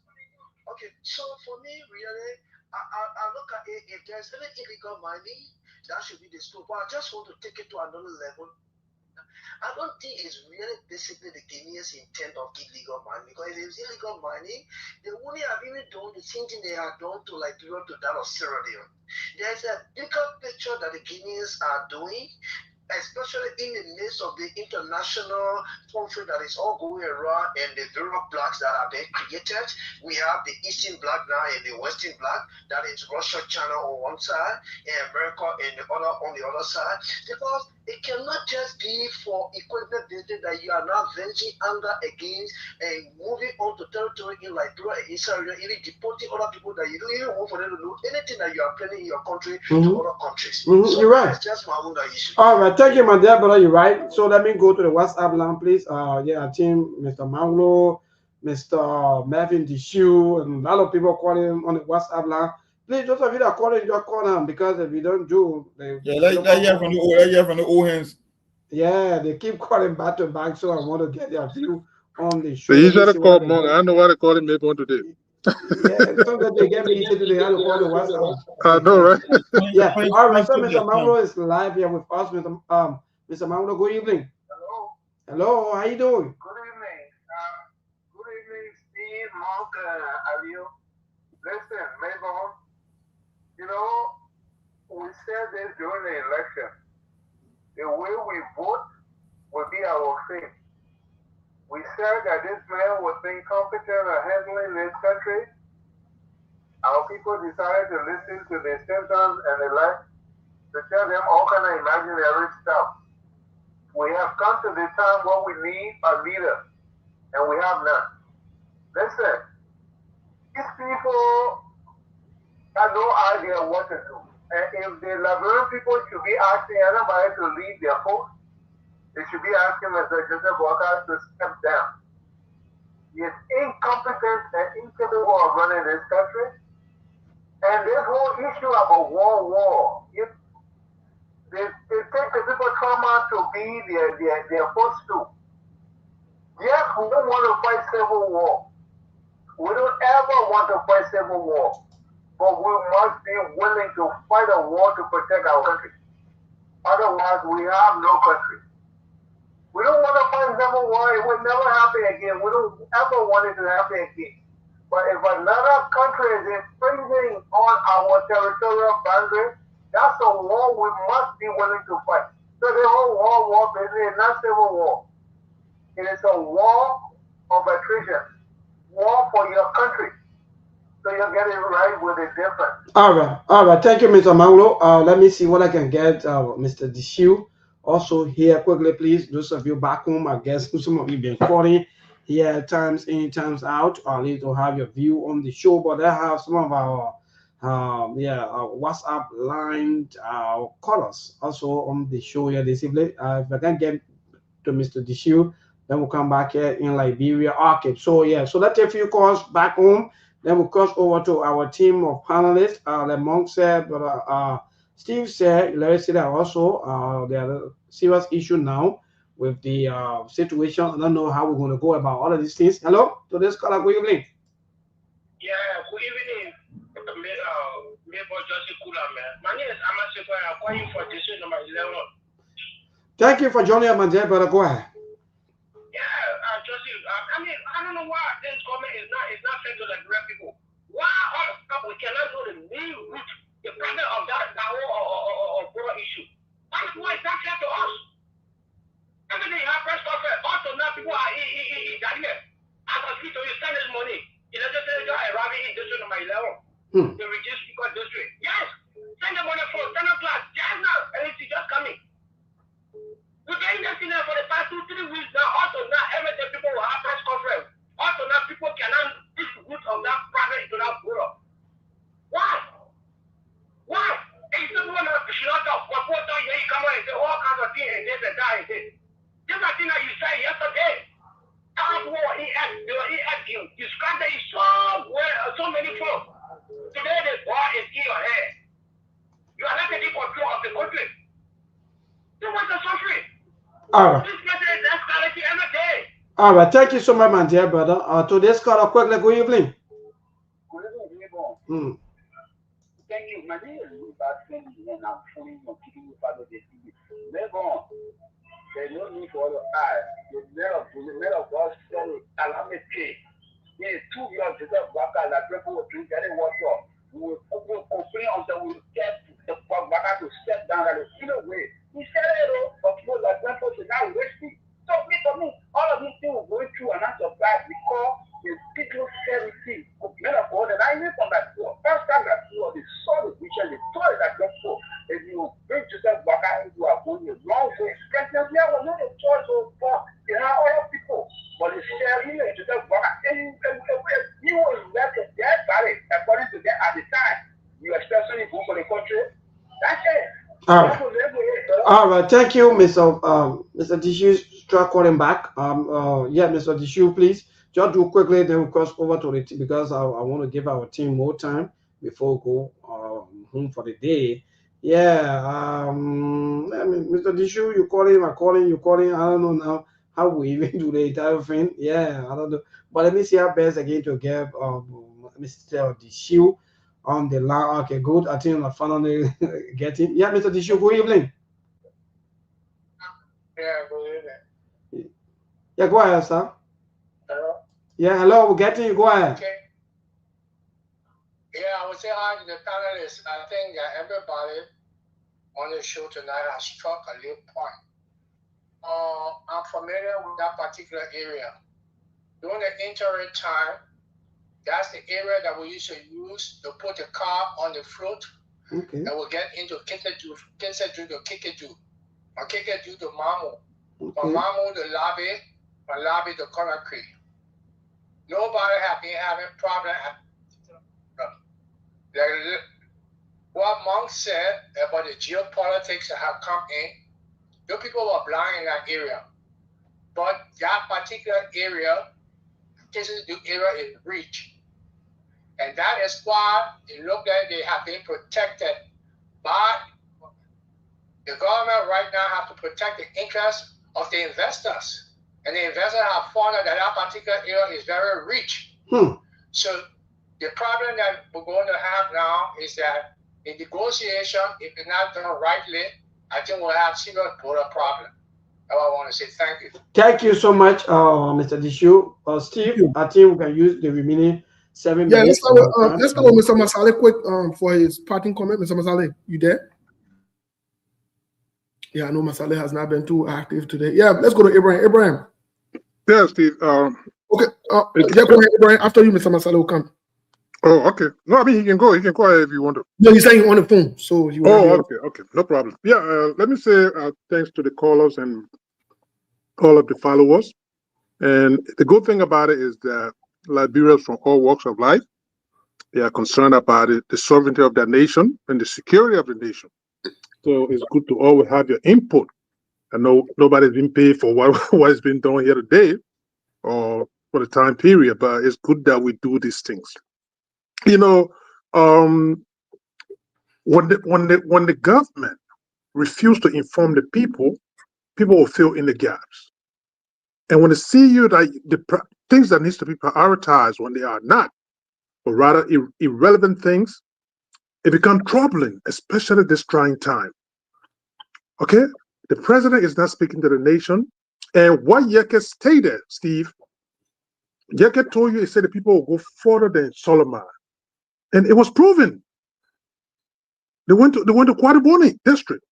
Okay, so for me, really, I look at it, if there's any illegal mining, that should be the scope. But I just want to take it to another level. I don't think it's really basically the Guineans' intent of illegal mining, because if it's illegal mining, they wouldn't have even done the same thing they have done to Liberia, to that of Sierra Leone. There's a bigger picture that the Guineans are doing, especially in the midst of the international conflict that is all going around and the various blocks that are being created. We have the Eastern bloc now and the Western bloc, that is Russia, China on one side, and America and the other on the other side. Because it cannot just be for equipment business that you are now venturing under against and moving on to territory in Liberia and Israel, even deporting other people that you don't even want for them to know anything that you are planning in your country to other countries. So you're right. It's just my own issue. All right, thank you, my dear brother. You're right. So let me go to the WhatsApp line, please. Yeah, I think Mr. Manglo, Mr. Melvin Dishu, and a lot of people calling on the WhatsApp line. Please, those of you that are calling, just call them, because if you don't do, let's hear from the old hands. Yeah, they keep calling back to back, so I want to get their view on the show. They usually call Monk. I don't know why they call him maybe one today. Yeah, so that they get me easy today. I call the WhatsApp. I know, right? Yeah. All right. So Mr. Manglo is live here with us. Mr. Manglo, good evening. Hello. Hello. How you doing? Good evening. Good evening, Steve, Mark, Alio. Listen, Mabel. You know, we said this during the election. The way we vote will be our fate. We said that this man was incompetent at handling this country. Our people decided to listen to the symptoms and the like, to tell them all kind of imaginary stuff. We have come to the time where we need a leader, and we have none. Listen, these people have no idea what to do. And if the Liberian people should be asking anybody to leave their post, they should be asking Mr. Joseph Walker to step down. He is incompetent and incapable of running this country. And this whole issue about war, it takes the people trauma to be their footstool. Yes, we don't want to fight civil war. We don't ever want to fight civil war. But we must be willing to fight a war to protect our country. Otherwise, we have no country. We don't want to fight civil war. It will never happen again. We don't ever want it to happen again. But if another country is infringing on our territorial boundary, that's a war we must be willing to fight. So the whole war business is not civil war. It is a war of attrition. War for your country. So you get it right with the difference. All right. Thank you, Mr. Manglo. Let me see what I can get Mr. Dishu also here quickly, please. Those of you back home, I guess some of you been calling here times in, times out. I need to have your view on the show, but I have some of our WhatsApp line callers also on the show here this evening. If I can get to Mr. Dishu, then we'll come back here in Liberia Arcade. So yeah, so let's take a few calls back home. Then we'll cross over to our team of panelists. Like Monk said, but Steve said, let's say that also there are a serious issue now with the situation. I don't know how we're going to go about all of these things. Hello, to this caller, good evening. Yeah, good evening. My name is Amaseko. I'm calling for district number 11. Thank you for joining us, my dear brother. Go ahead. Yeah, Joseph. I mean, I don't know why this government is not fair to the Liberian people. Why we cannot know the main root, the problem of that or border issue? Why is that fair to us? Every day you have press conference. Also now people are in Guinea. As I speak to you, send this money. You know, just say you are arriving in district number 11. The reduced because district. Yes, send the money for standard class. Just now, and it's just coming. We've been investing there for the past 2-3 weeks now. Also now, every day people will have press conference. And there is so many folks. Today the war is in your head. You are not taking control of the country. You want to suffering. All right. This person is escalating every day. All right. Thank you so much, my dear brother. Today's call quickly. Good evening. Good evening, neighbor. Thank you. My name is Luba Fendi, and I'm following your TV follow the TV. Neighbor, there's no need for all of us. The men of God said, allow me to pay. There's 2 years to the worker that people will drink any water. We will complain until we get the worker to step down and in a way. He said, but people like that person now wasting. So for me, all of these things will go through and not surprise because the people everything. Men of God, and I even from that school. First time that school, they saw the vision, they saw it that gospel. If you bring yourself back and you are going the wrong way, President Lia was not a choice of God. There are other people, but they share him to yourself back and you will let the dead body according to them at the time. You especially go for the country. That's it. All right. Thank you, Mr. Dishu. Try calling back. Yeah, Mr. Dishu, please. Just do quickly, then we'll cross over to the team because I want to give our team more time before we go home for the day. Yeah, I mean, Mr. Dishu, you calling, I'm calling, you calling. I don't know now how we even do the entire thing. Yeah, I don't know. But let me see how best again to get Mr. Dishu on the line. Okay, good. I think I finally get him. Yeah, Mr. Dishu, good evening. Yeah, good evening. Yeah, go ahead, sir. Hello? Yeah, hello, we're getting you. Go ahead. Okay. Yeah, I would say hi to the panelists. I think that everybody on the show tonight has struck a little point. I'm familiar with that particular area. During the interim time, that's the area that we used to use to put the car on the float. Okay. And we'll get into Kinseju to Kikeju, or Kikeju to Mamu, from Mamu to Lobby, from Lobby to Conakry. Nobody have been having problem. What Monk said about the geopolitics that have come in, those people were blind in that area. But that particular area, the area is rich. And that is why it looks like they have been protected by the government right now have to protect the interests of the investors. And the investors have found out that that particular area is very rich. So the problem that we're going to have now is that in negotiation, if it's not done rightly, I think we'll have serious border problem. I want to say thank you. Thank you so much, Mr. Dishu. Steve, I think we can use the remaining 7 minutes. Let's start with Mr. Masale quick for his parting comment. Mr. Masale, you there? Yeah, I know Masale has not been too active today. Yeah, let's go to Ibrahim. Ibrahim. Yeah, Steve. Okay. Yeah, go ahead, Ibrahim. After you, Mr. Masale will come. Oh, okay. No, I mean he can go. He can go ahead if you want to. No, he's saying on the phone, so you. Okay, no problem. Yeah, let me say thanks to the callers and all of the followers. And the good thing about it is that Liberians from all walks of life, they are concerned about it, the sovereignty of their nation and the security of the nation. So it's good to always have your input. I know nobody's been paid for what has been done here today or for the time period, but it's good that we do these things. You know, when the government refuse to inform the people will fill in the gaps. And when they see you that the things that needs to be prioritized when they are not, but rather irrelevant things, it becomes troubling, especially this trying time. Okay, the president is not speaking to the nation, and what Yeke stated, Steve, Yeke told you, he said the people will go further than Solomon. And it was proven. They went to Quadiboni district.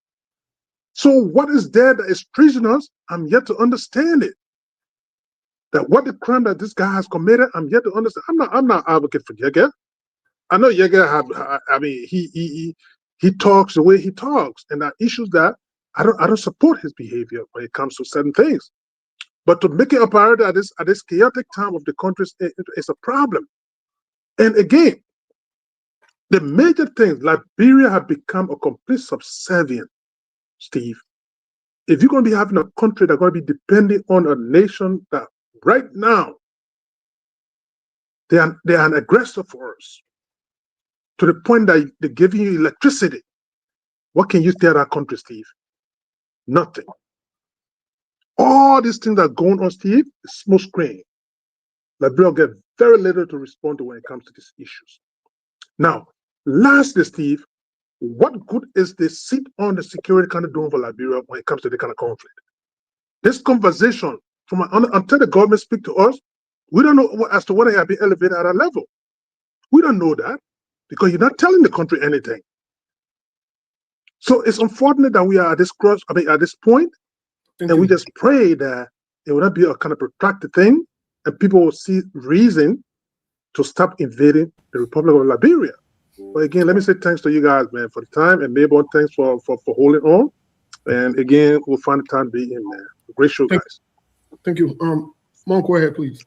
So what is there that is treasonous? I'm yet to understand it. That what the crime that this guy has committed, I'm yet to understand. I'm not advocate for Yege. I know Yege he talks the way he talks, and there are issues that I don't support his behavior when it comes to certain things. But to make it a priority at this chaotic time of the country is a problem. And again, the major thing, Liberia have become a complete subservient, Steve. If you're going to be having a country that's going to be depending on a nation that right now They are an aggressor for us. To the point that they're giving you electricity. What can you tell that country, Steve? Nothing. All these things that are going on, Steve, is smoke screen. Liberia get very little to respond to when it comes to these issues. Now, lastly, Steve, what good is the sit on the Security Council doing for Liberia when it comes to the kind of conflict? This conversation, until the government speak to us, we don't know as to whether it have been elevated at a level. We don't know that because you're not telling the country anything. So it's unfortunate that we are at this at this point, and we just pray that it will not be a kind of protracted thing, and people will see reason to stop invading the Republic of Liberia. But again, let me say thanks to you guys, man, for the time, and Mayborn, thanks for holding on. And again, we'll find the time to be in, man. Great show, guys. Thank you. Monk, go ahead, please.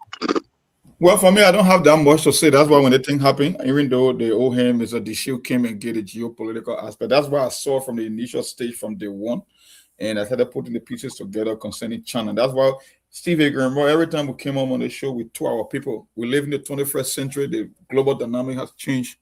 Well, for me, I don't have that much to say. That's why when the thing happened, even though they owe him is the issue came and get a geopolitical aspect. That's why I saw from the initial stage from day one. And I started putting the pieces together concerning China. That's why Steve remember every time we came home on the show, we told our people, we live in the 21st century, the global dynamic has changed.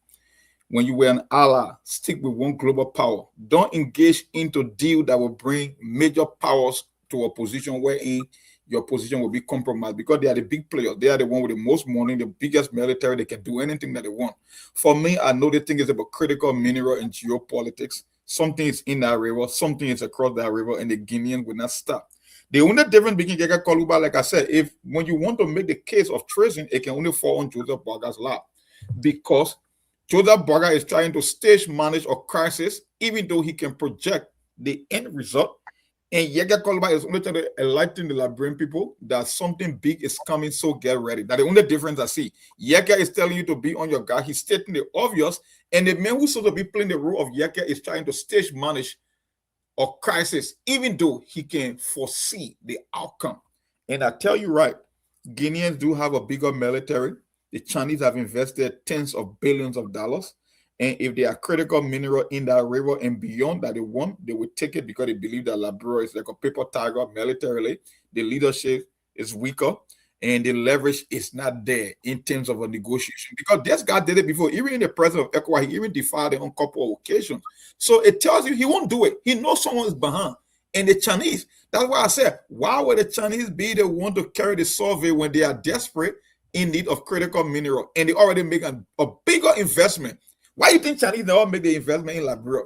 When you were an ally, stick with one global power. Don't engage into deal that will bring major powers to a position wherein your position will be compromised because they are the big players. They are the one with the most money, the biggest military. They can do anything that they want. For me, I know the thing is about critical mineral and geopolitics. Something is in that river, something is across that river, and the Guineans will not stop. The only difference between Gega Koluba, like I said, if when you want to make the case of treason, it can only fall on Joseph Boga's lap because Joseph Boga is trying to stage manage a crisis, even though he can project the end result. And Yega Koluba is only trying to enlighten the Liberian people that something big is coming, so get ready. That's the only difference I see. Yega is telling you to be on your guard. He's stating the obvious. And the man who's supposed to be playing the role of Yega is trying to stage manage a crisis, even though he can foresee the outcome. And I tell you right, Guineans do have a bigger military. The Chinese have invested tens of billions of dollars. And if they are critical mineral in that river and beyond that they want, they will take it because they believe that Liberia is like a paper tiger militarily. The leadership is weaker and the leverage is not there in terms of a negotiation. Because this guy did it before. Even in the president of ECOWAS, he even defied it on a couple of occasions. So it tells you he won't do it. He knows someone is behind. And the Chinese, that's why I said, why would the Chinese be the one to carry the survey when they are desperate in need of critical mineral and they already make a bigger investment? Why do you think Chinese never make the investment in Liberia?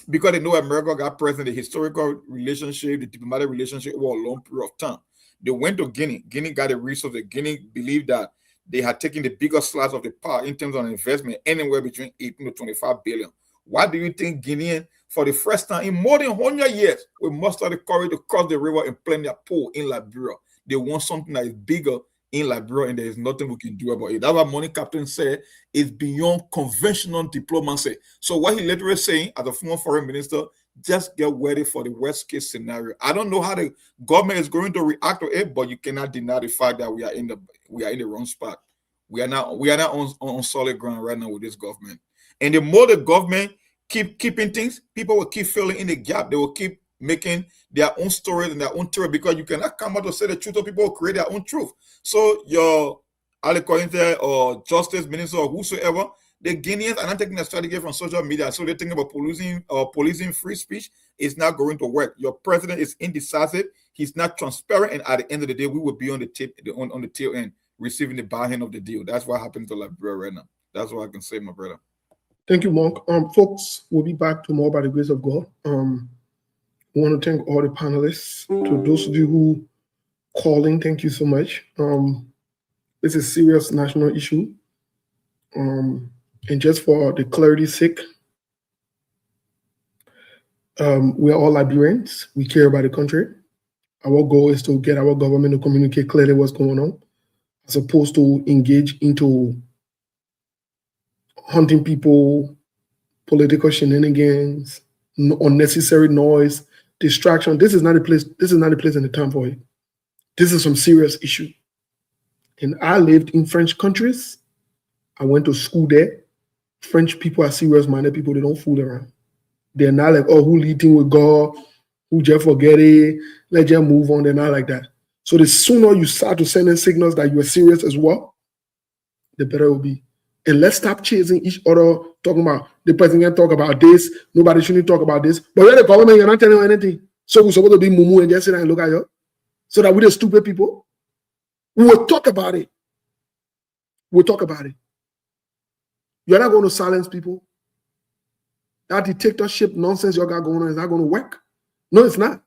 Because they know America got present, the historical relationship, the diplomatic relationship over a long period of time. They went to Guinea. Guinea got the resources. Guinea believed that they had taken the bigger slice of the pie in terms of investment, anywhere between 18 to 25 billion. Why do you think Guinean, for the first time in more than 100 years, will muster the courage to cross the river and plant their pole in Liberia? They want something that is bigger in Liberia, and there is nothing we can do about it. That's what Money Captain said, is beyond conventional diplomacy. So what he literally saying, as a former foreign minister, just get ready for the worst case scenario. I don't know how the government is going to react to it, but you cannot deny the fact that we are in the wrong spot. We are not on solid ground right now with this government. And the more the government keeping things, people will keep filling in the gap. They will keep making their own stories and their own theory, because you cannot come out to say the truth, or people will create their own truth. So your Ali Kointe or Justice Minister or whosoever, the Guineans are not taking a strategy from social media. So they're thinking about policing free speech. It's not going to work. Your president is indecisive. He's not transparent. And at the end of the day, we will be on the tail end, receiving the buy end of the deal. That's what happened to Liberia right now. That's what I can say, my brother. Thank you, Monk. Folks, we'll be back tomorrow by the grace of God. We want to thank all the panelists. To those of you who calling, thank you so much. It's a serious national issue. And just for the clarity's sake, we are all Liberians. We care about the country. Our goal is to get our government to communicate clearly what's going on, as opposed to engage into hunting people, political shenanigans, unnecessary noise, distraction. This is not a place. This is not a place and a time for it. This is some serious issue. And I lived in French countries. I went to school there. French people are serious-minded people. They don't fool around. They're not like, oh, who leading with God? Who just forget it? Let's just move on. They're not like that. So the sooner you start to send in signals that you are serious as well, the better it will be. And let's stop chasing each other, talking about the president can talk about this, nobody shouldn't talk about this. But you're the government, you're not telling you anything. So we're supposed to be mumu and just sit and look at you. So that we're the stupid people. We will talk about it. We'll talk about it. You're not going to silence people. That dictatorship nonsense you got going on is not going to work. No, it's not.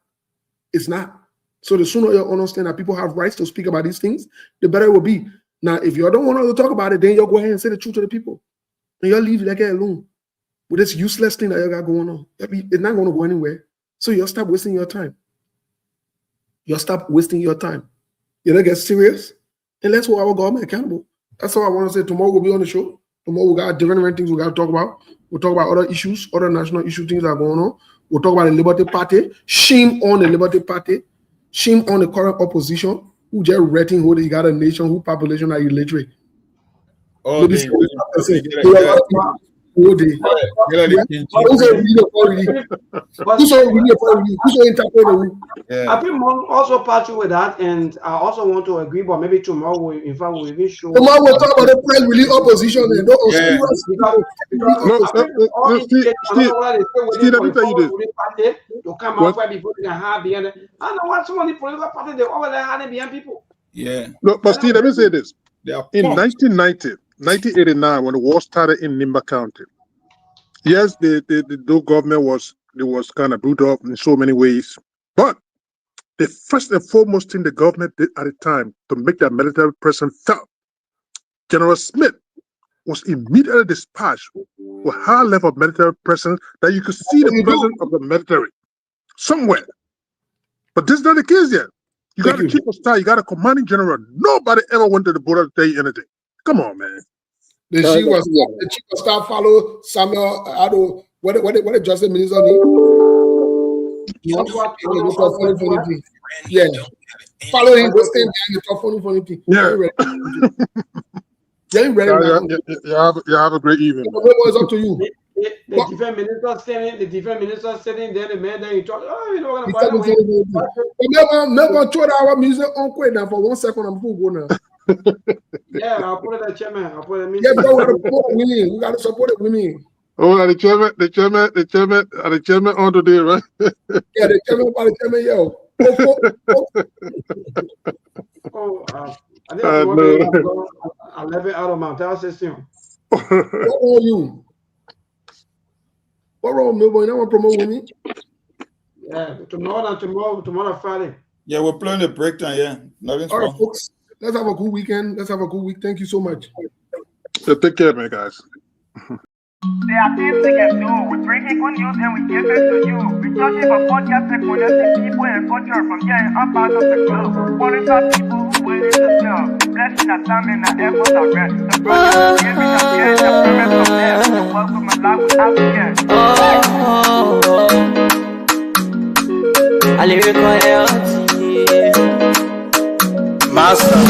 It's not. So the sooner you understand that people have rights to speak about these things, the better it will be. Now, if you don't want to talk about it, then you'll go ahead and say the truth to the people. And you'll leave that guy alone with this useless thing that you got going on. It's not going to go anywhere. So you'll stop wasting your time. You'll stop wasting your time. You don't get serious, and let's hold our government accountable. That's all I want to say. Tomorrow we'll be on the show. Tomorrow we got different things we got to talk about. We'll talk about other issues, other national issue things that are going on. We'll talk about the Liberty Party. Shame on the Liberty Party. Shame on the current opposition who just rating who they got a nation, who population are illiterate. Oh, Maybe they who's reading I think Mom also part you with that, and I also want to agree, but maybe tomorrow we'll even show. Tomorrow we'll talk about the press release opposition and Steve, let me tell you this. To come out where before they can have behind it. I don't know what some of the political parties they always have behind people. Yeah. No, but Steve, let me say this. In 1989, when the war started in Nimba County, yes, the government was kind of brutal in so many ways, but the first and foremost thing the government did at the time to make that military presence felt, General Smith was immediately dispatched with high level of military presence that you could see the presence of the military somewhere. But this is not the case yet. You got to keep a style. You got a commanding general. Nobody ever went to the border to tell you anything. Come on, man. The chief was start follow Samuel. I don't. What the justice minister need? Yeah. Follow him. Go stand behind the top funny thing. Yeah. You have a great evening. It's up to you. The defense minister sitting there, the man that you talk, you know, never throw our music on quick now for 1 second. I'm full now. Yeah, I'll put it at chairman. I'll put it. Yeah, but we got to support the women. Oh, the chairman on today, right? Yeah, the chairman, yo. I think I left it out of my town system. What are you? What wrong, no boy? You don't want to promote women? Yeah, tomorrow Friday. Yeah, we're playing the breakdown. Yeah, nothing's all right, wrong. folks. Let's have a good weekend. Let's have a good week. Thank you so much. So take care, man, guys. There are things we can do. We bring in good news and we give it to you. We touch it for podcast and connecting people and culture from here and up out of the globe. Qualified people who willing to serve. Blessing that time and the efforts are rest. The brothers giving us care, the parents of them. The welcome and life without care. I lyrical health. Master.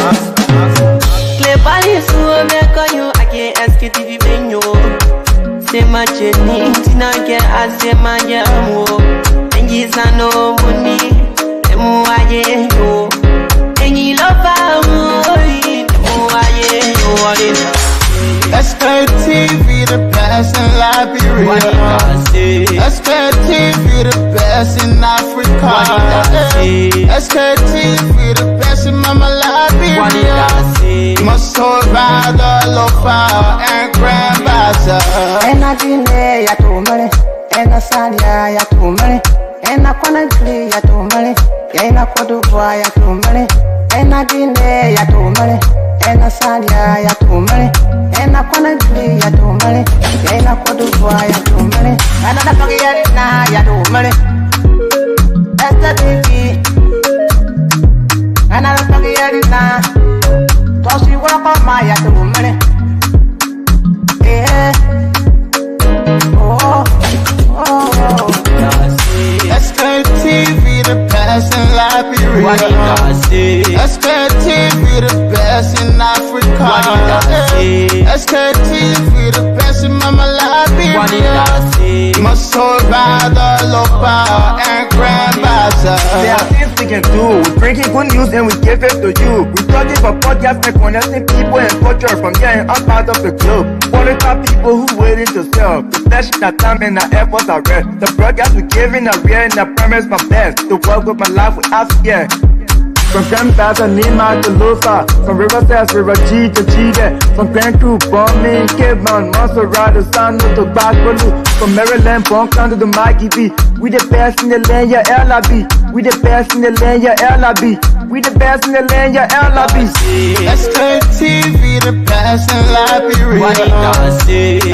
Clear bodies who make on you. I can't Sktv-Lib. Say my journey, Tina get as a man, and he's no money, and why you, and you love Sktv, the best in Liberia. Sktv, the best in Africa. Sktv, the best in Mama Liberia. Must hold by the lofa and grandbaza. Ena Guinea ya tumale, ena Salia ya tumale, ena Conakry ya tumale, ena Cote d'Ivoire ya tumale, ena Guinea ya tumale, ena Salia ya tumale, ena Conakry ya tumale, ena Cote d'Ivoire ya tumale, ena Nigeria ya tumale, Sktv, ena Nigeria, tosi wako maya tumale. Sktv, the best in Liberia. Sktv, the best in Africa. Sktv, the best in Mama Liberia. Must survive the low power and grand bazaar. There are things we can do. We're bringing good news and we give it to you. We're talking for podcasts and connecting people and culture from here and out part of the globe. Political people who waiting to sell. The flesh, the time and the efforts are red. The broadcast we're giving are real and the premise my best. To work with my life without fear. From Grandfather Nima to Lufa, from Riverside to Raji to Chide, from Grand Crew, Bombing, Cape Mount, Montserrat to San to Backwalu, from Maryland, Bonkan to the Mikey B. We the best in the land, yeah, LIB. We the best in the land, yeah, LIB. We the best in the land, yeah, LIB. Sktv, the best in Liberia.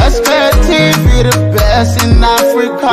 Sktv, the best in Africa.